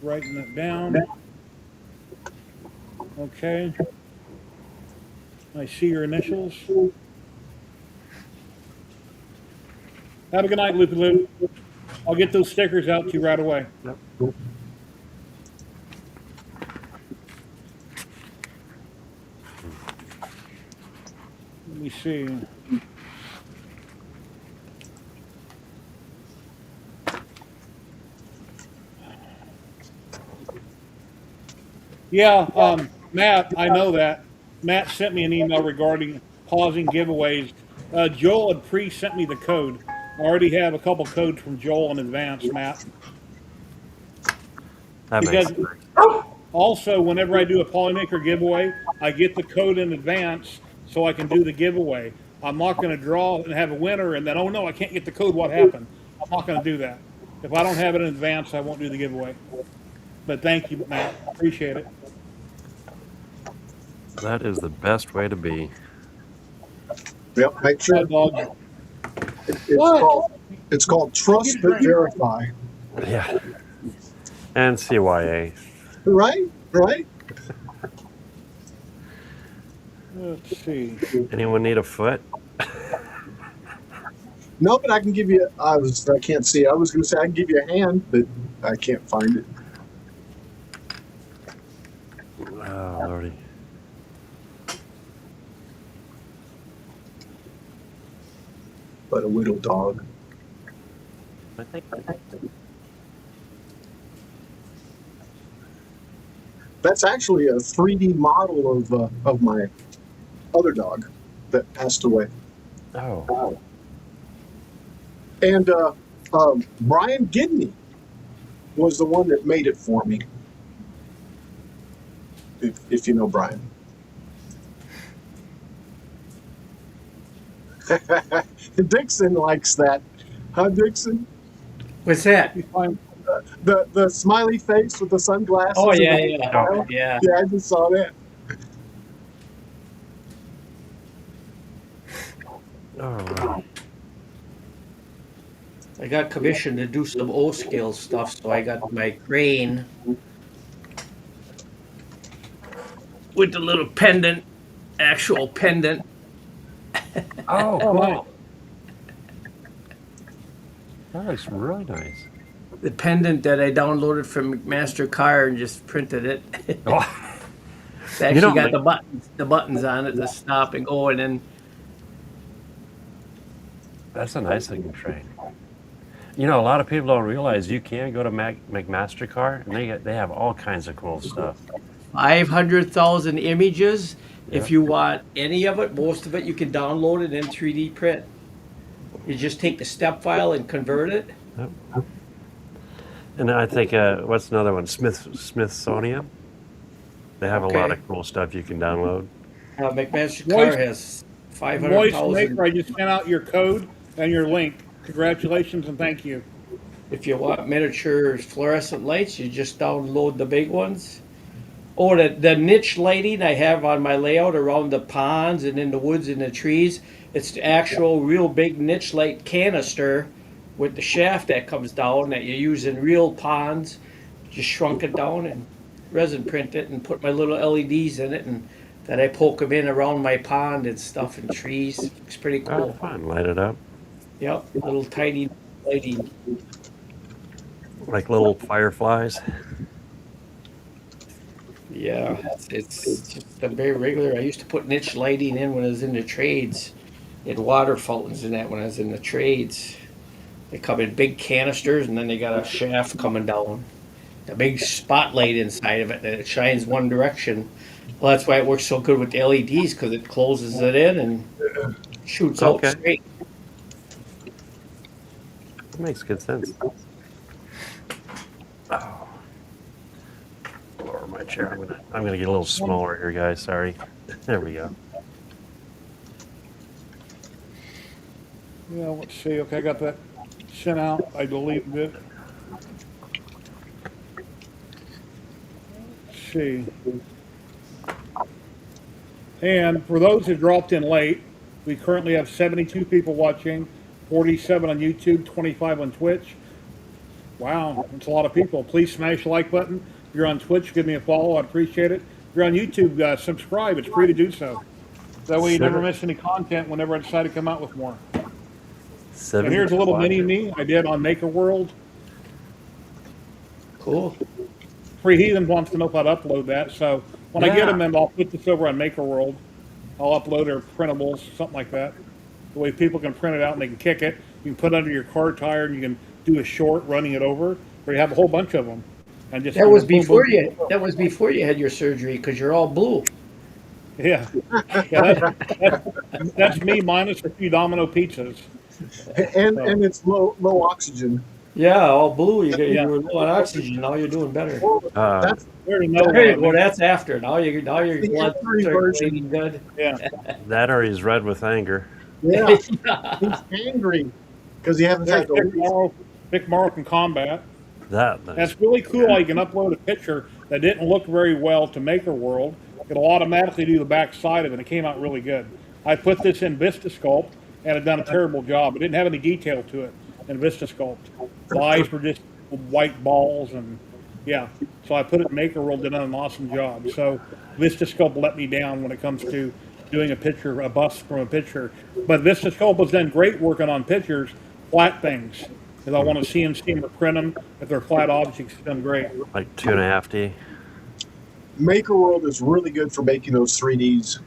writing that down. Okay. I see your initials. Have a good night, Loopy Loop. I'll get those stickers out to you right away. Yep. Let me see. Yeah, Matt, I know that. Matt sent me an email regarding pausing giveaways. Joel had pre-sent me the code. I already have a couple codes from Joel in advance, Matt. That Because makes sense. also, whenever I do a Polymaker giveaway, I get the code in advance so I can do the giveaway. I'm not going to draw and have a winner and then, oh no, I can't get the code. What happened? I'm not going to do that. If I don't have it in advance, I won't do the giveaway. But thank you, Matt. Appreciate it. That is the best way to be. Yep, make sure. Dog. It's called Trust but Verify. Yeah. And CYA. Right? Right? Let's see. Anyone need a foot? No, but I can give you. I can't see. I was going to say I can give you a hand, but I can't find it. Oh, Lordy. But a little dog. I think. That's actually a 3D model of my other dog that passed away. Oh. And Brian Gidney was the one that made it for me. If you know Brian. Dixon likes that. Huh, Dixon? What's that? The smiley face with the sunglasses. Oh, and yeah, the yeah. smile. Yeah. Yeah, I just saw that. All right. I got commissioned to do some O-scale stuff, so I got my crane with the little pendant, actual pendant. Oh, cool. Wow. That looks really nice. The pendant that I downloaded from McMaster Car and just printed it. Oh, It's actually don't got make- the buttons on it to stop and go, and then that's a nice looking train. You know, a lot of people don't realize you can go to McMaster Car and they have all kinds of cool stuff. 500,000 images. Yeah. If you want any of it, most of it you can download it in 3D print. You just take the step file and convert it. Yep. And I think what's another one? Smithsonian. They have a lot Okay. of cool stuff you can download. McMaster Moist- Car has Moist 500,000. Maker, I just sent out your code and your link. Congratulations and thank you. If you want miniature fluorescent lights, you just download the big ones. Oh, the niche lighting I have on my layout around the ponds and in the woods and the trees, it's the actual real big niche light canister with the shaft that comes down that you use in real ponds. Just shrunk it down and resin print it and put my little LEDs in it, and that I poke them in around my pond and stuff and trees. It's pretty Oh, cool. fun. Light it up. Yep, little tiny lighting. Like little fireflies. Yeah, it's just a very regular. I used to put niche lighting in when I was in the trades, in water fountains and that when I was in the trades. They come in big canisters and then they got a shaft coming down. A big spotlight inside of it that it shines one direction. Well, that's why it works so good with the LEDs because it closes it in and shoots out Okay. straight. That makes good sense. Oh. Lower my chair. I'm gonna get a little smaller here, guys. Sorry. There we go. Yeah, let's see. Okay, I got that sent out. I deleted it. Let's see. And for those who dropped in late, we currently have 72 people watching, 47 on YouTube, 25 on Twitch. Wow, that's a lot of people. Please smash the like button. If you're on Twitch, give me a follow. I'd appreciate it. If you're on YouTube, subscribe. It's free to do so. That way you never miss any content whenever I decide to come out with more. And here's a little mini me I did on Maker World. Cool. Free Heathen wants to know if I'd upload that. So when I get them, then I'll put this over on Maker World. I'll upload their printables, something like that. The way people can print it out and they can kick it. You can put it under your car tire and you can do a short running it over, or you have a whole bunch of them. And just That was boom, before boom, you. boom. That was before you had your surgery because you're all blue. Yeah, yeah that's me minus a few Domino pizzas. And it's low oxygen. Yeah, all blue. Yeah. You were low on oxygen. Now you're doing better. That's There you know what There I you go. mean. That's after. Now your the blood angry circulating good. Yeah. That or he's red with anger. yeah. He's angry because he hasn't had Vic Morrow can combat. That's That's really cool. How you can upload a picture that didn't look very well to Maker World. It'll automatically do the back side of it. It came out really good. I put this in VistaSculpt and it done a terrible job. It didn't have any detail to it in VistaSculpt. The eyes were just white balls and yeah. So I put it in Maker World and done an awesome job. So VistaSculpt let me down when it comes to doing a bust from a picture. But VistaSculpt has done great working on pictures, flat things. Because I want to see them or print them. If they're flat objects, it's done great. like 2.5D. Maker World is really good for making those 3Ds.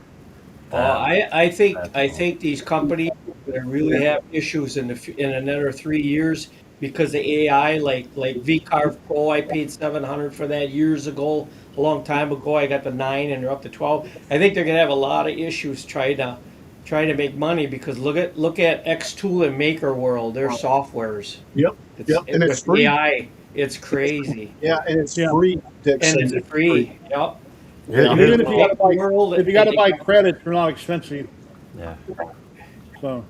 I think these companies that really have issues in another 3 years because the AI, like VCarve Pro, I paid $700 for that years ago, a long time ago. I got the 9 and they're up to 12. I think they're gonna have a lot of issues trying to make money because look at Xtool and Maker World, their softwares. Yep. And it's with free. AI, it's crazy. Yeah, and it's free. To And extend it's free. Yep. Yeah, And even if you got to World, buy credits, they're not expensive. yeah. So,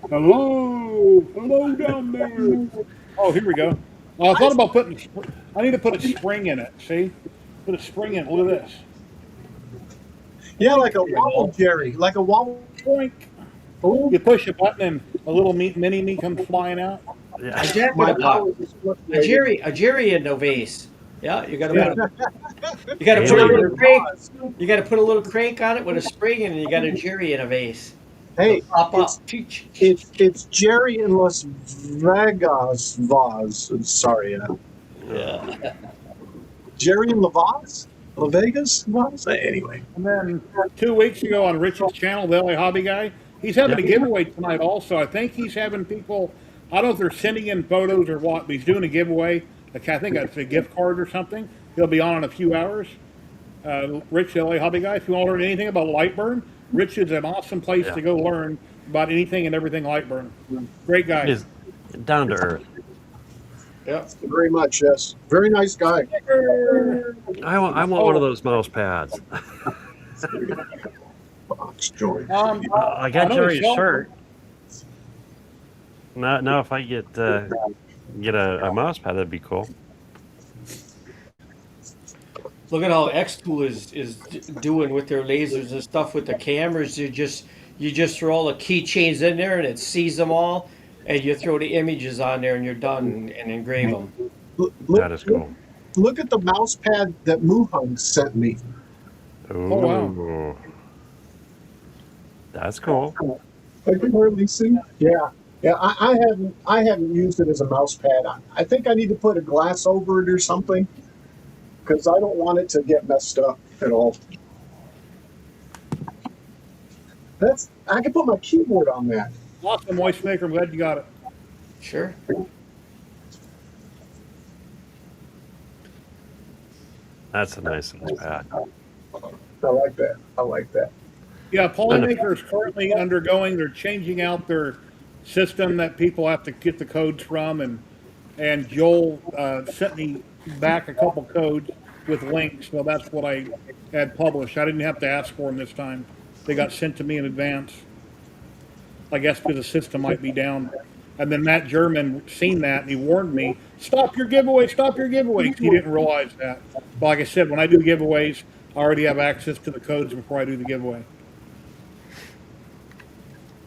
hello down there. Oh, here we go. I thought about I need to put a spring in it. See, put a spring in it. Look at this. Yeah, like a wobble Jerry, like a wobble. Boink. Oh, You push a button and a little mini me comes flying out. Yeah. A jack in my the pot. power is A Jerry in the vase. Yeah, you gotta Yeah. you gotta put a Alien. little crank. You gotta put a little crank on it with a spring, and you got a Jerry in a vase. Hey, Pop up. it's Jerry in Las Vegas vase. Sorry, Yeah. Jerry in La Vegas vase. Anyway, And then 2 weeks ago on Rich's channel, the LA Hobby Guy, he's having a giveaway tonight also. I think he's having people, I don't know if they're sending in photos or what, but he's doing a giveaway. Like, I think it's a gift card or something. He'll be on in a few hours. Rich, the LA Hobby Guy, if you want to learn anything about Lightburn, Rich is an awesome place to go learn about anything and everything Lightburn. Great guy. He's down to earth. Yep. very much. Yes, very nice guy. I want one of those mouse pads. Box joint. I got know Jerry's Michelle- shirt. Now if I get a mouse pad, that'd be cool. Look at how Xtool is doing with their lasers and stuff with the cameras. You just throw all the keychains in there and it sees them all, and you throw the images on there and you're done and engrave them. That is cool. Look at the mouse pad that Muhung sent me. Ooh. wow. That's cool. I can hardly see. Yeah, I haven't used it as a mouse pad. I think I need to put a glass over it or something because I don't want it to get messed up at all. I can put my keyboard on that. Awesome, Voice Maker. I'm glad you got it. Sure. That's a nice pad. I like that. I like that. Yeah, Polymaker is currently undergoing, they're changing out their system that people have to get the codes from, and Joel sent me back a couple codes with links, so that's what I had published. I didn't have to ask for them this time. They got sent to me in advance. I guess because the system might be down. And then Matt German seen that and he warned me, stop your giveaways. He didn't realize that. But like I said, when I do giveaways, I already have access to the codes before I do the giveaway.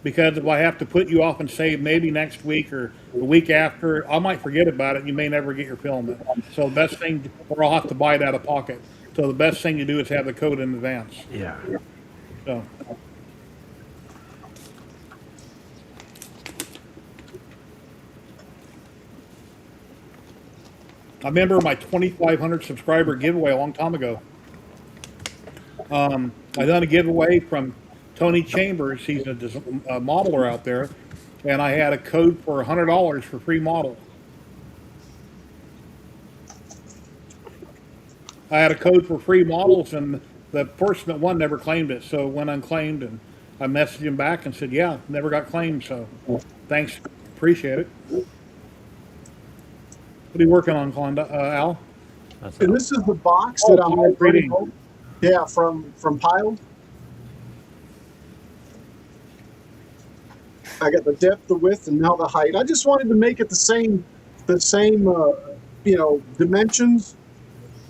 because if I have to put you off and say maybe next week or the week after, I might forget about it. And you may never get your filament. So the best thing, or I'll have to buy it out of pocket. So the best thing to do is have the code in advance. Yeah. So. I remember my 2,500 subscriber giveaway a long time ago. I done a giveaway from Tony Chambers. He's a modeler out there, and I had a code for $100 for free model. I had a code for free models, and the person that won never claimed it, so it went unclaimed. And I messaged him back and said, "Yeah, never got claimed." So, thanks, appreciate it. What are you working on, Al? And this is the box that I'm reading. Yeah, from Piled. I got the depth, the width, and now the height. I just wanted to make it the same dimensions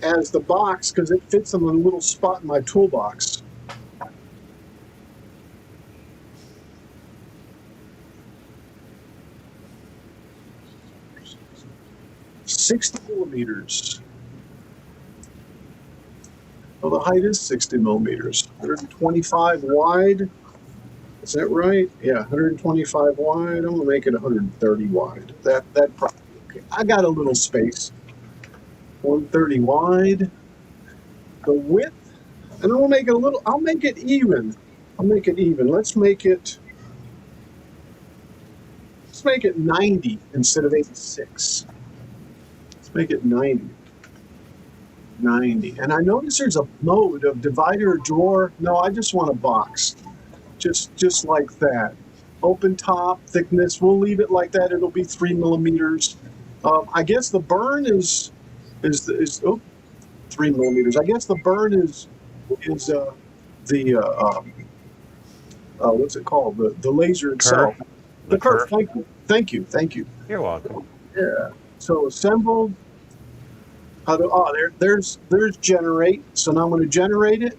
as the box because it fits in a little spot in my toolbox. $60 millimeters. Well, the height is 60 millimeters. 125 wide. Is that right? Yeah, 125 wide. I'm gonna make it 130 wide. That probably okay. I got a little space. 130 wide. The width, and I'll make it a little. I'll make it even. I'll make it even. Let's make it 90 instead of 86. Let's make it 90. 90. And I notice there's a mode of divider or drawer. No, I just want a box. Just like that. Open top, thickness. We'll leave it like that. It'll be 3 millimeters. I guess the burn is 3 millimeters. I guess the burn is what's it called? The laser itself. The kerf. Thank you. You're welcome. Yeah. So assembled. There's generate. So now I'm going to generate it.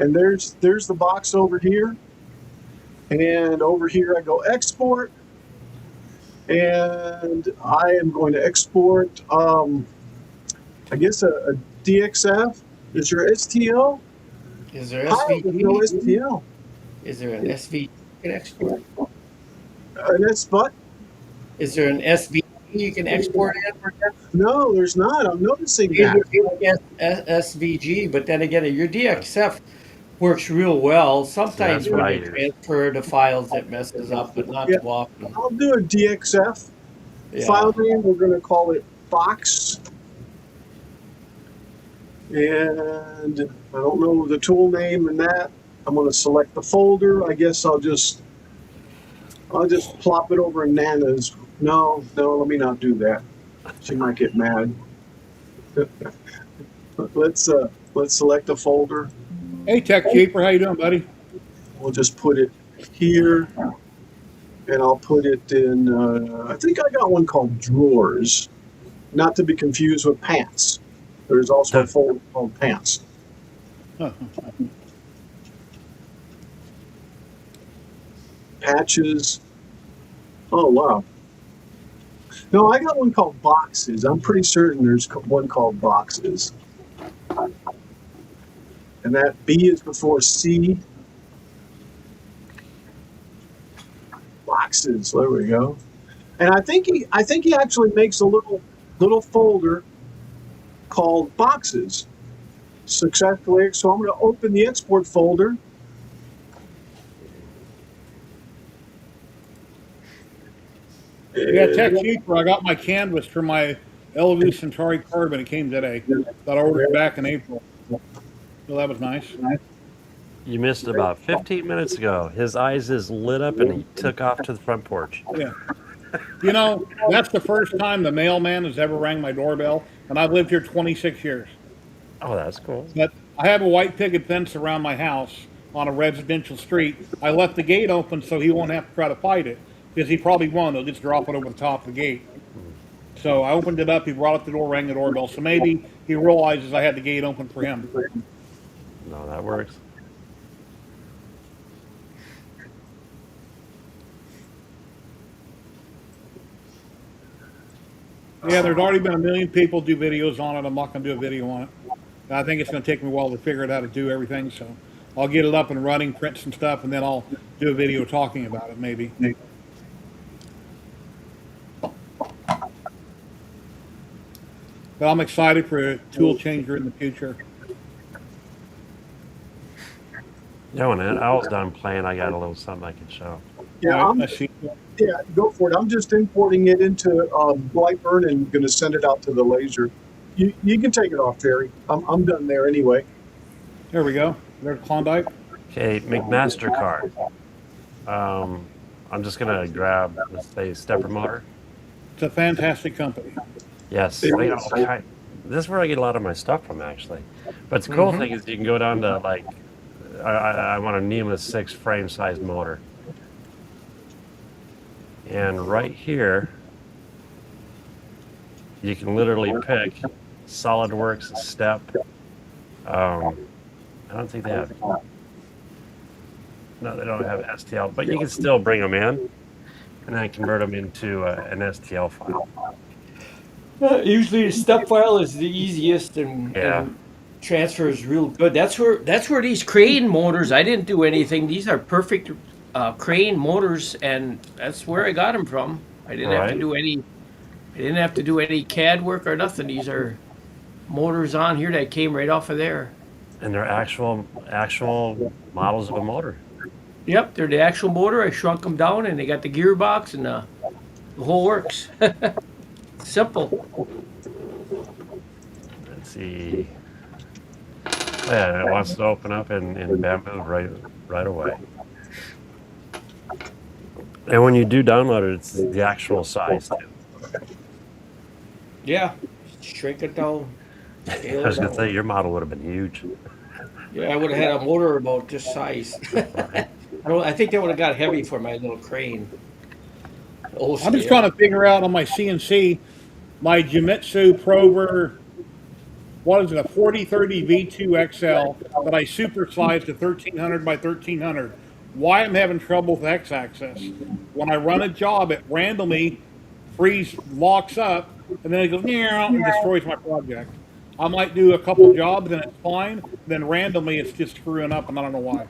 And there's the box over here. And over here I go export. And I am going to export, I guess a DXF. Is there STL? Is there SVG? No STL. Is there an SVG you can export? An S what? Is there an SVG you can export in? No, there's not. I'm noticing that. SVG, but then again, your DXF works real well. Sometimes That's when right. you transfer the files, it messes up, but not too often. I'll do a DXF. File name, we're going to call it box. And I don't know the tool name and that. I'm going to select the folder. I guess I'll just plop it over in Nana's. No, let me not do that. She might get mad. Let's select a folder. Hey, Tech Cheaper, how you doing, buddy? We'll just put it here, and I'll put it in. I think I got one called drawers, not to be confused with pants. There's also a folder called pants. Patches. Oh wow. No, I got one called boxes. I'm pretty certain there's one called boxes. And that B is before C. Boxes. There we go. And I think he actually makes a little folder called boxes successfully. So I'm going to open the export folder. Yeah, Tech Cheaper, I got my canvas for my Elavue Centauri carbon. It came today. That I ordered back in April. So that was nice. You missed about 15 minutes ago. His eyes is lit up and he took off to the front porch. Yeah. You know, that's the first time the mailman has ever rang my doorbell, and I've lived here 26 years. Oh, that's cool. But I have a white picket fence around my house on a residential street. I left the gate open so he won't have to try to fight it, because he probably won't. He'll just drop it over the top of the gate. So I opened it up. He brought up the door, rang the doorbell. So maybe he realizes I had the gate open for him. No, that works. Yeah, there's already been a million people do videos on it. I'm not going to do a video on it. I think it's going to take me a while to figure out how to do everything. So I'll get it up and running, print some stuff, and then I'll do a video talking about it maybe. But I'm excited for a tool changer in the future. Yeah, when I was done playing, I got a little something I could show. Yeah, All right, let's see. yeah, go for it. I'm just importing it into Brightburn and going to send it out to the laser. You can take it off, Terry. I'm done there anyway. There we go. There's Klondike. Okay, McMastercard. I'm just gonna grab the stepper motor. It's a this company. Yes, they got all kind. This is where I get a lot of my stuff from, actually. But the cool thing is you can go down to like, I want a NEMA 6 frame size motor, and right here you can literally pick SolidWorks, step. I don't think they have. No, they don't have STL, but you can still bring them in and then convert them into an STL file. Usually the step file is the easiest Yeah. and transfers real good. That's where these crane motors. I didn't do anything. These are perfect crane motors, and that's where I got them from. I didn't have to Right. do any. I didn't have to do any CAD work or nothing. These are motors on here that came right off of there. And they're actual models of a motor. Yep, they're the actual motor. I shrunk them down, and they got the gearbox and the whole works. Simple. Let's see. Yeah, it wants to open up in Bamboo right away. And when you do download it, it's the actual size too. Yeah, shrink it down. I was gonna say your model would have been huge. Yeah, I would have had a motor about this size. I think that would have got heavy for my little crane. I'm just trying to figure out on my CNC, my Jimitsu Prover, what is it, a 4030 V2 XL that I supersized to 1300 by 1300. Why I'm having trouble with X-axis. When I run a job, it randomly locks up, and then it goes, meow, and destroys my project. I might do a couple jobs and it's fine, then randomly it's just screwing up, and I don't know why.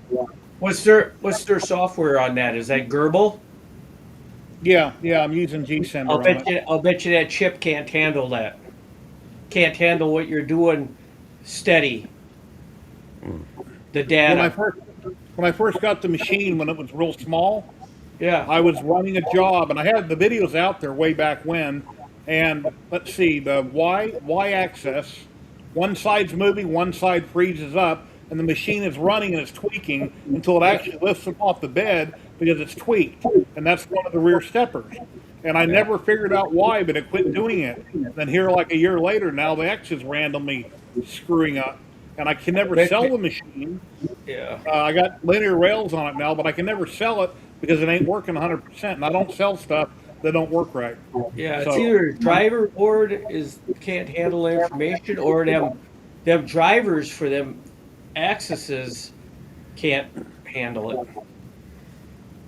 What's their software on that? Is that Gerbil? Yeah, I'm using G-Sender on it. I'll bet you that chip can't handle that. Can't handle what you're doing steady. The data. When I first got the machine, when it was real small, Yeah. I was running a job, and I had the videos out there way back when. And let's see, the Y-axis, one side's moving, one side freezes up, and the machine is running and it's tweaking until it actually lifts them off the bed because it's tweaked. And that's one of the rear steppers. And I never figured out why, but it quit doing it. Then here, like a year later, now the X is randomly screwing up. And I can never sell the machine. Yeah. I got linear rails on it now, but I can never sell it because it ain't working 100%. And I don't sell stuff that don't work right. Yeah, So- it's either driver board can't handle the information, or them drivers for them axes can't handle it.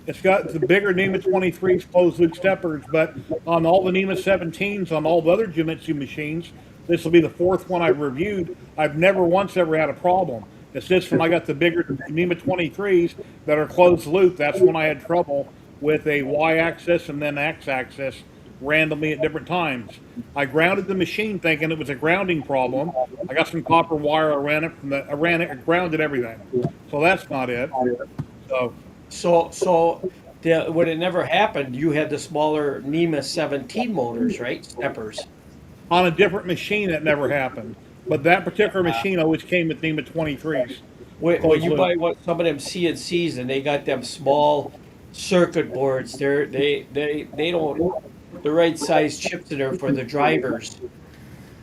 It's got the bigger NEMA 23s closed loop steppers, but on all the NEMA 17s, on all the other Jimitsu machines, this will be the fourth one I've reviewed. I've never once ever had a problem. It's just when I got the bigger NEMA 23s that are closed loop, that's when I had trouble with a Y-axis and then X-axis randomly at different times. I grounded the machine thinking it was a grounding problem. I got some copper wire, I grounded everything. So that's not it. So when it never happened, you had the smaller NEMA 17 motors, right? Steppers. On a different machine, that never happened. But that particular machine always came with NEMA 23s. When you buy some of them CNCs and they got them small circuit boards, they don't the right size chips in there for the drivers,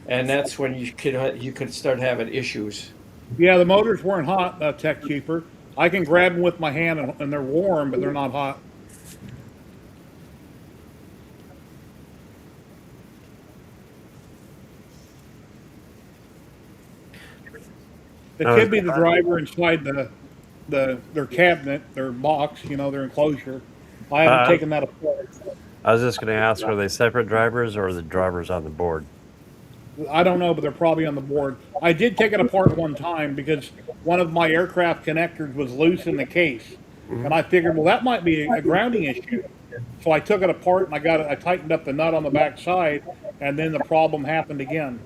and that's when you could start having issues. Yeah, the motors weren't hot, Tech Keeper. I can grab them with my hand and they're warm, but they're not hot. It could be the driver inside their cabinet, their box, their enclosure. I haven't taken that apart. I was just going to ask, are they separate drivers or are the drivers on the board? I don't know, but they're probably on the board. I did take it apart one time because one of my aircraft connectors was loose in the case, and I figured, well, that might be a grounding issue. So I took it apart and I tightened up the nut on the back side, and then the problem happened again.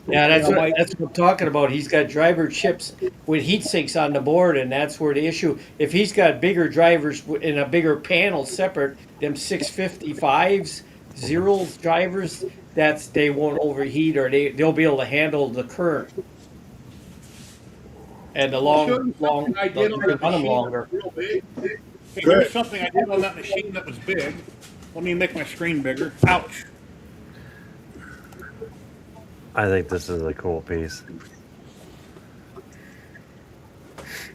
Yeah, You know, my, that's what I'm talking about. He's got driver chips with heat sinks on the board, and that's where the issue. If he's got bigger drivers in a bigger panel separate, them 655s, zeros drivers, they won't overheat or they'll be able to handle the current. And the I'll show long you long something I they'll did on run that them machine that longer. was real big. Okay, here's something I did on that machine that was big. Let me make my screen bigger. Ouch. I think this is a cool piece.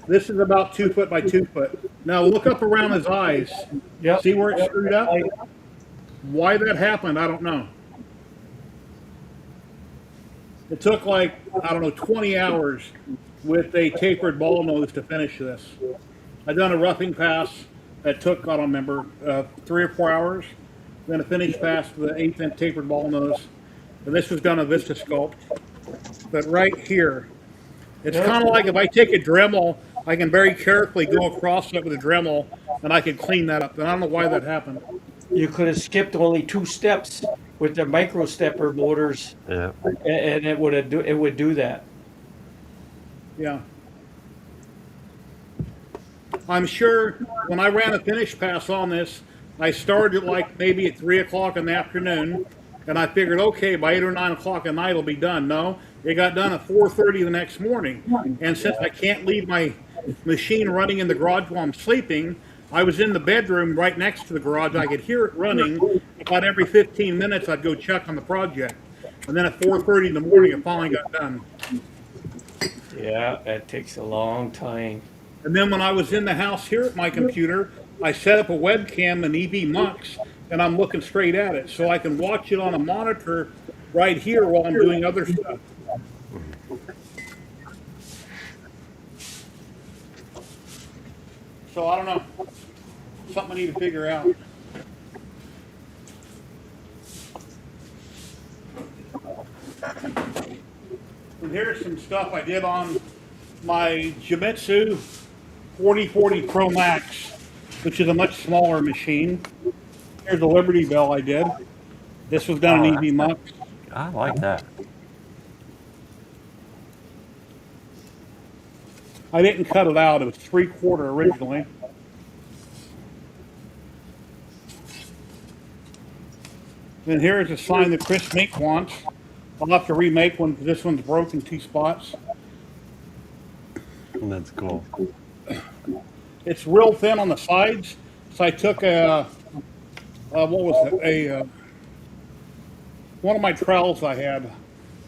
This is about 2 foot by 2 foot. Now look up around his eyes. Yep. See where it's screwed up? Why that happened, I don't know. It took like, I don't know, 20 hours with a tapered ball nose to finish this. I done a roughing pass that took, I don't remember, 3 or 4 hours. Then a finish pass with an 1/8" tapered ball nose. And this was done a Vista Sculpt. But right here, it's kind of like if I take a Dremel, I can very carefully go across it with a Dremel, and I can clean that up. And I don't know why that happened. You could have skipped only 2 steps with the micro stepper motors, Yeah. and it would do that. Yeah. I'm sure when I ran a finish pass on this, I started like maybe at 3 o'clock in the afternoon, and I figured, okay, by 8 or 9 o'clock at night it'll be done. No, it got done at 4:30 the next morning. And since I can't leave my machine running in the garage while I'm sleeping, I was in the bedroom right next to the garage. I could hear it running. About every 15 minutes, I'd go check on the project. And then at 4:30 in the morning, it finally got done. Yeah, that takes a long time. And then when I was in the house here at my computer, I set up a webcam in EV Mux, and I'm looking straight at it, so I can watch it on a monitor right here while I'm doing other stuff. So I don't know, something I need to figure out. And here's some stuff I did on my Jimitsu 4040 Pro Max, which is a much smaller machine. Here's the Liberty Bell I did. This was done in EV Mux. I like that. I didn't cut it out. It was 3/4 originally. Then here's a sign that Chris Mink wants. I'll have to remake one because this one's broken 2 spots. That's cool. It's real thin on the sides, so I took a what was it? One of my trowels I had.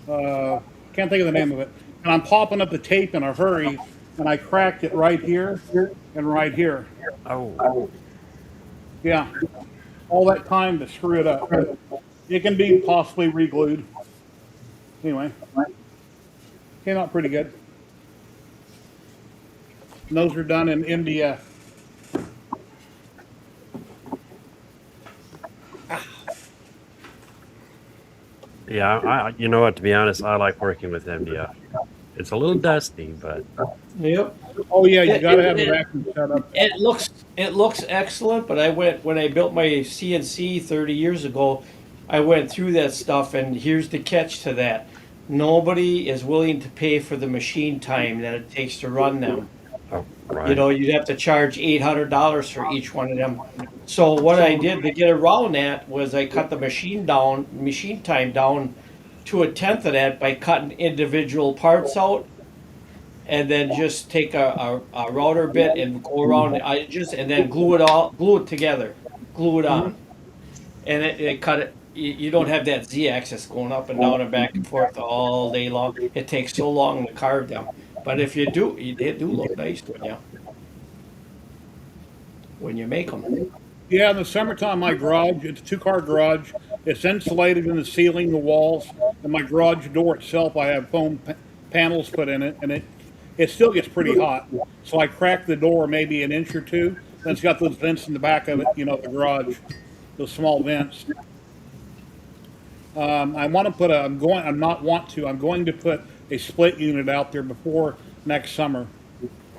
Can't think of the name of it. And I'm popping up the tape in a hurry, and I cracked it right here and right here. Oh. Yeah, all that time to screw it up. It can be possibly re-glued. Anyway, came out pretty good. And those are done in MDF. Yeah, you know what, to be honest, I like working with MDF. It's a little dusty, but Yep. Oh yeah, you gotta have the vacuum set up. It looks excellent, but when I built my CNC 30 years ago, I went through that stuff, and here's the catch to that: nobody is willing to pay for the machine time that it takes to run them. right. You know, you'd have to charge $800 for each one of them. So what I did to get around that was I cut the machine time down to 1/10 of that by cutting individual parts out, and then just take a router bit and go around the edges, and then glue it together, glue it on, and it cut it. You don't have that Z-axis going up and down and back and forth all day long. It takes so long to carve them. But if you do, they do look nice when you make them. Yeah, in the summertime, my garage, it's a 2-car garage. It's insulated in the ceiling, the walls, and my garage door itself, I have foam panels put in it, and it still gets pretty hot. So I crack the door maybe an inch or two. Then it's got those vents in the back of it, the garage. those small vents. I want to put a. I'm going. I'm not want to. I'm going to put a split unit out there before next summer.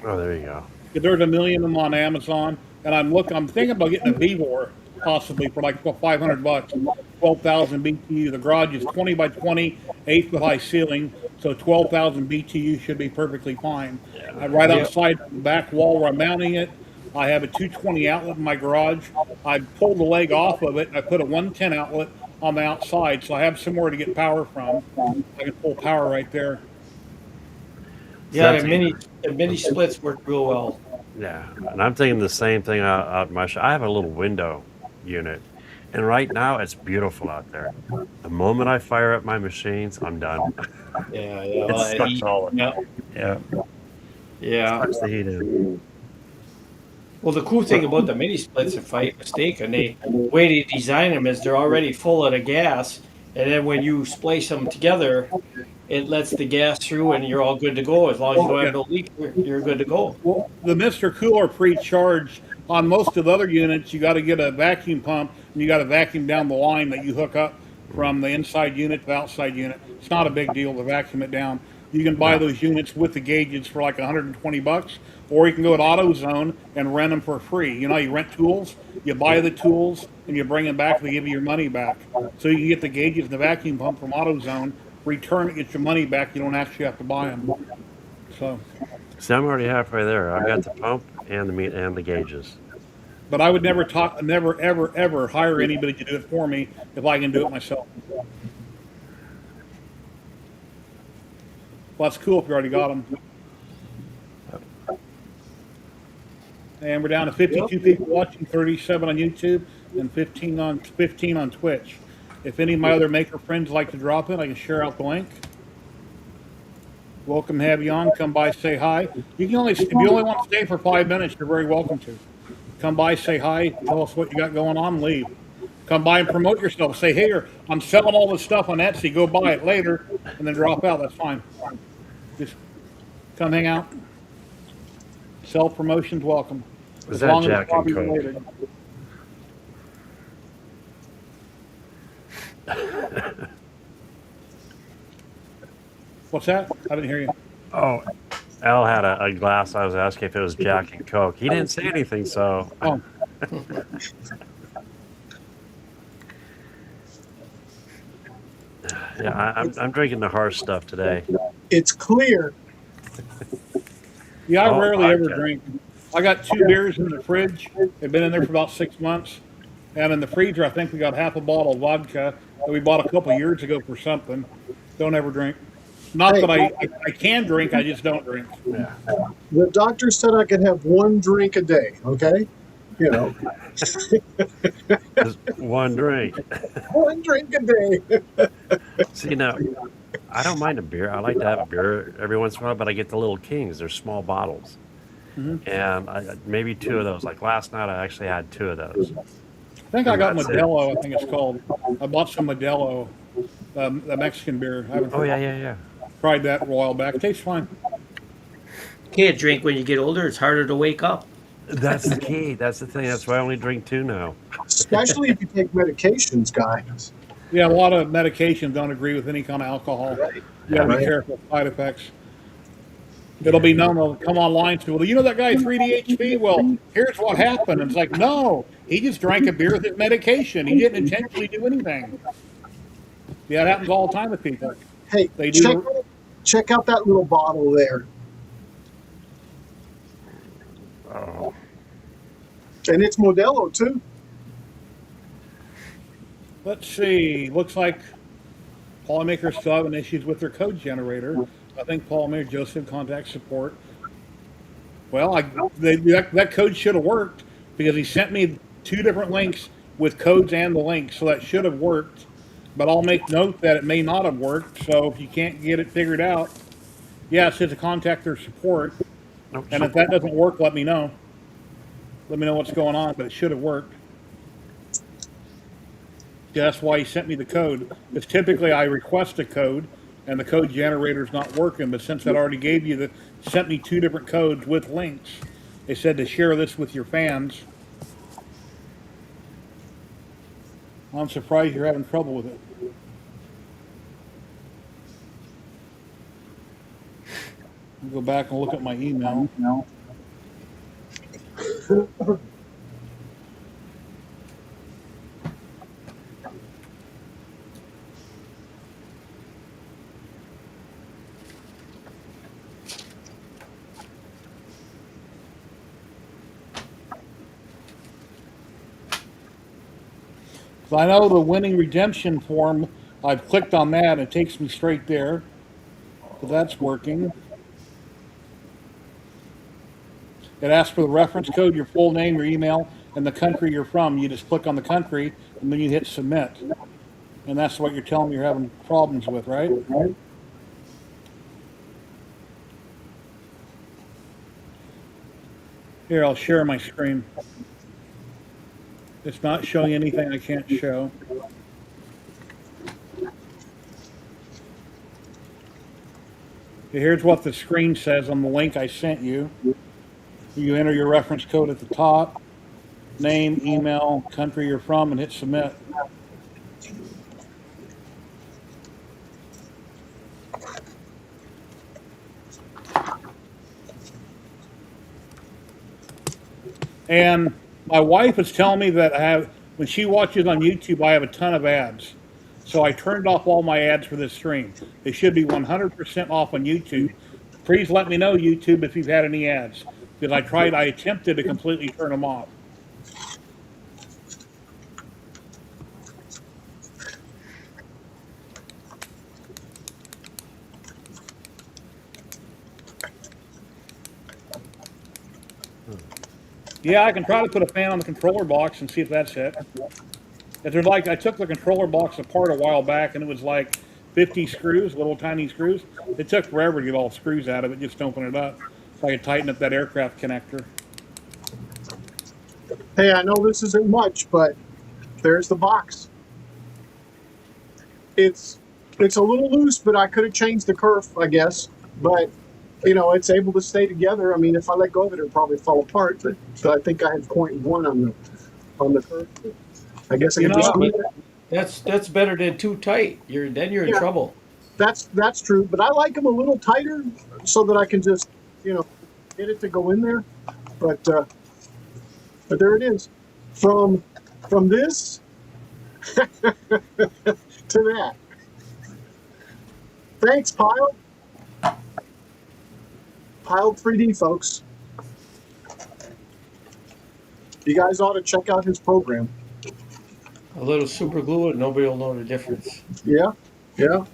Oh, there you go. There's a million of them on Amazon, and I'm thinking about getting a Vivor possibly for like $500, 12,000 BTU. The garage is 20 by 20, 8 foot high ceiling, so 12,000 BTU should be perfectly fine. Right Yep. outside the back wall where I'm mounting it, I have a 220 outlet in my garage. I pulled the leg off of it and I put a 110 outlet on the outside, so I have somewhere to get power from. I can pull power right there. Yeah, That's- the mini splits work real well. Yeah, and I'm thinking the same thing out my shop. I have a little window unit, and right now it's beautiful out there. The moment I fire up my machines, I'm done. Yeah, It sucks all yeah, Yeah, yeah. sucks the heat in. Well, the cool thing about the mini splits, if I'm mistaken, the way they design them is they're already full of the gas, and then when you splice them together, it lets the gas through, and you're all good to go. As long as you don't have no leak, you're good to go. Well, the Mr. Cooler pre-charged on most of the other units, you got to get a vacuum pump and you got to vacuum down the line that you hook up from the inside unit to the outside unit. It's not a big deal to vacuum it down. You can buy those units with the gauges for like $120, or you can go to AutoZone and rent them for free. You know, you rent tools, you buy the tools, and you bring them back, they give you your money back. So you can get the gauges and the vacuum pump from AutoZone, return it, get your money back. You don't actually have to buy them. So. See, I'm already halfway there. I've got the pump and the meat and the gauges. But I would never ever hire anybody to do it for me if I can do it myself. Well, that's cool if you already got them. And we're down to 52 people watching, 37 on YouTube, and 15 on Twitch. If any of my other maker friends like to drop in, I can share out the link. Welcome to have you on. Come by, say hi. You can if you only want to stay for 5 minutes, you're very welcome to. Come by, say hi, tell us what you got going on, and leave. Come by and promote yourself. Say, hey, I'm selling all this stuff on Etsy. Go buy it later, and then drop out. That's fine. Just come hang out. Self promotion's welcome. Is that Jack and Coke? Related. What's that? I didn't hear you. Oh, Al had a glass. I was asking if it was Jack and Coke. He didn't say anything, so. Oh. Yeah, I'm drinking the harsh stuff today. It's clear. Yeah, I Oh, rarely ever vodka. drink. I got 2 beers in the fridge. They've been in there for about 6 months. And in the freezer, I think we got half a bottle of vodka that we bought a couple years ago for something. Don't ever drink. Not that I can drink, I just don't drink. Yeah. The doctor said I could have 1 drink a day. Okay, you know, Just one drink. 1 drink a day. See, now, I don't mind a beer. I like to have a beer every once in a while, but I get the little Kings. They're small bottles. Mm-hmm. And maybe 2 of those. Like last night, I actually had 2 of those. I think I got That's it. Modelo, I think it's called. I bought some Modelo, the Mexican beer. I haven't Oh, yeah. tried that a while back. It tastes fine. Can't drink when you get older. It's harder to wake up. That's the key. That's the thing. That's why I only drink 2 now. Especially if you take medications, guys. Yeah, a lot of medications don't agree with any kind of alcohol. Right. You gotta Right. be careful of side effects. It'll be known, they'll come online and say, well, you know that guy 3DHP? Well, here's what happened. And it's like, no, he just drank a beer with his medication. He didn't intentionally do anything. Yeah, it happens all the time with people. Hey, They do. check out that little bottle there. Oh, And it's Modelo, too. Let's see. Looks like Polymaker's still having issues with their code generator. I think Polymaker Joseph contact support. Well, that code should have worked because he sent me 2 different links with codes and the link, so that should have worked. But I'll make note that it may not have worked. So if you can't get it figured out, yeah, it says to contact their support. no, And if that doesn't work, let me know. Let me know what's going on, but it should have worked. Yeah, that's why he sent me the code. Because typically I request a code, and the code generator's not working. But since I already gave you sent me 2 different codes with links, they said to share this with your fans. I'm surprised you're having trouble with it. I'll go back and look at my email. So I know the winning redemption form, I've clicked on that and it takes me straight there. So that's working. It asks for the reference code, your full name, your email, and the country you're from. You just click on the country and then you hit submit. And that's what you're telling me you're having problems with, right? Here, I'll share my screen. It's not showing anything I can't show. Here's what the screen says on the link I sent you. You enter your reference code at the top, name, email, country you're from, and hit submit. And my wife is telling me that when she watches on YouTube, I have a ton of ads. So I turned off all my ads for this stream. They should be 100% off on YouTube. Please let me know, YouTube, if you've had any ads. Because I attempted to completely turn them off. Yeah, I can try to put a fan on the controller box and see if that's it. If there's like, I took the controller box apart a while back and it was like 50 screws, little tiny screws. It took forever to get all the screws out of it, just to open it up. So I could tighten up that aircraft connector. Hey, I know this isn't much, but there's the box. It's a little loose, but I could have changed the kerf, I guess. But you know, it's able to stay together. I mean, if I let go of it, it'll probably fall apart. But I think I had 0.1 on the kerf. I guess I can just leave it. That's better than too tight. You're in trouble. That's true. But I like them a little tighter so that I can just, you know, get it to go in there. But there it is. From this to that. Thanks, Pile. Piled 3D, folks. You guys ought to check out his program. A little super glue and nobody will know the difference. Yeah, yeah.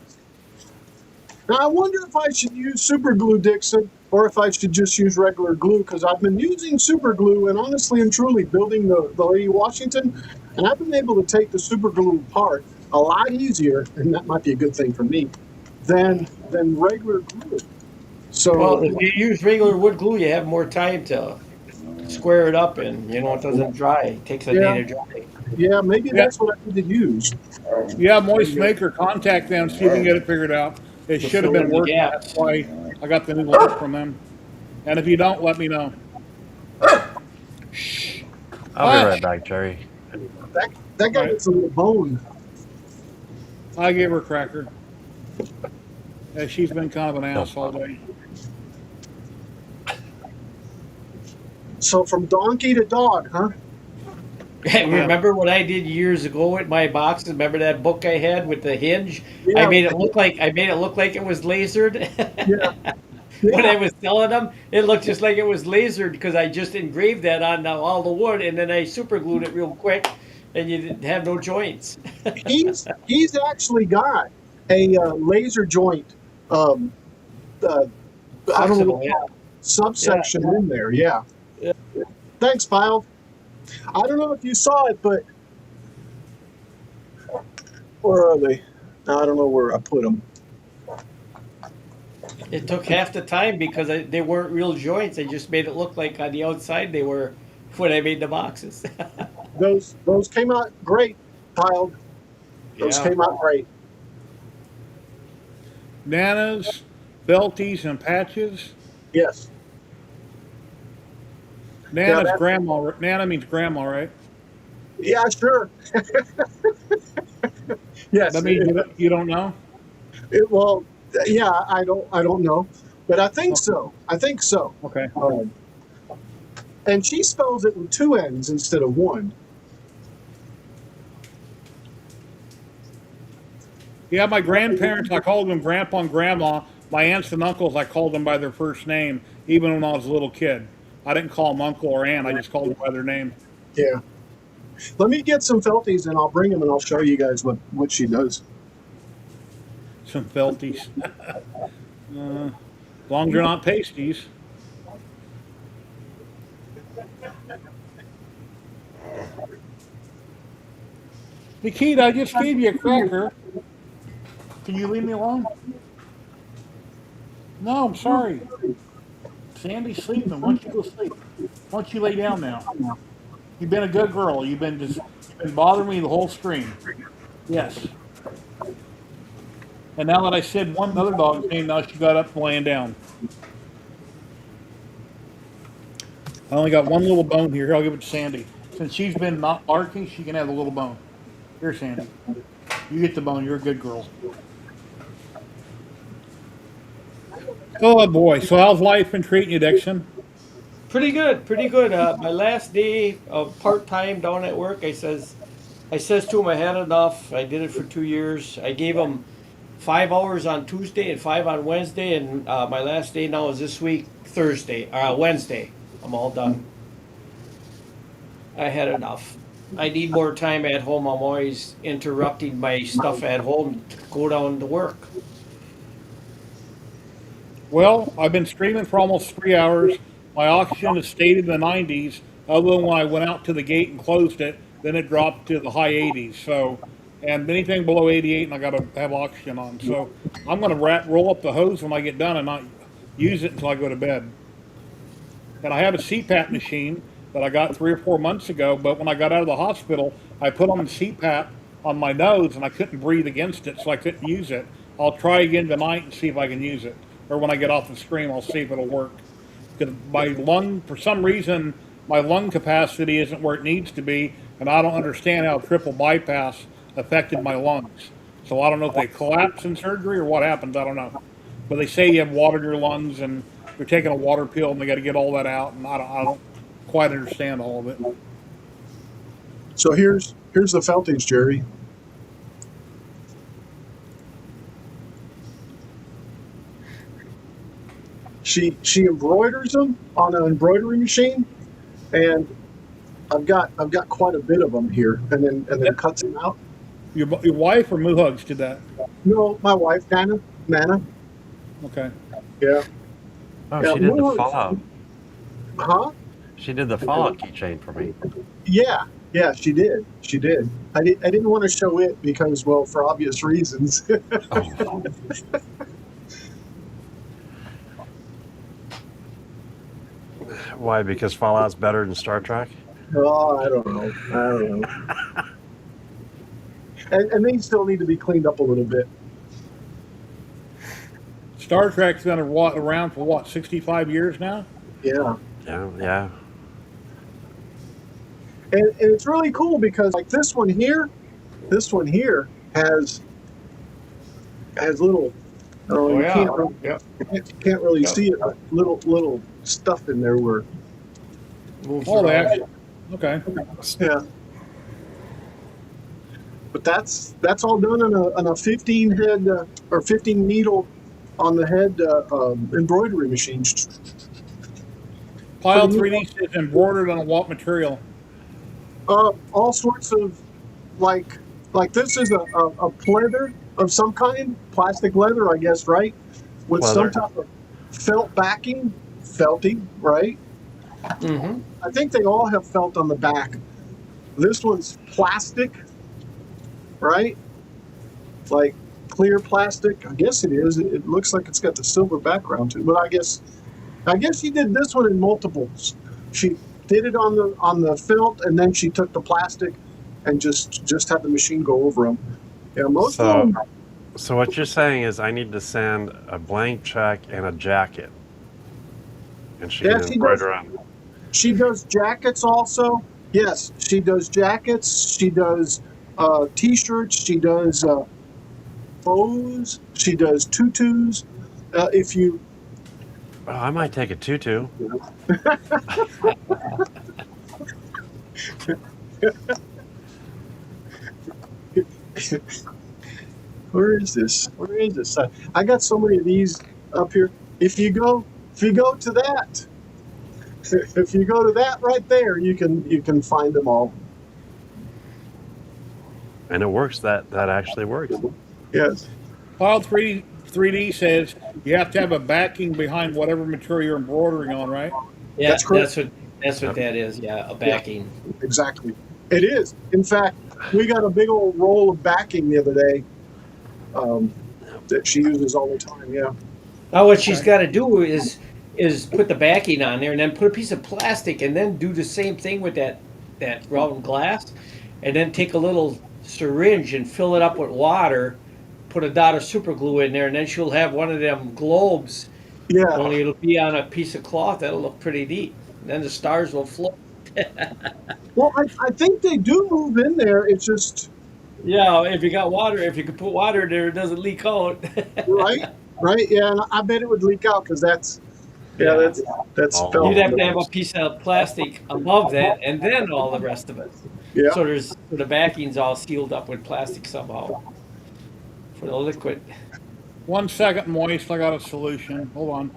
Now I wonder if I should use super glue, Dixon, or if I should just use regular glue, because I've been using super glue and honestly and truly building the Lady Washington, and I've been able to take the super glue apart a lot easier, and that might be a good thing for me, than regular glue. So, well, if you use regular wood glue, you have more time to square it up, and you know it doesn't dry. It takes a day to dry. Yeah, maybe that's what I need to use. Yeah, Moist Maker, contact them, see if you can get it figured out. It should have been working. That's why I got the new link from them. And if you don't, let me know. Shh. I'll be right back, Jerry. That guy gets a little bone. I gave her a cracker. Yeah, she's been kind of an ass all day. So from donkey to dog, huh? Remember what I did years ago with my boxes? Remember that book I had with the hinge? Yeah. I made it look like it was lasered. Yeah. When I was selling them, it looked just like it was lasered because I just engraved that on all the wood and then I super glued it real quick, and you didn't have no joints. he's actually got a laser joint. I don't know, subsection in there. Yeah. Thanks, Pile. I don't know if you saw it, but where are they? I don't know where I put them. It took half the time because they weren't real joints. I just made it look like on the outside they were when I made the boxes. Those came out great, Pile. Those came out great. Nanas, belties, and patches. Yes. Nana's grandma. Nana means grandma, right? Yeah, sure. Yes. That means you don't know? Well, yeah, I don't know, but I think Okay. so. I think so. Okay. And she spells it with two N's instead of one. Yeah, my grandparents, I called them grandpa and grandma. My aunts and uncles, I called them by their first name, even when I was a little kid. I didn't call them uncle or aunt, I just called them by their name. Yeah. Let me get some Felties and I'll bring them and I'll show you guys what she does. Some Felties. As long as they're not pasties. Nikita, I just gave you a cracker. Can you leave me alone? No, I'm sorry. Sandy's sleeping. Why don't you go sleep? Why don't you lay down now? You've been a good girl. You've been bothering me the whole stream. Yes. And now that I said one other dog's name, now she got up and laying down. I only got one little bone here. I'll give it to Sandy. Since she's been not barking, she can have the little bone. Here, Sandy. You get the bone. You're a good girl. Oh boy. So how's life been treating you, Dixon? Pretty good, pretty good. My last day of part time down at work, I says to him, I had enough. I did it for 2 years. I gave him 5 hours on Tuesday and 5 on Wednesday, and my last day now is this week, Wednesday. I'm all done. I had enough. I need more time at home. I'm always interrupting my stuff at home to go down to work. Well, I've been streaming for almost 3 hours. My oxygen has stayed in the 90s, other than when I went out to the gate and closed it, then it dropped to the high 80s. So, and anything below 88, and I got to have oxygen on. So, I'm going to roll up the hose when I get done and not use it until I go to bed. And I have a CPAP machine that I got 3 or 4 months ago, but when I got out of the hospital, I put on the CPAP on my nose and I couldn't breathe against it, so I couldn't use it. I'll try again tonight and see if I can use it. Or when I get off the stream, I'll see if it'll work. Because my lung, for some reason, my lung capacity isn't where it needs to be, and I don't understand how triple bypass affected my lungs. So I don't know if they collapsed in surgery or what happened. I don't know. But they say you have water in your lungs and you're taking a water pill and they got to get all that out, and I don't quite understand all of it. So here's the Felties, Jerry. She embroiders them on an embroidery machine, and I've got quite a bit of them here, and then cuts them out. Your wife or Muhugs did that? No, my wife, Nana. Okay. Yeah. Oh, Yeah, she did the Muhugs- Fallout. Huh? She did the Fallout keychain for me. Yeah, she did. I didn't want to show it because, well, for obvious reasons. Oh. Why? Because Fallout's better than Star Trek? Oh, I don't know. And they still need to be cleaned up a little bit. Star Trek's been around for what, 65 years now? Yeah. Yeah. And it's really cool because like this one here has little. Oh, you yeah. can't really Yeah. see it. But little stuff in there where. Moves Oh, they around. actually. Okay. Yeah. But that's all done on a 15 head or 15 needle on the head embroidery machine. Pile 3D is embroidered on what material? All sorts of like this is a pleather of some kind, plastic leather, I guess, right? With some Leather. type of felt backing, felting, right? Mm-hmm. I think they all have felt on the back. This one's plastic, right? Like clear plastic. I guess it is. It looks like it's got the silver background to it. But I guess she did this one in multiples. She did it on the felt, and then she took the plastic and just had the machine go over them. Yeah, most of them. So what you're saying is I need to send a blank check and a jacket, and she Yeah, can she embroider does. on. She does jackets also, Yes, she does jackets. She does t-shirts. She does bows. She does tutus. If you Oh, I might take a tutu. Where is this? Where is this? I got so many of these up here. If you go to that, if you go to that right there, you can find them all. And it works. That actually works. Yes. File 3D says you have to have a backing behind whatever material you're embroidering on, right? Yeah, That's correct. that's what that is. Yeah, a backing. Exactly. It is. In fact, we got a big old roll of backing the other day that she uses all the time. Yeah. Now what she's got to do is put the backing on there and then put a piece of plastic and then do the same thing with that round glass, and then take a little syringe and fill it up with water, put a dot of super glue in there, and then she'll have one of them globes. Yeah. Only it'll be on a piece of cloth that'll look pretty neat. And then the stars will float. Well, I think they do move in there. It's just Yeah, if you got water, if you could put water in there, it doesn't leak out. right, right. Yeah, and I bet it would leak out because that's Oh. felt. You'd have to have a piece of plastic above that, and then all the rest of it. Yeah. So the backing's all sealed up with plastic somehow for the liquid. 1 second, Moist. I got a solution. Hold on.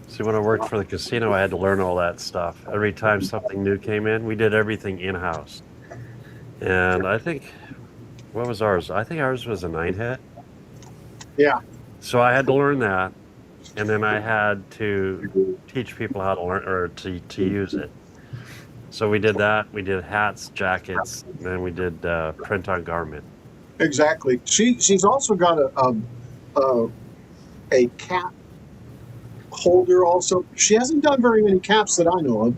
See, when I worked for the casino, I had to learn all that stuff. Every time something new came in, we did everything in-house. And I think, what was ours? I think ours was a 9-head. Yeah. So I had to learn that, and then I had to teach people how to learn or to use it. So we did that. We did hats, jackets, and then we did print on garment. Exactly. She's also got a cap holder. Also, she hasn't done very many caps that I know of.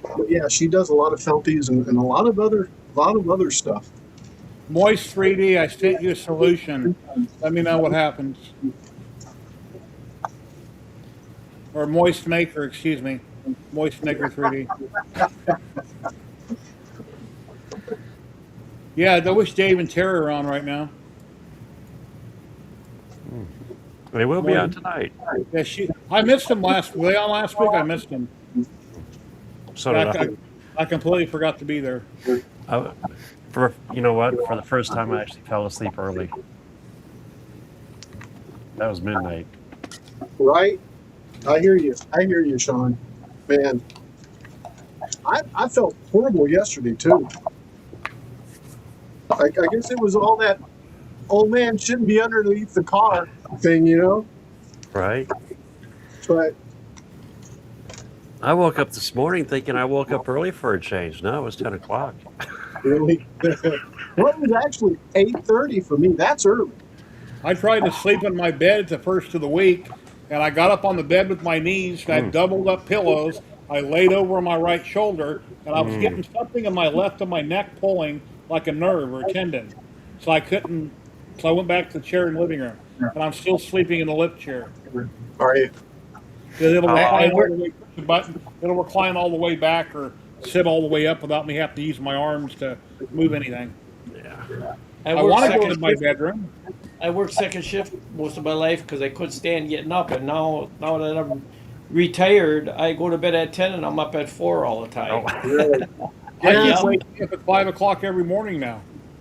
But yeah, she does a lot of felties and a lot of other stuff. Moist 3D, I sent you a solution. Let me know what happens. Or Moist Maker, excuse me. Moist Maker 3D. Yeah, I wish Dave and Terry are on right now. They will be on tonight. Yeah, I missed them last. Were they on last week? I missed them. So did I. I completely forgot to be there. For you know what? For the first time, I actually fell asleep early. That was midnight. Right? I hear you, Sean. Man, I felt horrible yesterday too. I guess it was all that old man shouldn't be underneath the car thing, you know? Right. But I woke up this morning thinking I woke up early for a change. No, it was 10 o'clock. really, well, it was actually 8:30 for me. That's early. I tried to sleep in my bed at the first of the week, and I got up on the bed with my knees, and I doubled up pillows. I laid over on my right shoulder, and I was getting something in my left of my neck pulling like a nerve or a tendon. So I couldn't, so I went back to the chair in the living room, and I'm still sleeping in the lift chair. Are you? It'll recline all the way back or sit all the way up without me having to use my arms to move anything. Yeah. I want to go to my bedroom. I worked second shift most of my life because I couldn't stand getting up, and now that I'm retired, I go to bed at 10 and I'm up at 4 all the time. Really? I Yeah. keep waking up at 5 o'clock every morning now.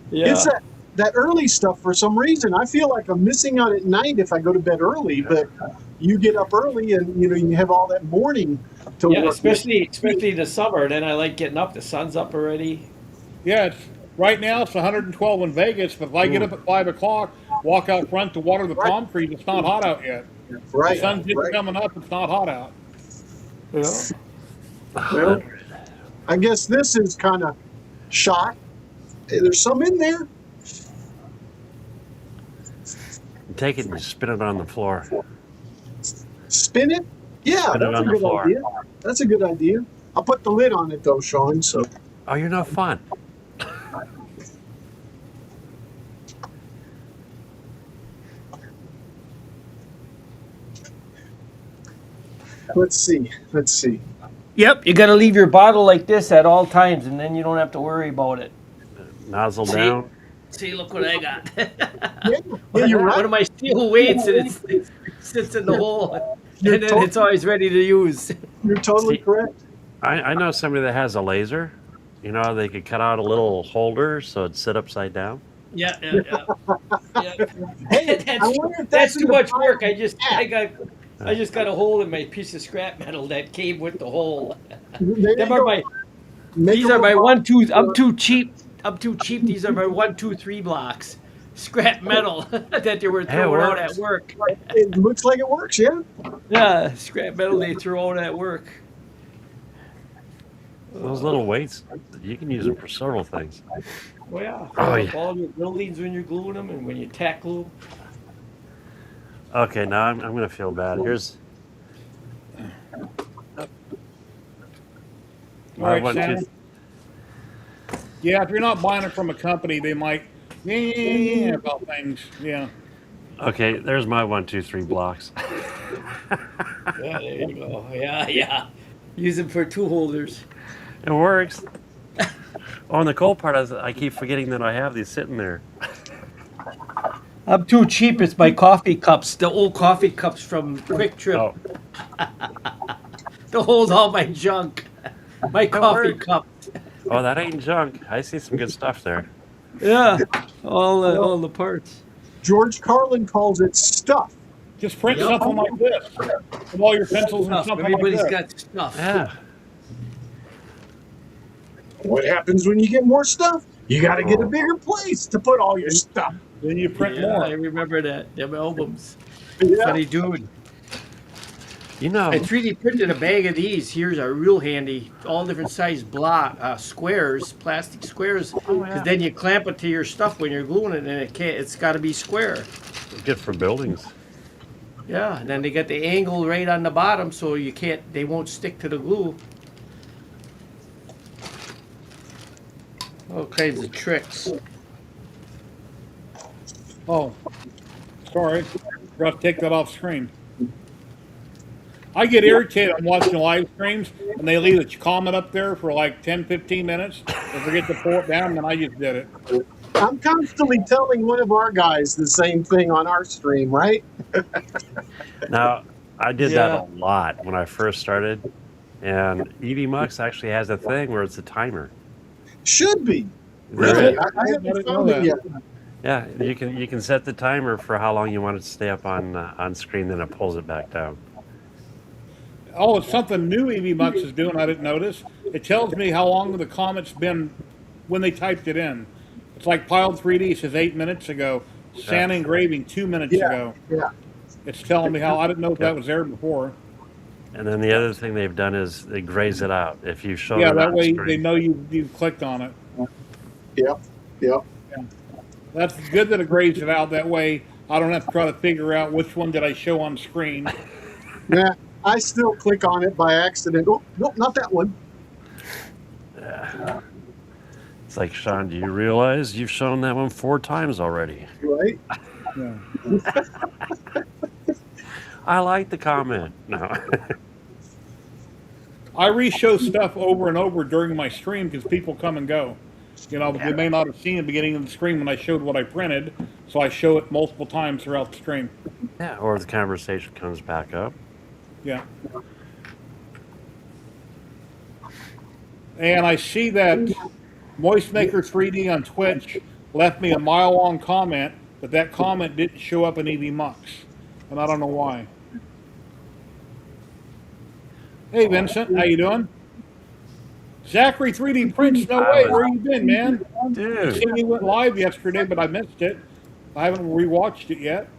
Yeah. It's that early stuff for some reason. I feel like I'm missing out at night if I go to bed early, but you get up early and you have all that morning to Yeah, work. especially the summer. Then I like getting up. The sun's up already. Yeah, right now it's 112 in Vegas, but if I get up at 5 o'clock, walk out front to water the palm trees, it's not hot out yet. Right. The sun's just coming up, it's not hot out. Yeah. Well, I guess this is kind of shot. There's some in there. Take it and spin it on the floor. Spin it? Yeah, Spin it that's a on the good floor. idea. That's a good idea. I'll put the lid on it though, Sean. So Oh, you're not fun. Let's see. Let's see. Yep, you got to leave your bottle like this at all times, and then you don't have to worry about it. Nozzle See? down. See, look what I got. Yeah, yeah, you're right. One of my steel weights, and it sits in the hole, You're and then it's always ready to use. You're totally See, correct. I know somebody that has a laser. You know, they could cut out a little holder so it'd sit upside down. Yeah, yeah, yeah. Hey, That's, I wonder if that's in too the much file work. I just got a hole in my piece of scrap metal that came with the hole. There Them you are go. my Make These a are my little 1, 2. I'm box. too cheap. I'm too cheap. These are my 1, 2, 3 blocks. Scrap metal that they were Hey, it throwing out at works. work. It looks like it works, yeah. Yeah, scrap metal they throw out at work. Those little weights, you can use them for several things. Oh yeah. Oh, Fill yeah. up all your buildings when you're gluing them and when you tack glue. Okay, now I'm going to feel bad. Here's All my right, one, Sam. two. Yeah, if you're not buying it from a company, they might yeah about things. Yeah. Okay, there's my 1, 2, 3 blocks. Yeah, there you go. Yeah, yeah. Use them for tool holders. It works. Oh, and the cool part is I keep forgetting that I have these sitting there. I'm too cheap. It's my coffee cups, the old coffee cups from Quick Trip. Oh, To hold all my junk. My coffee works. cup. oh, that ain't junk. I see some good stuff there. Yeah, all the parts. George Carlin calls it stuff. Just print Yep. something like this with all your pencils and Stuff. something Everybody's like that. got stuff. Yeah. What happens when you get more stuff? You got to get a bigger place to put all your stuff. Then you print Yeah, I more. remember that. Them albums. Yeah. Funny dude. You know, I 3D printed a bag of these. Here's are real handy. All different size block squares, plastic squares. Because then you clamp it to your stuff when you're gluing it, and it can't. It's got to be square. good for buildings. Yeah. And then they got the angle right on the bottom, so you can't. They won't stick to the glue. All kinds of tricks. Oh, sorry. Forgot to take that off screen. I get irritated. I'm watching live streams and they leave a comment up there for like 10, 15 minutes. They forget to pull it down, and I just did it. I'm constantly telling one of our guys the same thing on our stream, right? Now, I did that Yeah. a lot when I first started, and EV Mux actually has a thing where it's a timer. Should be. There Really? is. I I haven't didn't found know it yet. Yeah, you can set the timer for how long you want it to stay up on screen, then it pulls it back down. Oh, it's something new EV Mux is doing. I didn't notice. It tells me how long the comment's been when they typed it in. It's like Piled 3D says 8 minutes ago. Sand engraving 2 minutes Yeah. ago. Yeah. It's telling me how I didn't know if that was there before. And then the other thing they've done is they graze it out. If you show Yeah, it that on way screen. they know you clicked on it. Yep. Yep. That's good that it grades it out. That way I don't have to try to figure out which one did I show on screen. Yeah. I still click on it by accident. Oh, nope, not that one. Yeah. It's like, Sean, do you realize you've shown that one 4 times already? Right? Yeah. I like the comment. No. I re-show stuff over and over during my stream because people come and go. You know, they may not have seen the beginning of the stream when I showed what I printed, so I show it multiple times throughout the stream. Yeah, or the conversation comes back up. Yeah. And I see that Moistmaker 3D on Twitch left me a mile-long comment, but that comment didn't show up in EV Mux, and I don't know why. Hey Vincent, how you doing? Zachary 3D Prints, no way, where you been, man? I Dude, seen you went live yesterday, but I missed it. I haven't rewatched it yet.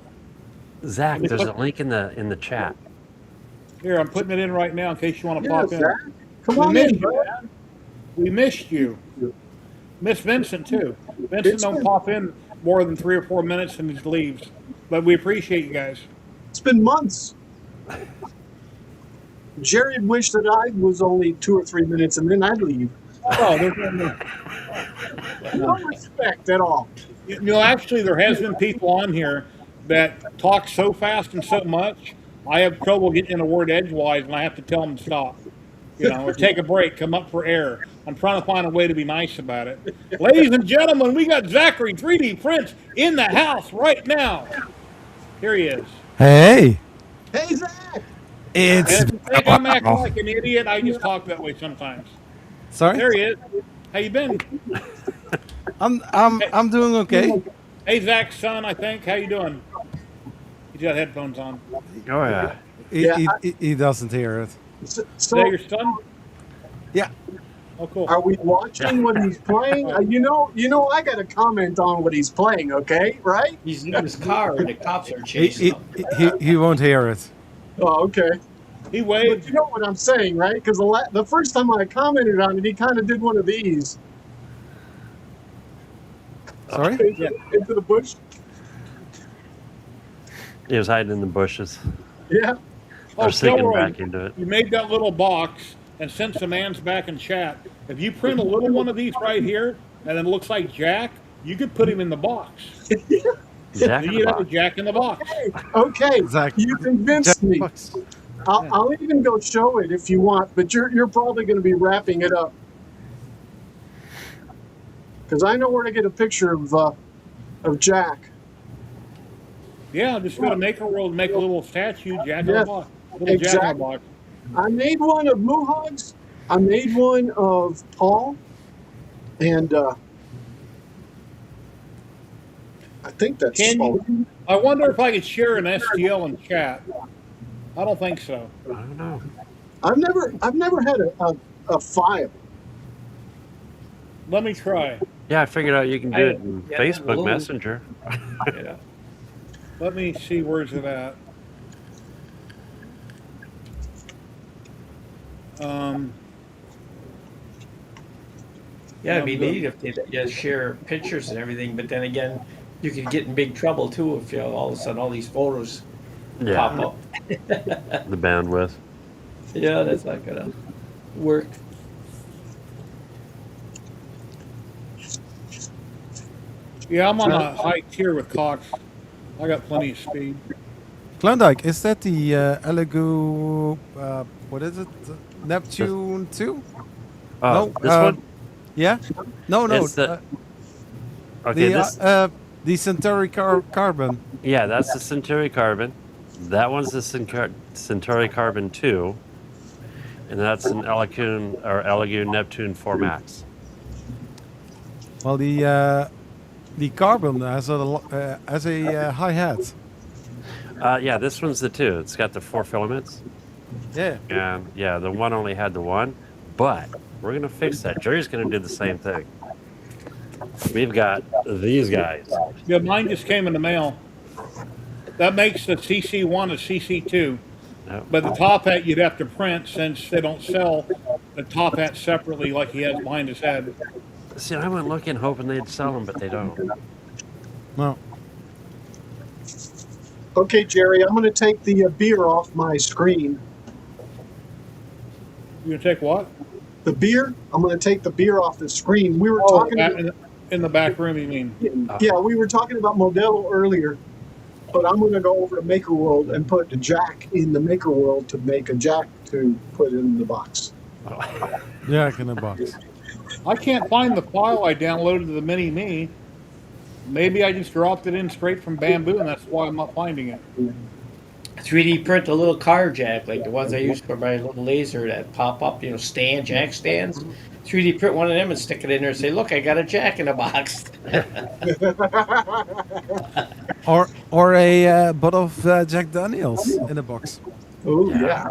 Zach, there's a link in the chat. Here, I'm putting it in right now in case you want to Yeah, pop in. Zach. Come We on missed in, you, bro. man. We missed you. Miss Vincent too. Vincent don't pop in more than 3 or 4 minutes and he just leaves. But we appreciate you guys. It's been months. Jerry wished that I was only 2 or 3 minutes and then I'd leave. Oh, there's No respect at all. you know, actually, there has been people on here that talk so fast and so much I have trouble getting in a word edgewise, and I have to tell them to stop. Or take a break, come up for air. I'm trying to find a way to be nice about it. Ladies and gentlemen, we got Zachary 3D Prints in the house right now. Here he is. Hey, Hey, Zach! it's And if you think I'm acting like an idiot, I just talk that way sometimes. sorry. There he is. How you been? I'm doing okay. Hey, Zach's son, I think. How you doing? He's got headphones on. Oh yeah. Yeah, He doesn't hear it. So, Is that your so son? Yeah. Oh, cool. are we watching what he's playing? I got to comment on what he's playing, okay? Right? He's in his car and the cops are He, chasing him. he won't hear it. Oh, okay. He But waved. you know what I'm saying, right? Because the first time I commented on it, he kind of did one of these Sorry. into the bush. He was hiding in the bushes. Yeah. Or sinking Kilroy, back into it. you made that little box, and since the man's back in chat, if you print a little one of these right here, and it looks like Jack, you could put him in the box. Jack in the You have a box. Jack in the box. Okay. Zach, You convinced me. Jackbox. I'll even go show it if you want, but you're probably going to be wrapping it up because I know where to get a picture of Jack. Yeah, just go to Maker World and make a little statue, Jack in the Yes, box. Little Jack in exactly. the box. I made one of Muhogs. I made one of Paul, and I think that's Can all. you? I wonder if I could share an STL in chat. I don't think so. I don't know. I've never had a file. Let me try. Yeah, I figured out you can do it in Yeah, Facebook little- Messenger. Yeah. Let me see, where's it at? Yeah, it'd be neat if they just share pictures and everything, but then again, you could get in big trouble too if all of a sudden all these photos pop Yeah, up. the bandwidth. Yeah, that's not gonna work. Yeah, I'm on a high tier with Cox. I got plenty of speed. Klondike, is that the Elegoo? What is it? Neptune 2? Oh, No, this one? Yeah. No. It's the- Okay, the Centauri Carbon. yeah, that's the Centauri Carbon. That one's the Centauri Carbon 2. And that's an Elegoo Neptune 4 Max. Well, the Carbon has a hi hat. Yeah, this one's the 2. It's got the 4 filaments. Yeah. And yeah, the one only had the 1. But we're going to fix that. Jerry's going to do the same thing. We've got these guys. Yeah, mine just came in the mail. That makes the CC1 a CC2. Yep. But the top hat you'd have to print since they don't sell the top hat separately like he has behind his head. See, I went looking hoping they'd sell them, but they don't. No. Okay, Jerry, I'm going to take the beer off my screen. You gonna take what? The beer? I'm going to take the beer off the screen. We were Oh, talking. in the back room, you mean? Yeah, we were talking about Modelo earlier, but I'm going to go over to Maker World and put the Jack in the Maker World to make a Jack to put in the box. Jack in the box. I can't find the file I downloaded to the Mini Me. Maybe I just dropped it in straight from Bamboo, and that's why I'm not finding it. 3D print a little car jack like the ones I use for my little laser that pop up, jack stands. 3D print one of them and stick it in there and say, "Look, I got a jack in a box." Or a bottle of Jack Daniels in a box. Oh, yeah.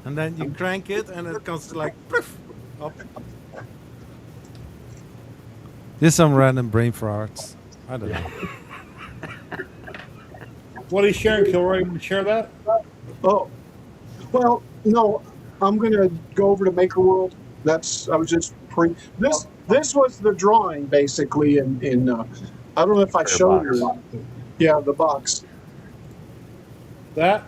And then you crank it and it comes to like poof, up. Just some random brain farts. I don't know. What are you sharing, Kilroy? You want to share that? Oh, well, no, I'm going to go over to Maker World. I was just this was the drawing basically in I don't know if I showed it or not. Yeah, the box. That?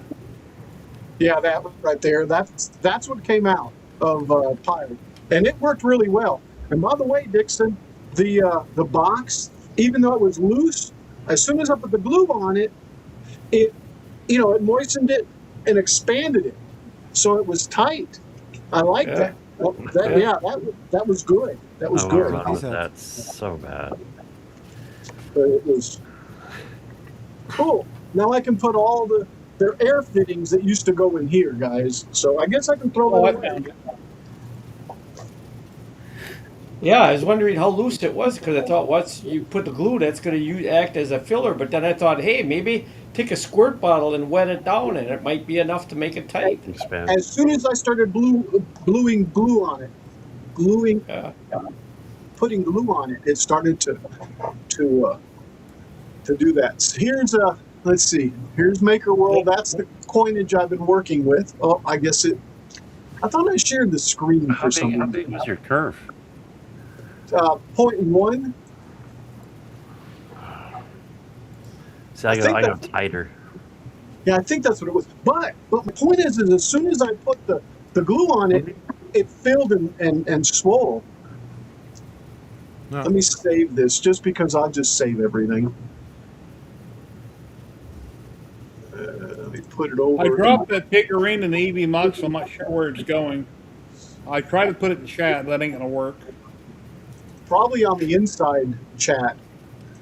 Yeah, that right there. That's what came out of Pilot, and it worked really well. And by the way, Dixon, the box, even though it was loose, as soon as I put the glue on it, it, it moistened it and expanded it, so it was tight. I like Yeah. that. That was good. That was I want to good. run with He said- that so bad. But it was cool. Now I can put all their air fittings that used to go in here, guys. So I guess I can throw Oh, I that away. found it. Yeah, I was wondering how loose it was because I thought once you put the glue, that's going to act as a filler. But then I thought, hey, maybe take a squirt bottle and wet it down, and it might be enough to make it tight. Expand. As soon as I started gluing glue on it, Yeah. putting glue on it, it started to do that. So here's let's see. Here's Maker World. That's the coinage I've been working with. Oh, I guess it. I thought I shared the screen How for some big, how reason. big was your curve? 0.1. See, I I think go that- tighter. Yeah, I think that's what it was. But my point is as soon as I put the glue on it, it filled and swole. No. Let me save this just because I'll just save everything. Let me put it over. I dropped that figurine in the EV mug, so I'm not sure where it's going. I tried to put it in chat, that ain't gonna work. Probably on the inside chat.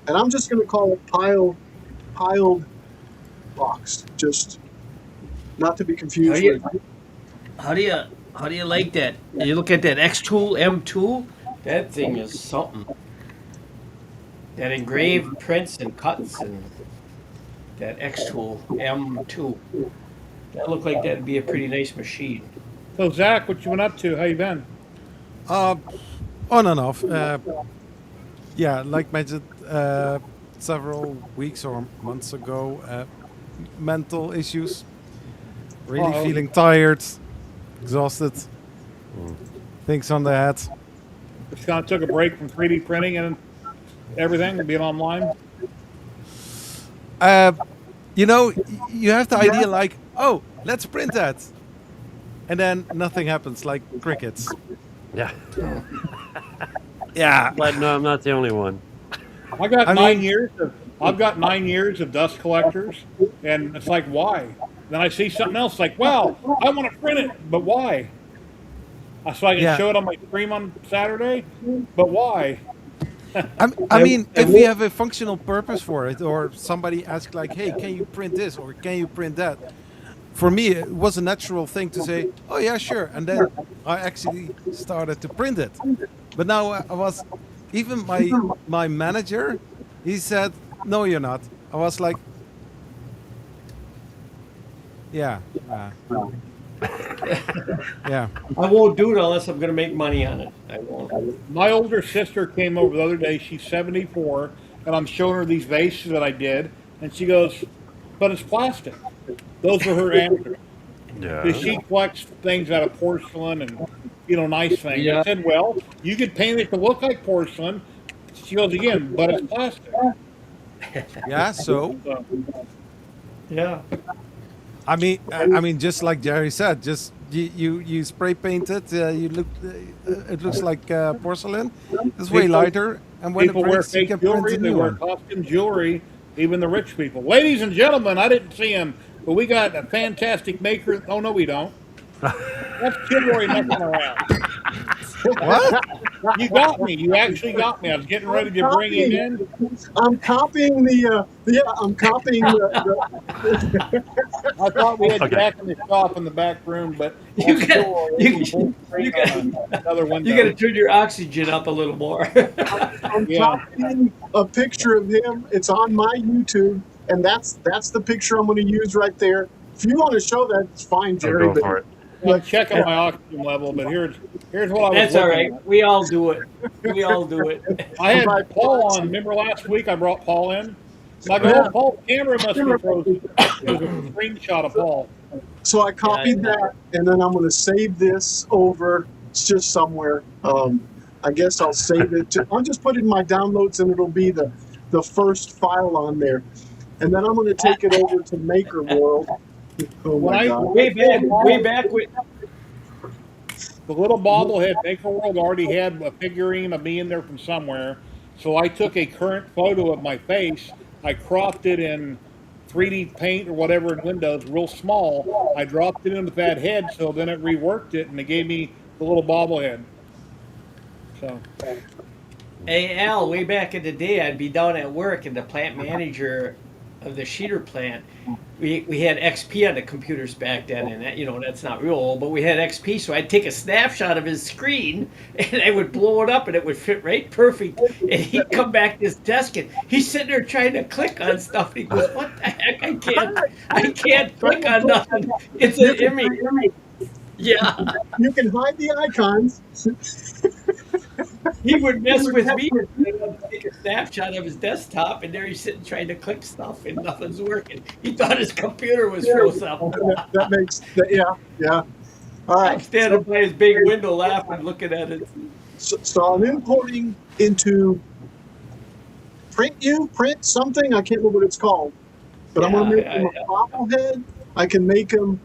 And I'm just going to call it piled box. Just not to be confused How do you- with. How do you like that? You look at that X tool, M tool. That thing is something. That engraved prints and cuts and that X tool, M2. That looked like that'd be a pretty nice machine. So Zach, what you been up to? How you been? On and off. Yeah, like mentioned several weeks or months ago, mental issues. Really Uh-oh. feeling tired, exhausted, things on the head. Just kind of took a break from 3D printing and everything, and being online. You have the idea like, oh, let's print that. And then nothing happens, like crickets. Yeah. Yeah. But no, I'm not the only one. I got I nine mean- years. I've got 9 years of dust collectors, and it's like, why? Then I see something else, like, wow, I want to print it, but why? So I can Yeah. show it on my stream on Saturday, but why? I mean, if we have a functional purpose for it, or somebody asks like, hey, can you print this, or can you print that? For me, it was a natural thing to say, oh yeah, sure. And then I actually started to print it. But now I was, even my manager, he said, no, you're not. I was like, yeah. Yeah. I won't do it unless I'm going to make money on it. I won't. My older sister came over the other day. She's 74, and I'm showing her these vases that I did, and she goes, but it's plastic. Those were her answers. Yeah. Because she collects things out of porcelain and, nice things. Yeah. I said, well, you could paint it to look like porcelain. She goes, again, but it's plastic. Yeah, so So, Yeah. I mean, just like Jerry said, just you spray paint it. You look, it looks like porcelain. It's way People- lighter, and when it people wear breaks, you fake can print jewelry. a They new wear one. costume jewelry, even the rich people. Ladies and gentlemen, I didn't see him, but we got a fantastic maker. Oh, no, we don't. That's Kilroy messing around. What? You got me. You actually got me. I was getting ready to bring him in. I'm copying I'm copying the I thought we had Okay. Jack in the shop in the back room, but You that's got- Kilroy. you- He's full screen you got- on another window. You got to turn your oxygen up a little more. I'm Yeah. copying a picture of him. It's on my YouTube, and that's the picture I'm going to use right there. If you want to show that, it's fine, I'll Jerry. go But for it. I'm checking my oxygen level, but here's what I was That's all looking right. at. We all do it. We all do it. I had Paul on. Remember last week I brought Paul in? And I go, oh, Paul's camera must be frozen. There's a screenshot of Paul. So I copied that, and then I'm going to save this over. It's just somewhere. I guess I'll save it. I'll just put it in my downloads, and it'll be the first file on there. And then I'm going to take it over to Maker World. Oh my When I- God! Way back with. The little bobblehead Maker World already had a figurine of me in there from somewhere. So I took a current photo of my face. I cropped it in 3D Paint or whatever in Windows, real small. I dropped it in with that head, so then it reworked it, and it gave me the little bobblehead. So Hey Al, way back in the day, I'd be down at work, and the plant manager of the sheeter plant, we had XP on the computers back then, and that, that's not real old, but we had XP, so I'd take a snapshot of his screen, and I would blow it up, and it would fit right perfect. And he'd come back to his desk, and he's sitting there trying to click on stuff. And he goes, "What the heck? I can't click on nothing. It's an image." Yeah, You can hide the icons. he would mess with me and take a snapshot of his desktop, and there he's sitting trying to click stuff, and nothing's working. He thought his computer was froze up. That makes, yeah. All I'm right. standing by his big window laughing, looking at it. So I'm importing into print something. I can't remember what it's called, but I'm going to make him a bobblehead. I can make him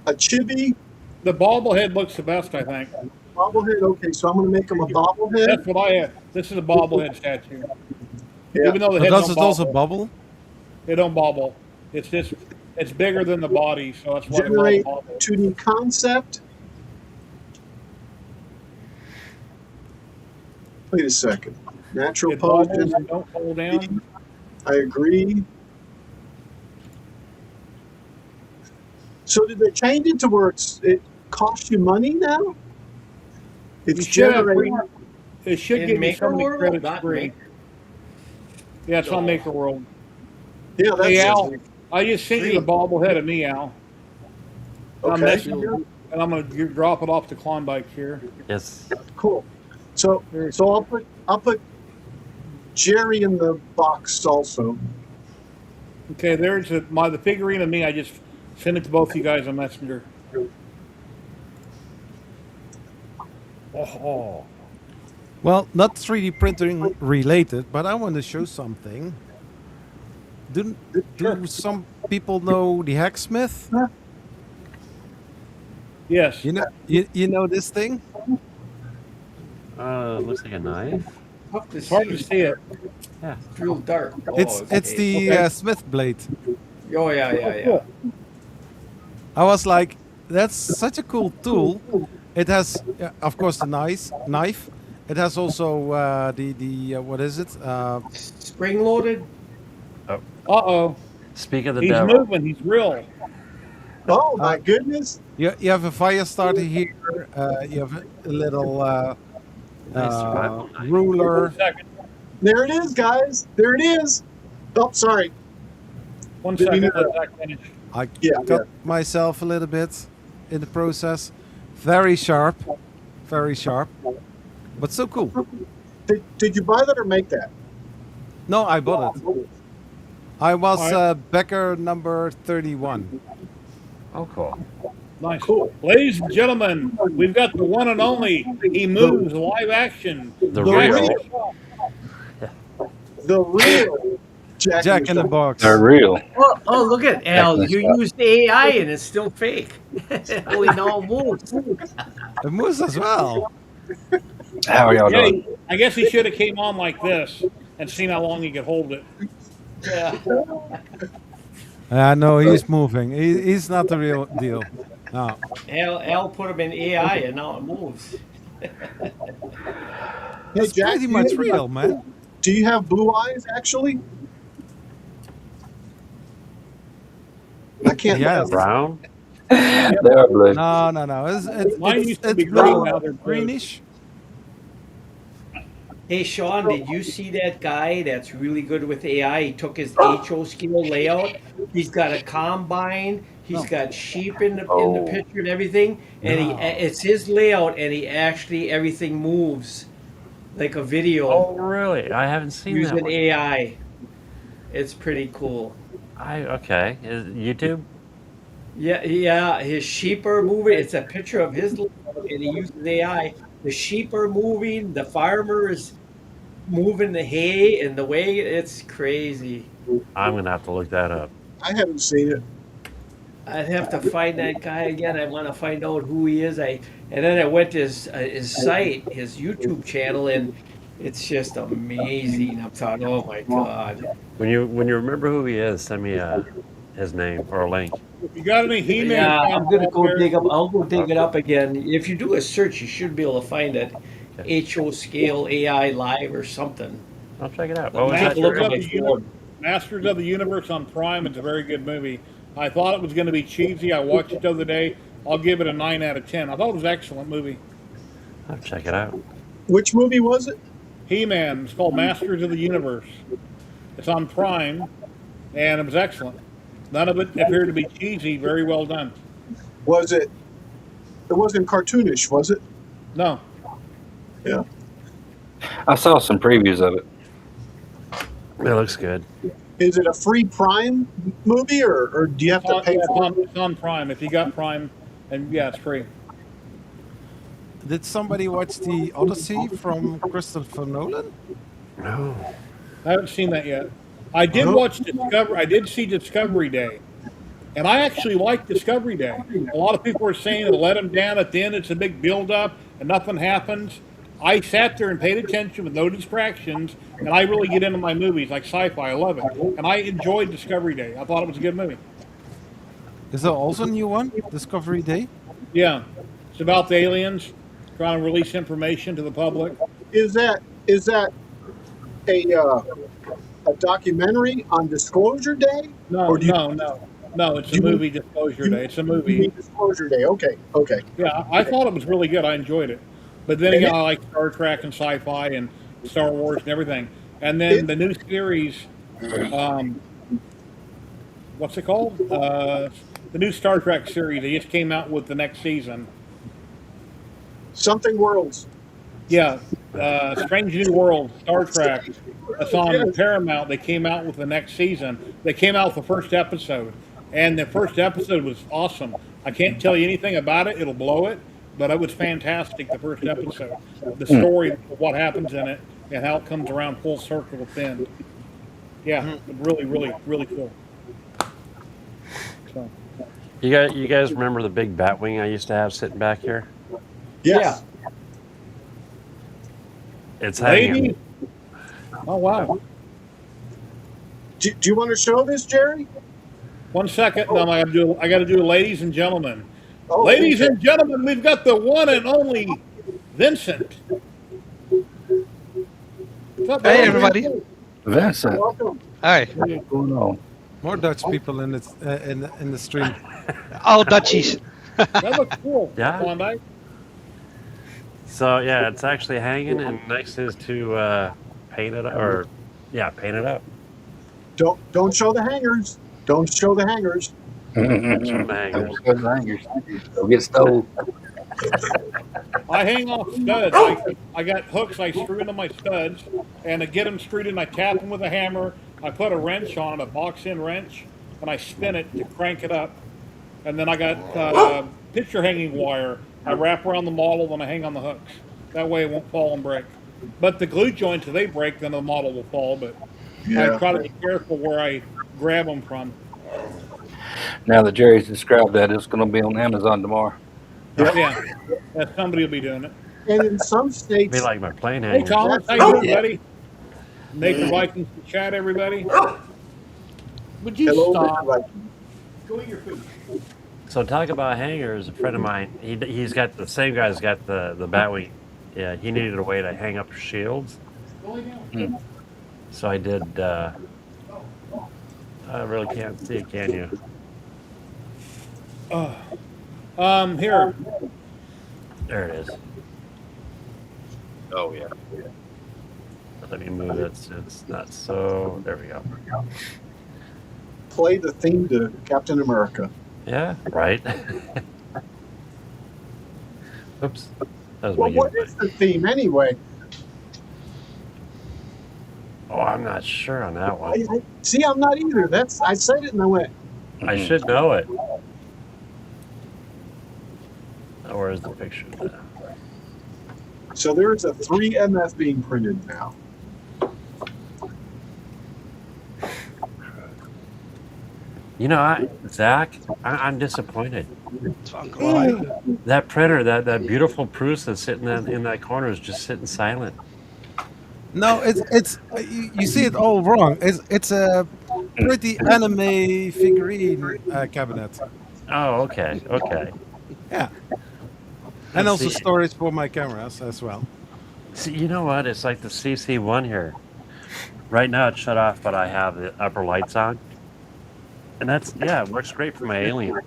a chibi the bobblehead looks the best, I think. bobblehead. Okay, so I'm going to make him a bobblehead. That's what I have. This is a bobblehead statue. Yeah. Even though the But head does don't it also bobble, bubble? it don't bobble. It's just it's bigger than the body, so that's why Generate it bobble. 2D concept. Wait a second. Natural It pose. bobbles and don't hold down. I agree. So did they change it to where it costs you money now? It's You should have generating. It should In give you Maker so many World, credits not free. Maker. Yeah, it's on Maker World. Yeah, that's Hey it. Al, I just sent you the bobblehead of me, Al. I'm Okay. messing you, and I'm gonna drop it off to Klondike here. Yes. Cool. So I'll put Jerry in the box also. Okay, there's the figurine of me. I just sent it to both you guys on Messenger. Oh. Well, not 3D printing related, but I want to show something. Do some people know the hacksmith? Yes. You know this thing? Looks like a knife. It's hard to see it. Yeah. It's real dark. It's the Okay. Smith blade. Oh, yeah. I was like, that's such a cool tool. It has, of course, the knife. It has also the what is it? Spring loaded. Uh-oh. Speak of the He's devil. moving. He's real. Oh my goodness! You have a fire starter here. You have a little survival knife. ruler. Second. There it is, guys. There it is. Oh, sorry. One Didn't second. mean Let to- Zach finish. I Yeah, cut myself a little bit in the process. Very sharp, but so cool. Did you buy that or make that? No, I bought it. I was Alright. Becker number 31. Oh, cool. Nice. Cool. Ladies and gentlemen, we've got the one and only He Moves live action. The real- real. The real Jack in the box. They're real. Oh, look at Al. That's You nice. used AI and it's still fake. Only now it moves. The moose as well. How are y'all Yeah, doing? I guess he should have came on like this and seen how long he could hold it. Yeah. No, he's moving. He's not the real deal. No. Al put him in AI and now it moves. Hey, It's Jack, pretty much real, man. Do you have blue eyes actually? I can't. Yes. Brown. They're blue. No. Mine It's used to be blue, green, now they're blue. greenish. Hey, Sean, did you see that guy that's really good with AI? He took his HO scale layout. He's got a combine. He's got sheep in the picture and everything. And it's his layout, and he actually, everything moves like a video Oh, really? I haven't seen that using one. AI. It's pretty cool. Okay. Is it YouTube? Yeah, his sheep are moving. It's a picture of his layout, and he uses AI. The sheep are moving. The farmer is moving the hay, and the way it's crazy. I'm gonna have to look that up. I haven't seen it. I'd have to find that guy again. I want to find out who he is. And then I went to his site, his YouTube channel, and It's just amazing. I'm thought, oh my God. When you remember who he is, send me his name or a link. If you got any He-Man Yeah, fans I'm gonna out go there, dig up. I'll go dig it up again. If you do a search, you should be able to find it. HO Scale AI Live or something. I'll check it out. Let What me was take that? a look Masters at of my the phone. Masters of the Universe on Prime. It's a very good movie. I thought it was going to be cheesy. I watched it the other day. I'll give it a 9 out of 10. I thought it was an excellent movie. I'll check it out. Which movie was it? He-Man. It's called Masters of the Universe. It's on Prime, and it was excellent. None of it appeared to be cheesy. Very well done. Was it? It wasn't cartoonish, was it? No, Yeah. I saw some previews of it. It looks good. Is it a free Prime movie, or do you have to pay for it? it's on Prime. If you got Prime, and yeah, it's free. Did somebody watch the Odyssey from Christopher Nolan? No. I haven't seen that yet. I did Uh-huh. watch Discovery. I did see Discovery Day, and I actually liked Discovery Day. A lot of people are saying it'll let them down at the end. It's a big build-up, and nothing happens. I sat there and paid attention with no distractions, and I really get into my movies like sci-fi. I love it, and I enjoyed Discovery Day. I thought it was a good movie. Is there also a new one, Discovery Day? Yeah, it's about the aliens trying to release information to the public. Is that a documentary on Disclosure Day? No, Or do you- no. It's a you- movie. Disclosure Day. It's a You movie. mean Disclosure Day? Okay. Yeah, I thought it was really good. I enjoyed it. But then again, I like Star Trek and sci-fi and Star Wars and everything. And then the new series, what's it called? The new Star Trek series. They just came out with the next season. Something Worlds. Yeah, Strange New World, Star Trek. It's on Paramount. They came out with the next season. They came out with the first episode, and the first episode was awesome. I can't tell you anything about it; it'll blow it. But it was fantastic. The first episode, the story of what happens in it, and how it comes around full circle at the end. Yeah, really, really, really cool. So, You guys remember the big bat wing I used to have sitting back here? Yes. It's hanging. ladies. Oh wow! Do you want to show this, Jerry? 1 second. No, I got to do. Ladies and gentlemen. Oh, Ladies okay. and gentlemen, we've got the one and only Vincent. What's up, Hey, man? everybody. Vincent, Welcome. Hi. what's going on? More Dutch people in the stream. All Dutchies. That looks cool. Yeah. Klondike. So yeah, it's actually hanging, and next is to paint it up, paint it up. Don't show the hangers. Don't show the hangers. Some hangers. They'll get stole. I hang off studs. I got hooks I screw into my studs, and to get them screwed in, I tap them with a hammer. I put a wrench on it, a box-in wrench, and I spin it to crank it up. And then I got picture hanging wire. I wrap around the model, then I hang on the hooks. That way it won't fall and break. But the glue joints, if they break, then the model will fall. But I try to be careful where I grab them from. Now that Jerry's described that, it's going to be on Amazon tomorrow. Yeah, somebody will be doing it. And in some states, Be like my plane Hey, hangers. Thomas, how you doing, buddy? Naked Vikings chat, everybody. Would you hello, stop? Mr. Viking. Go eat your food. So talk about hangers. A friend of mine, he's got the same guy's got the Batwing. Yeah, he needed a way to hang up shields. So I did. I really can't see it, can you? Here. There it is. Oh, yeah. Let me move it so it's not so. There we go. Play the theme to Captain America. Yeah, right. Oops. That was Well, my what giveaway. is the theme anyway? Oh, I'm not sure on that one. See, I'm not either. I said it and I went. I should know it. Oh, where's the picture? So there's a 3MF being printed now. You know, Zach, I'm disappointed. Why? That printer, that beautiful Prusa that's sitting in that corner is just sitting silent. No, it's you see it all wrong. It's a pretty anime figurine cabinet. Oh, okay, okay. Yeah, and Let's also see. storage for my cameras as well. See, you know what? It's like the CC1 here. Right now it's shut off, but I have the upper lights on, and that's yeah, it works great for my alien.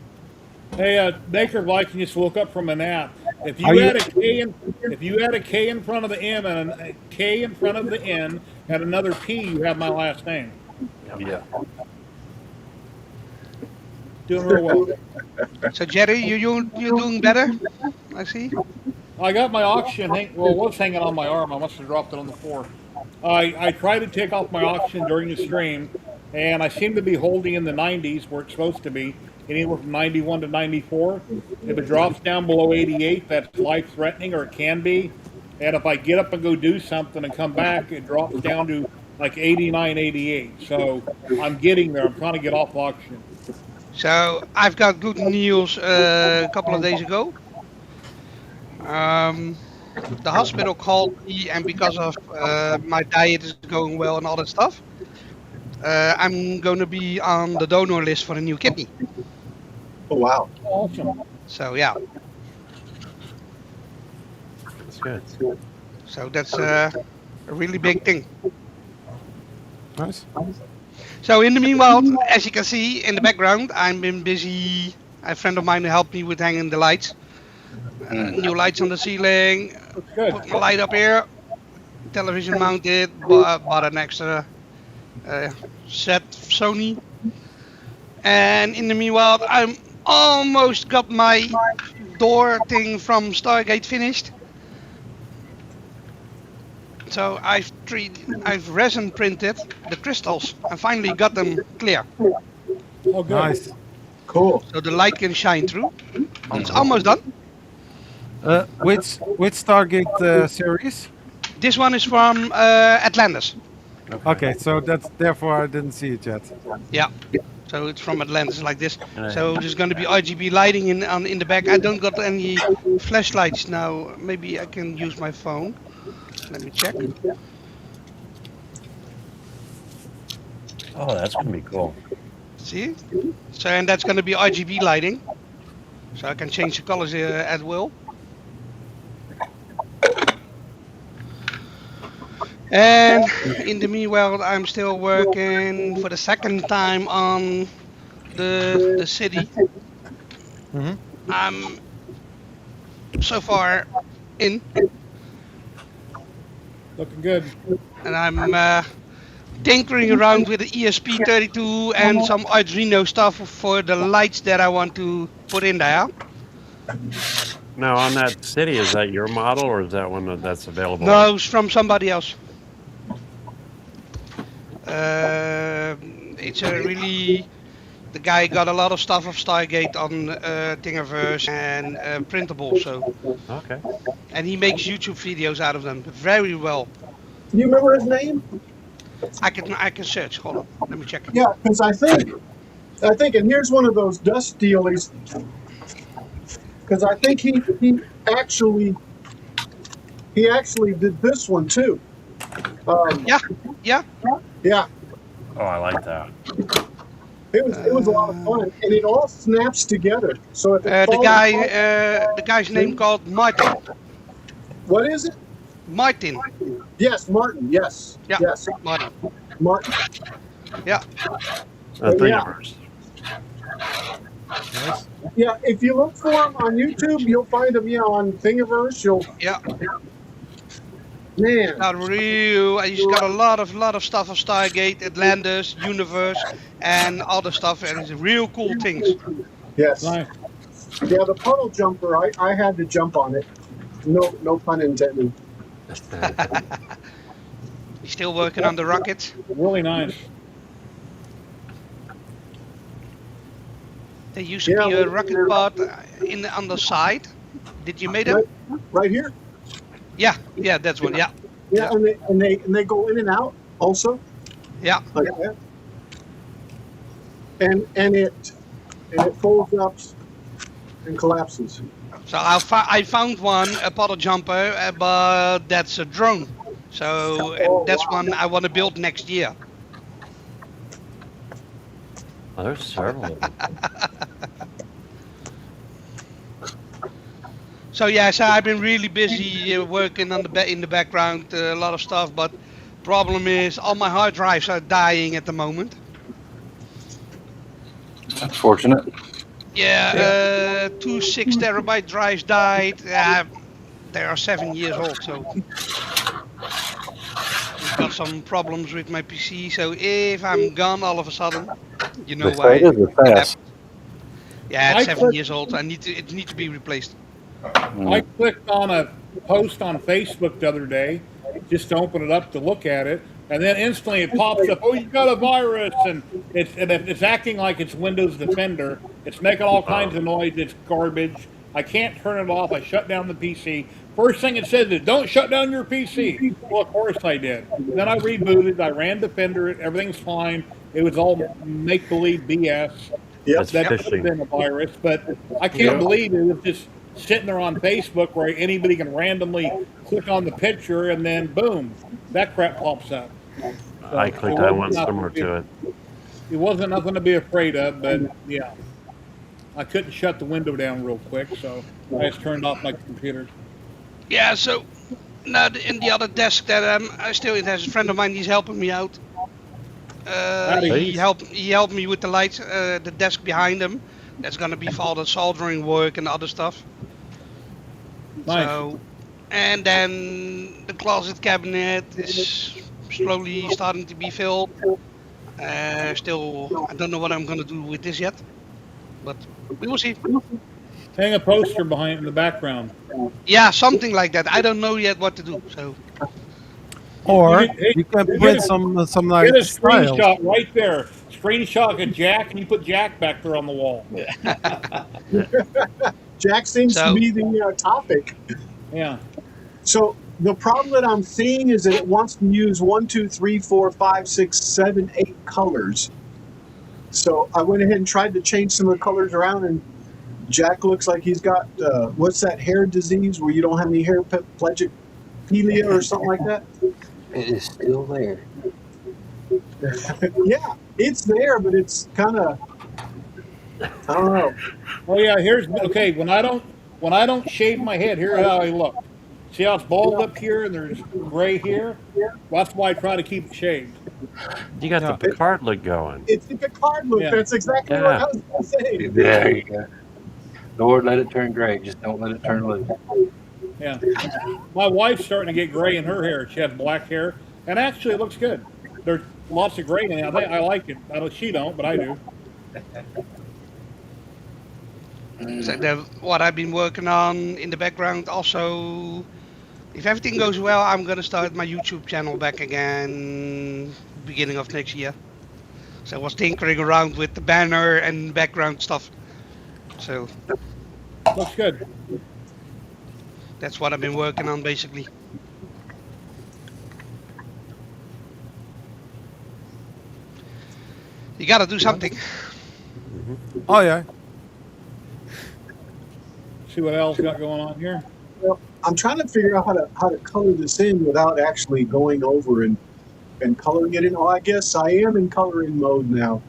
Hey, Baker Black can just look up from a nap. If Are you you? add a K in, if you add a K in front of the M and a K in front of the N and another P, you have my last name. Yeah. Doing real well. So Jerry, you doing better? I see. I got my oxygen well, it was hanging on my arm. I must have dropped it on the floor. I tried to take off my oxygen during the stream, and I seem to be holding in the 90s where it's supposed to be, anywhere from 91 to 94. If it drops down below 88, that's life-threatening, or it can be. And if I get up and go do something and come back, it drops down to like 89, 88. So I'm getting there. I'm trying to get off oxygen. So I've got good news. A couple of days ago, the hospital called me, and because of my diet is going well and all that stuff, I'm going to be on the donor list for a new kidney. Oh wow. Awesome. So yeah, That's good. so that's a really big thing. Nice. So in the meanwhile, as you can see in the background, I've been busy. A friend of mine helped me with hanging the lights. New lights on the ceiling, Good. put my light up here, television mounted, bought an extra set Sony. And in the meanwhile, I'm almost got my door thing from Stargate finished. So I've resin printed the crystals. I finally got them clear. Oh, good. Nice. Cool. So the light can shine through. It's almost done. Which Stargate series? This one is from Atlantis. Okay, so that's therefore I didn't see it yet. Yeah. So it's from Atlantis like this. Right. So there's going to be RGB lighting in the back. I don't got any flashlights now. Maybe I can use my phone. Let me check. Oh, that's gonna be cool. See? So and that's going to be RGB lighting. So I can change the colors at will. And in the meanwhile, I'm still working for the second time on the city. Mhm. I'm so far in, Looking good. and I'm tinkering around with the ESP32 and some Arduino stuff for the lights that I want to put in there. Now on that city, is that your model or is that one that's available? No, it's from somebody else. It's a really... The guy got a lot of stuff of Stargate on Thingiverse and printable, so... Okay. And he makes YouTube videos out of them very well. Do you remember his name? I can search. Hold on, let me check. Yeah, because I think, and here's one of those dust dealies. Because I think he actually did this one too. Yeah, yeah. Yeah, Oh, I like that. it was a lot of fun, and it all snaps together. So if it The falls guy, apart- the guy's name called Martin. what is it? Martin. Yes, Martin. Yes, Yeah. yes, Martin. Martin. Yeah. Thingiverse. Nice. Yeah, if you look for him on YouTube, you'll find him. Yeah, on Thingiverse, Yeah. man. Got he's got a lot of stuff of Stargate, Atlantis, Universe, and other stuff, and it's real cool things. Yes. Nice. Yeah, the puddle jumper. I had to jump on it. No pun intended. He's still working on the rocket. Really nice. There used to be a rocket pod on the side. Did you make it? Right here. Yeah, that's one. Yeah, Yeah, and they go in and out also. yeah. Like that. And it folds up and collapses. So I found one, a puddle jumper, but that's a drone. So, and that's one I want to build next year. Oh, there's several of them. So yeah, so I've been really busy working on in the background, a lot of stuff. But problem is, all my hard drives are dying at the moment. Unfortunate. Yeah, 2 6 terabyte drives died. They are 7 years old, so I've got some problems with my PC. So if I'm gone all of a sudden, you know The why faders are it fast. happened. Yeah, it's I 7 clicked- years old. It needs to be replaced. I clicked on a post on Facebook the other day just to open it up to look at it, and then instantly it pops up, oh, you got a virus, and it's acting like it's Windows Defender. It's making all kinds of noise. It's garbage. I can't turn it off. I shut down the PC. First thing it says is, don't shut down your PC. Well, of course I did. Then I rebooted. I ran Defender. Everything's fine. It was all make-believe BS. That's That could have phishing. been a virus, but I can't believe it was just sitting there on Facebook where anybody can randomly click on the picture and then boom, that crap pops up. So I clicked it on wasn't one nothing similar be- to it. It wasn't nothing to be afraid of, but yeah. I couldn't shut the window down real quick, so I just turned off my computer. Yeah, so now in the other desk that I still there's a friend of mine. He's helping me out. He helped me with the lights, the desk behind him. That's gonna be for all the soldering work and other stuff. Nice. So, and then the closet cabinet is slowly starting to be filled. Still, I don't know what I'm gonna do with this yet, but we will see. Hang a poster behind in the background. Yeah, something like that. I don't know yet what to do. So, Or Hey, you can get print a- some Get a like styles. screenshot right there. Screenshot of Jack, and you put Jack back there on the wall. Jack seems So- to be the topic. Yeah. So the problem that I'm seeing is that it wants to use 1, 2, 3, 4, 5, 6, 7, 8 colors. So I went ahead and tried to change some of the colors around, and Jack looks like he's got what's that hair disease where you don't have any hair, plegiophilia or something like that. It is still there. Yeah, it's there, but it's kind of I don't know. Oh yeah, here's okay. When I don't shave my head, here's how I look. See how it's bald up here and there's gray here? Well, that's why I try to keep it shaved. You got the Picard look going. It's the Picard look. Yeah. That's exactly what I was going to say. There you go. Lord, let it turn gray. Just don't let it turn loose. Yeah. My wife's starting to get gray in her hair. She has black hair, and actually it looks good. There's lots of gray in it. I like it. She don't, but I do. so what I've been working on in the background. Also, if everything goes well, I'm gonna start my YouTube channel back again beginning of next year. So I was tinkering around with the banner and background stuff. So Looks good. that's what I've been working on basically. You gotta do something. Oh yeah. See what else got going on here. Well, I'm trying to figure out how to color this in without actually going over and coloring it in. Oh, I guess I am in coloring mode now.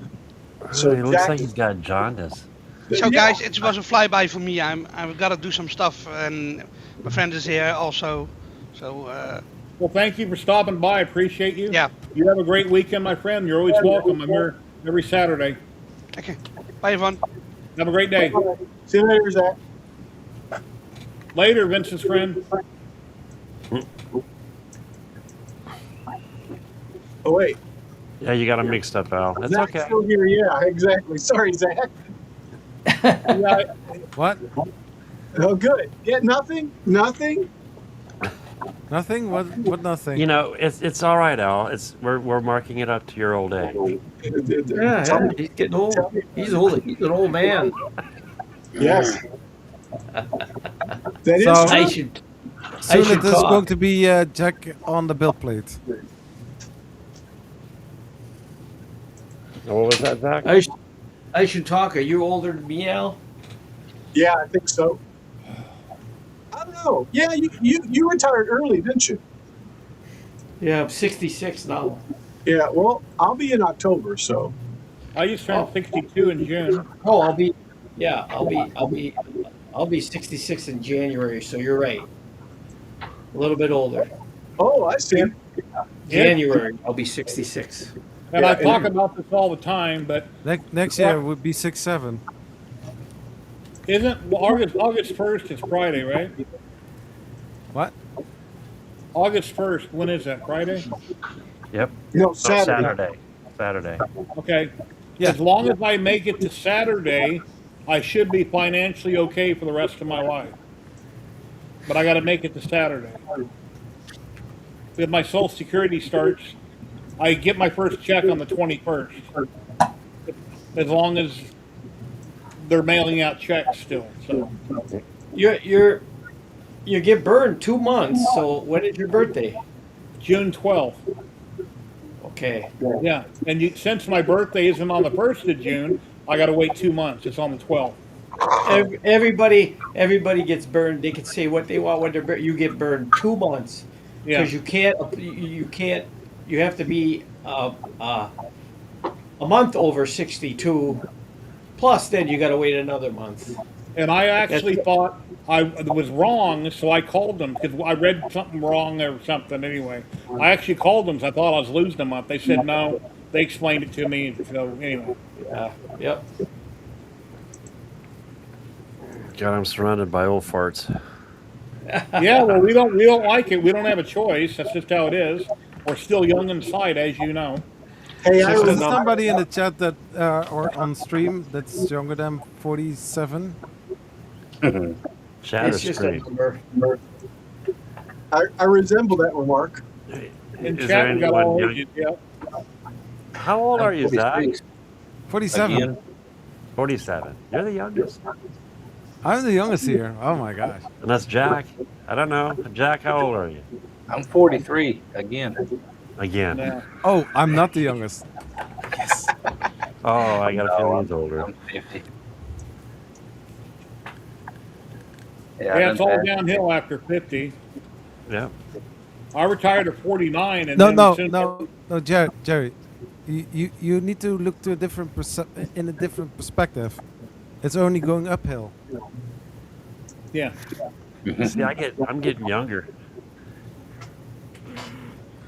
So it looks Jack- like he's got jaundice. So Yeah. guys, it was a flyby for me. I've got to do some stuff, and my friend is here also. So Well, thank you for stopping by. I appreciate you. yeah, You have a great weekend, my friend. You're always welcome. I'm here every Saturday. okay. Bye everyone. Have a great day. See you later, Zach. Later, Vincent's friend. Oh wait, Yeah, you got him mixed up, Al. That's Zach's okay. still here. Yeah, exactly. Sorry, Zach. Yeah, What? Oh, good. Yeah, nothing. Nothing? What nothing? You know, it's all right, Al. We're marking it up to your old age. Yeah, he's getting old. He's old. He's an old man. Yes. That is So- I true. should. Soon should it is talk. going to be Jack on the build plate. What was that, Zach? I should talk. Are you older than me, Al? Yeah, I think so. I don't know. Yeah, you retired early, didn't you? Yeah, I'm 66 now. Yeah, well, I'll be in October, so. I just turned 62 in June. Oh, I'll be 66 in January. So you're right. A little bit older. Oh, I see. January, I'll be 66. And Yeah, I talk and- about this all the time, but Next year would be 6-7. isn't August 1st is Friday, right? What? August 1st, when is that? Friday? Yep. No, Oh, Saturday. Saturday. Okay. Yeah. As long as I make it to Saturday, I should be financially okay for the rest of my life. But I got to make it to Saturday. If my Social Security starts, I get my first check on the 21st. As long as they're mailing out checks still. So You get burned 2 months. So when is your birthday? June 12th. Okay. Yeah. And since my birthday isn't on the 1st of June, I got to wait 2 months. It's on the 12th. Everybody gets burned. They can say what they want when they're burned. You get burned 2 months Yeah. because you can't. You have to be a month over 62. Plus, then you got to wait another month. And I actually thought I was wrong, so I called them because I read something wrong or something anyway. I actually called them 'cause I thought I was losing a month. They said no. They explained it to me. So anyway. Yeah. Yep. God, I'm surrounded by old farts. Yeah, well, we don't like it. We don't have a choice. That's just how it is. We're still young inside, as you know. Hey, Six I of Is was, them. somebody in the chat that or on stream that's younger than 47? Chat It's is just a great. number. I resemble that remark. In Is chat, there we got all anyone ages. young? Yeah. How old are you, Zach? 46 47. again. 47. You're the youngest. I'm the youngest here. Oh my gosh. And that's Jack. I don't know. Jack, how old are you? I'm 43 again. Again. Yeah. Oh, I'm not the youngest. Yes. Oh, I got a feeling he's older. I'm 50. Yeah, it's all done downhill after 50. Yeah. I retired at 49, and No, then no, since no, Jerry. You need to look to a different in a different perspective. It's only going uphill. yeah, See, I'm getting younger.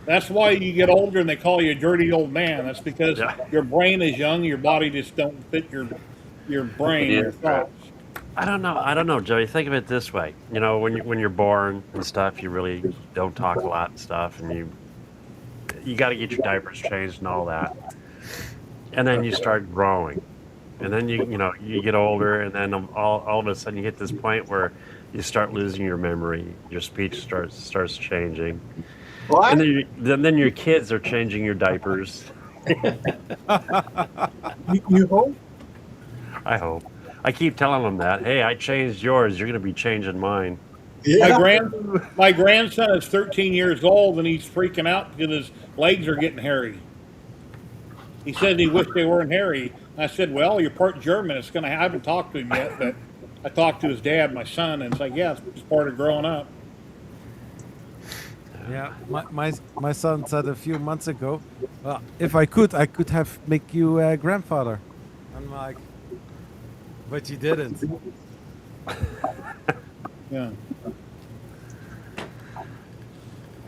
that's why you get older and they call you a dirty old man. That's because Yeah. your brain is young, your body just don't fit your brain, your thoughts. I don't know, Joey. Think of it this way. You know, when you're born and stuff, you really don't talk a lot and stuff, and you got to get your diapers changed and all that. And then you start growing, and then you get older, and then all of a sudden you get this point where you start losing your memory, your speech starts changing, What? and then your kids are changing your diapers. You hope? I hope. I keep telling them that. Hey, I changed yours. You're going to be changing mine. Yeah. My grandson is 13 years old and he's freaking out because his legs are getting hairy. He said he wished they weren't hairy. I said, well, you're part German. It's gonna. I haven't talked to him yet, but I talked to his dad, my son, and it's like, yeah, it's part of growing up. Yeah, my son said a few months ago, well, if I could have make you a grandfather. I'm like, but you didn't. Yeah.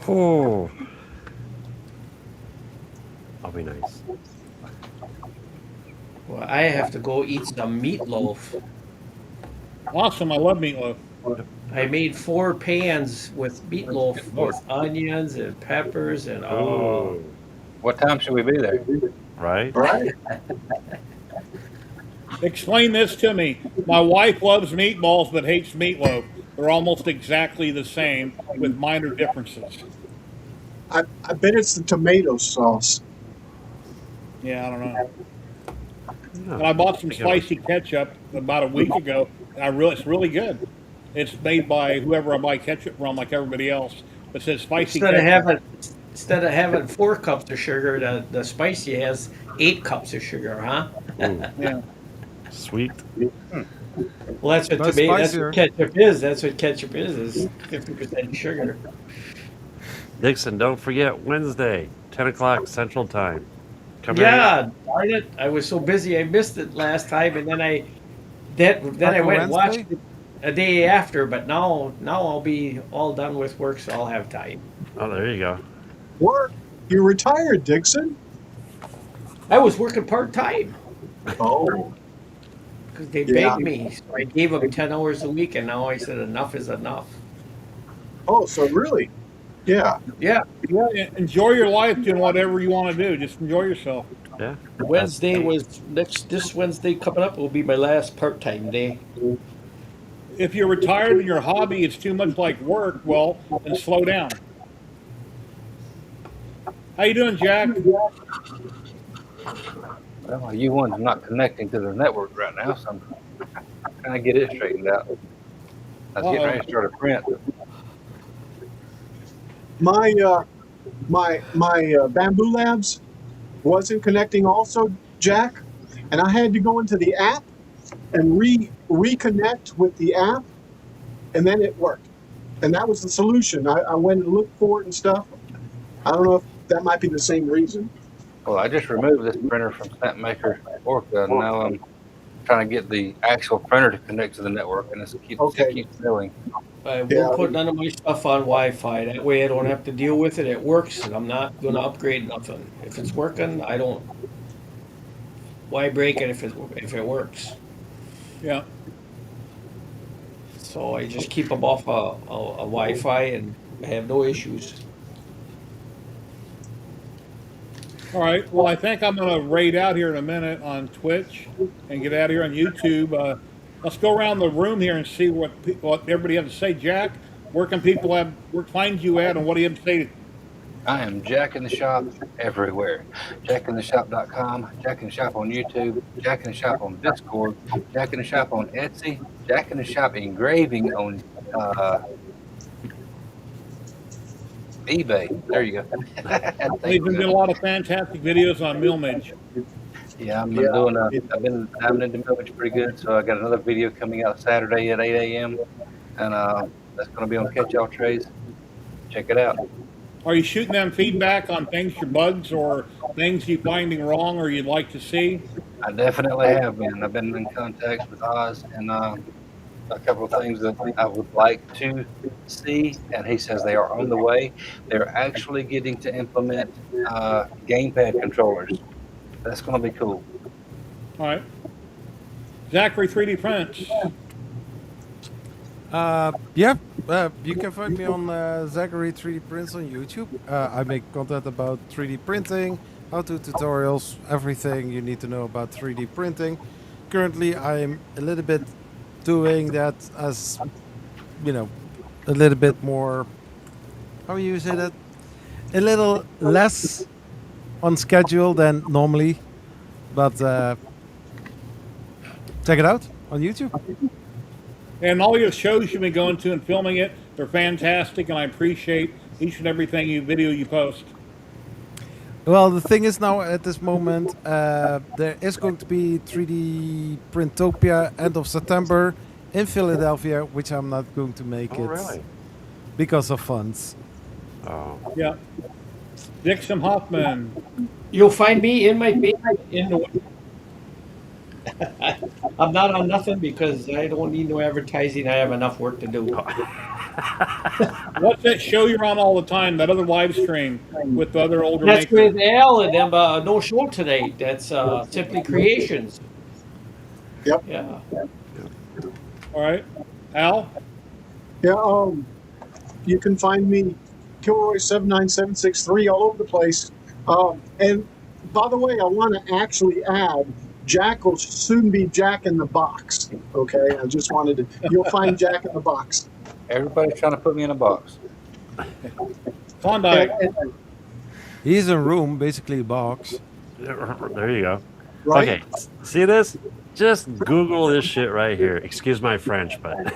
Oh, I'll be nice. Well, I have to go eat some meatloaf. Awesome. I love meatloaf. I made 4 pans with meatloaf with onions and peppers and Oh, What time should we be there? right? Right. Explain this to me. My wife loves meatballs but hates meatloaf. They're almost exactly the same with minor differences. I bet it's the tomato sauce. Yeah, I don't know. No. And I bought some spicy ketchup about a week ago. It's really good. It's made by whoever I buy ketchup from, like everybody else. It says spicy ketchup. Instead of having 4 cups of sugar, the spicy has 8 cups of sugar, huh? Yeah. Sweet. Well, that's what But tomato. That's spicier. what ketchup is. That's what ketchup is 50% sugar. Dixon, don't forget Wednesday, 10 o'clock Central Time. Come Yeah, darn it. I was so busy I missed it last time, and then I I Taco went and watched Wednesday? it a day after, but now I'll be all done with work, so I'll have time. Oh, there you go. Work. You retired, Dixon. I was working part-time Oh, because they yeah. begged me. So I gave them 10 hours a week, and now I said enough is enough. Oh, so really? Yeah. Yeah, Yeah, enjoy your life doing whatever you want to do. Just enjoy yourself. Yeah. Wednesday was this Wednesday coming up will be my last part-time day. If you're retired and your hobby is too much like work, well, then slow down. How you doing, Jack? Well, you one's not connecting to the network right now, so I'm trying to get it straightened out. I was getting ready to start a print. My Bamboo Labs wasn't connecting also, Jack, and I had to go into the app and reconnect with the app, and then it worked. And that was the solution. I went and looked for it and stuff. I don't know if that might be the same reason. Well, I just removed this printer from Snapmaker Orca, and now I'm trying to get the actual printer to connect to the network, and it keeps failing. I won't Yeah. put none of my stuff on Wi-Fi. That way I don't have to deal with it. It works, and I'm not going to upgrade nothing. If it's working, I don't. Why break it if it works? Yeah. So I just keep them off a Wi-Fi, and I have no issues. All right. Well, I think I'm going to raid out here in a minute on Twitch and get out of here on YouTube. Let's go around the room here and see what everybody has to say. Jack, where can people find you at, and what do you have to say? I am Jack in the Shop everywhere. JackInTheShop.com, Jack in the Shop on YouTube, Jack in the Shop on Discord, Jack in the Shop on Etsy, Jack in the Shop engraving on eBay. There you go. We've been doing a lot of fantastic videos on Millmage. Yeah, I've been diving into Millmage pretty good. So I got another video coming out Saturday at 8 a.m. and that's going to be on catch-all trays. Check it out. Are you shooting them feedback on things, your bugs, or things you're finding wrong or you'd like to see? I definitely have been. I've been in contact with Oz and a couple of things that I would like to see, and he says they are on the way. They're actually getting to implement gamepad controllers. That's going to be cool. All right. Zachary 3D Prints. Yeah, you can find me on Zachary 3D Prints on YouTube. I make content about 3D printing, how-to tutorials, everything you need to know about 3D printing. Currently, I'm a little bit doing that as, a little bit more, how you say that? A little less on schedule than normally, but check it out on YouTube. And all your shows you've been going to and filming it, they're fantastic, and I appreciate each and everything video you post. Well, the thing is now at this moment, there is going to be 3D Printopia end of September in Philadelphia, which I'm not going to make it Really? because of funds. Oh. Yeah. Dixon Hoffman. You'll find me in my basement in the. I'm not on nothing because I don't need no advertising. I have enough work to do. What's that show you're on all the time? That other live stream with the other older That's makers? with Al and them. No show tonight. That's Simply Creations. Yep. Yeah. All right. Al? Yeah. You can find me Kilroy79763 all over the place. And by the way, I want to actually add, Jack will soon be Jack in the Box. Okay, I just wanted to. You'll find Jack in the Box. Everybody's trying to put me in a box. Klondike. He's a room, basically a box. There you go. Right? Okay, see this? Just Google this shit right here. Excuse my French, but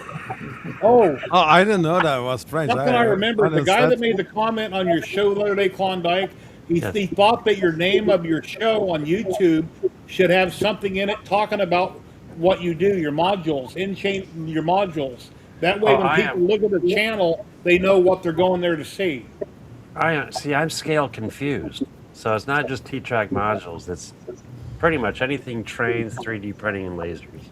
Oh, Oh, I didn't know that was French. something I remember. The guy that understand. made the comment on your show the other day, Klondike, Yes. he thought that your name of your show on YouTube should have something in it talking about what you do, your modules, your modules. That way, Oh, when I people am- look at the channel, they know what they're going there to see. I see. I'm scale confused. So it's not just T-track modules. It's pretty much anything trains, 3D printing, and lasers.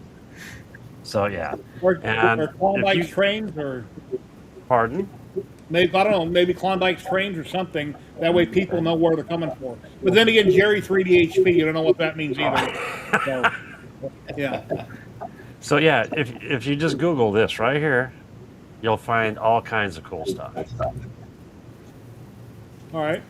So yeah. Or And if Klondike's you trains, or pardon, maybe, I don't know, maybe Klondike's trains or something. That way people know where they're coming for. But then again, Jerry 3DHP, you don't know what that means either. So, yeah. so yeah, if you just Google this right here, you'll find all kinds of cool stuff. All right.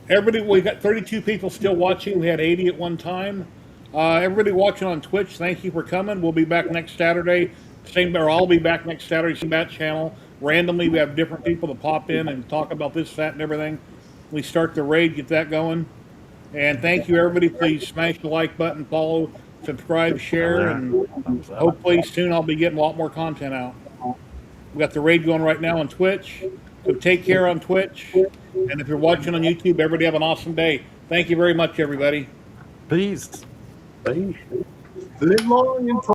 Everybody, we got 32 people still watching. We had 80 at one time. Everybody watching on Twitch, thank you for coming. We'll be back next Saturday. Or I'll be back next Saturday, same that channel. Randomly, we have different people to pop in and talk about this, that, and everything. We start the raid, get that going. And thank you, everybody. Please smash the like button, follow, subscribe, share, and hopefully soon I'll be getting a lot more content out. We got the raid going right now on Twitch. So take care on Twitch. And if you're watching on YouTube, everybody have an awesome day. Thank you very much, everybody. Peace. Live long and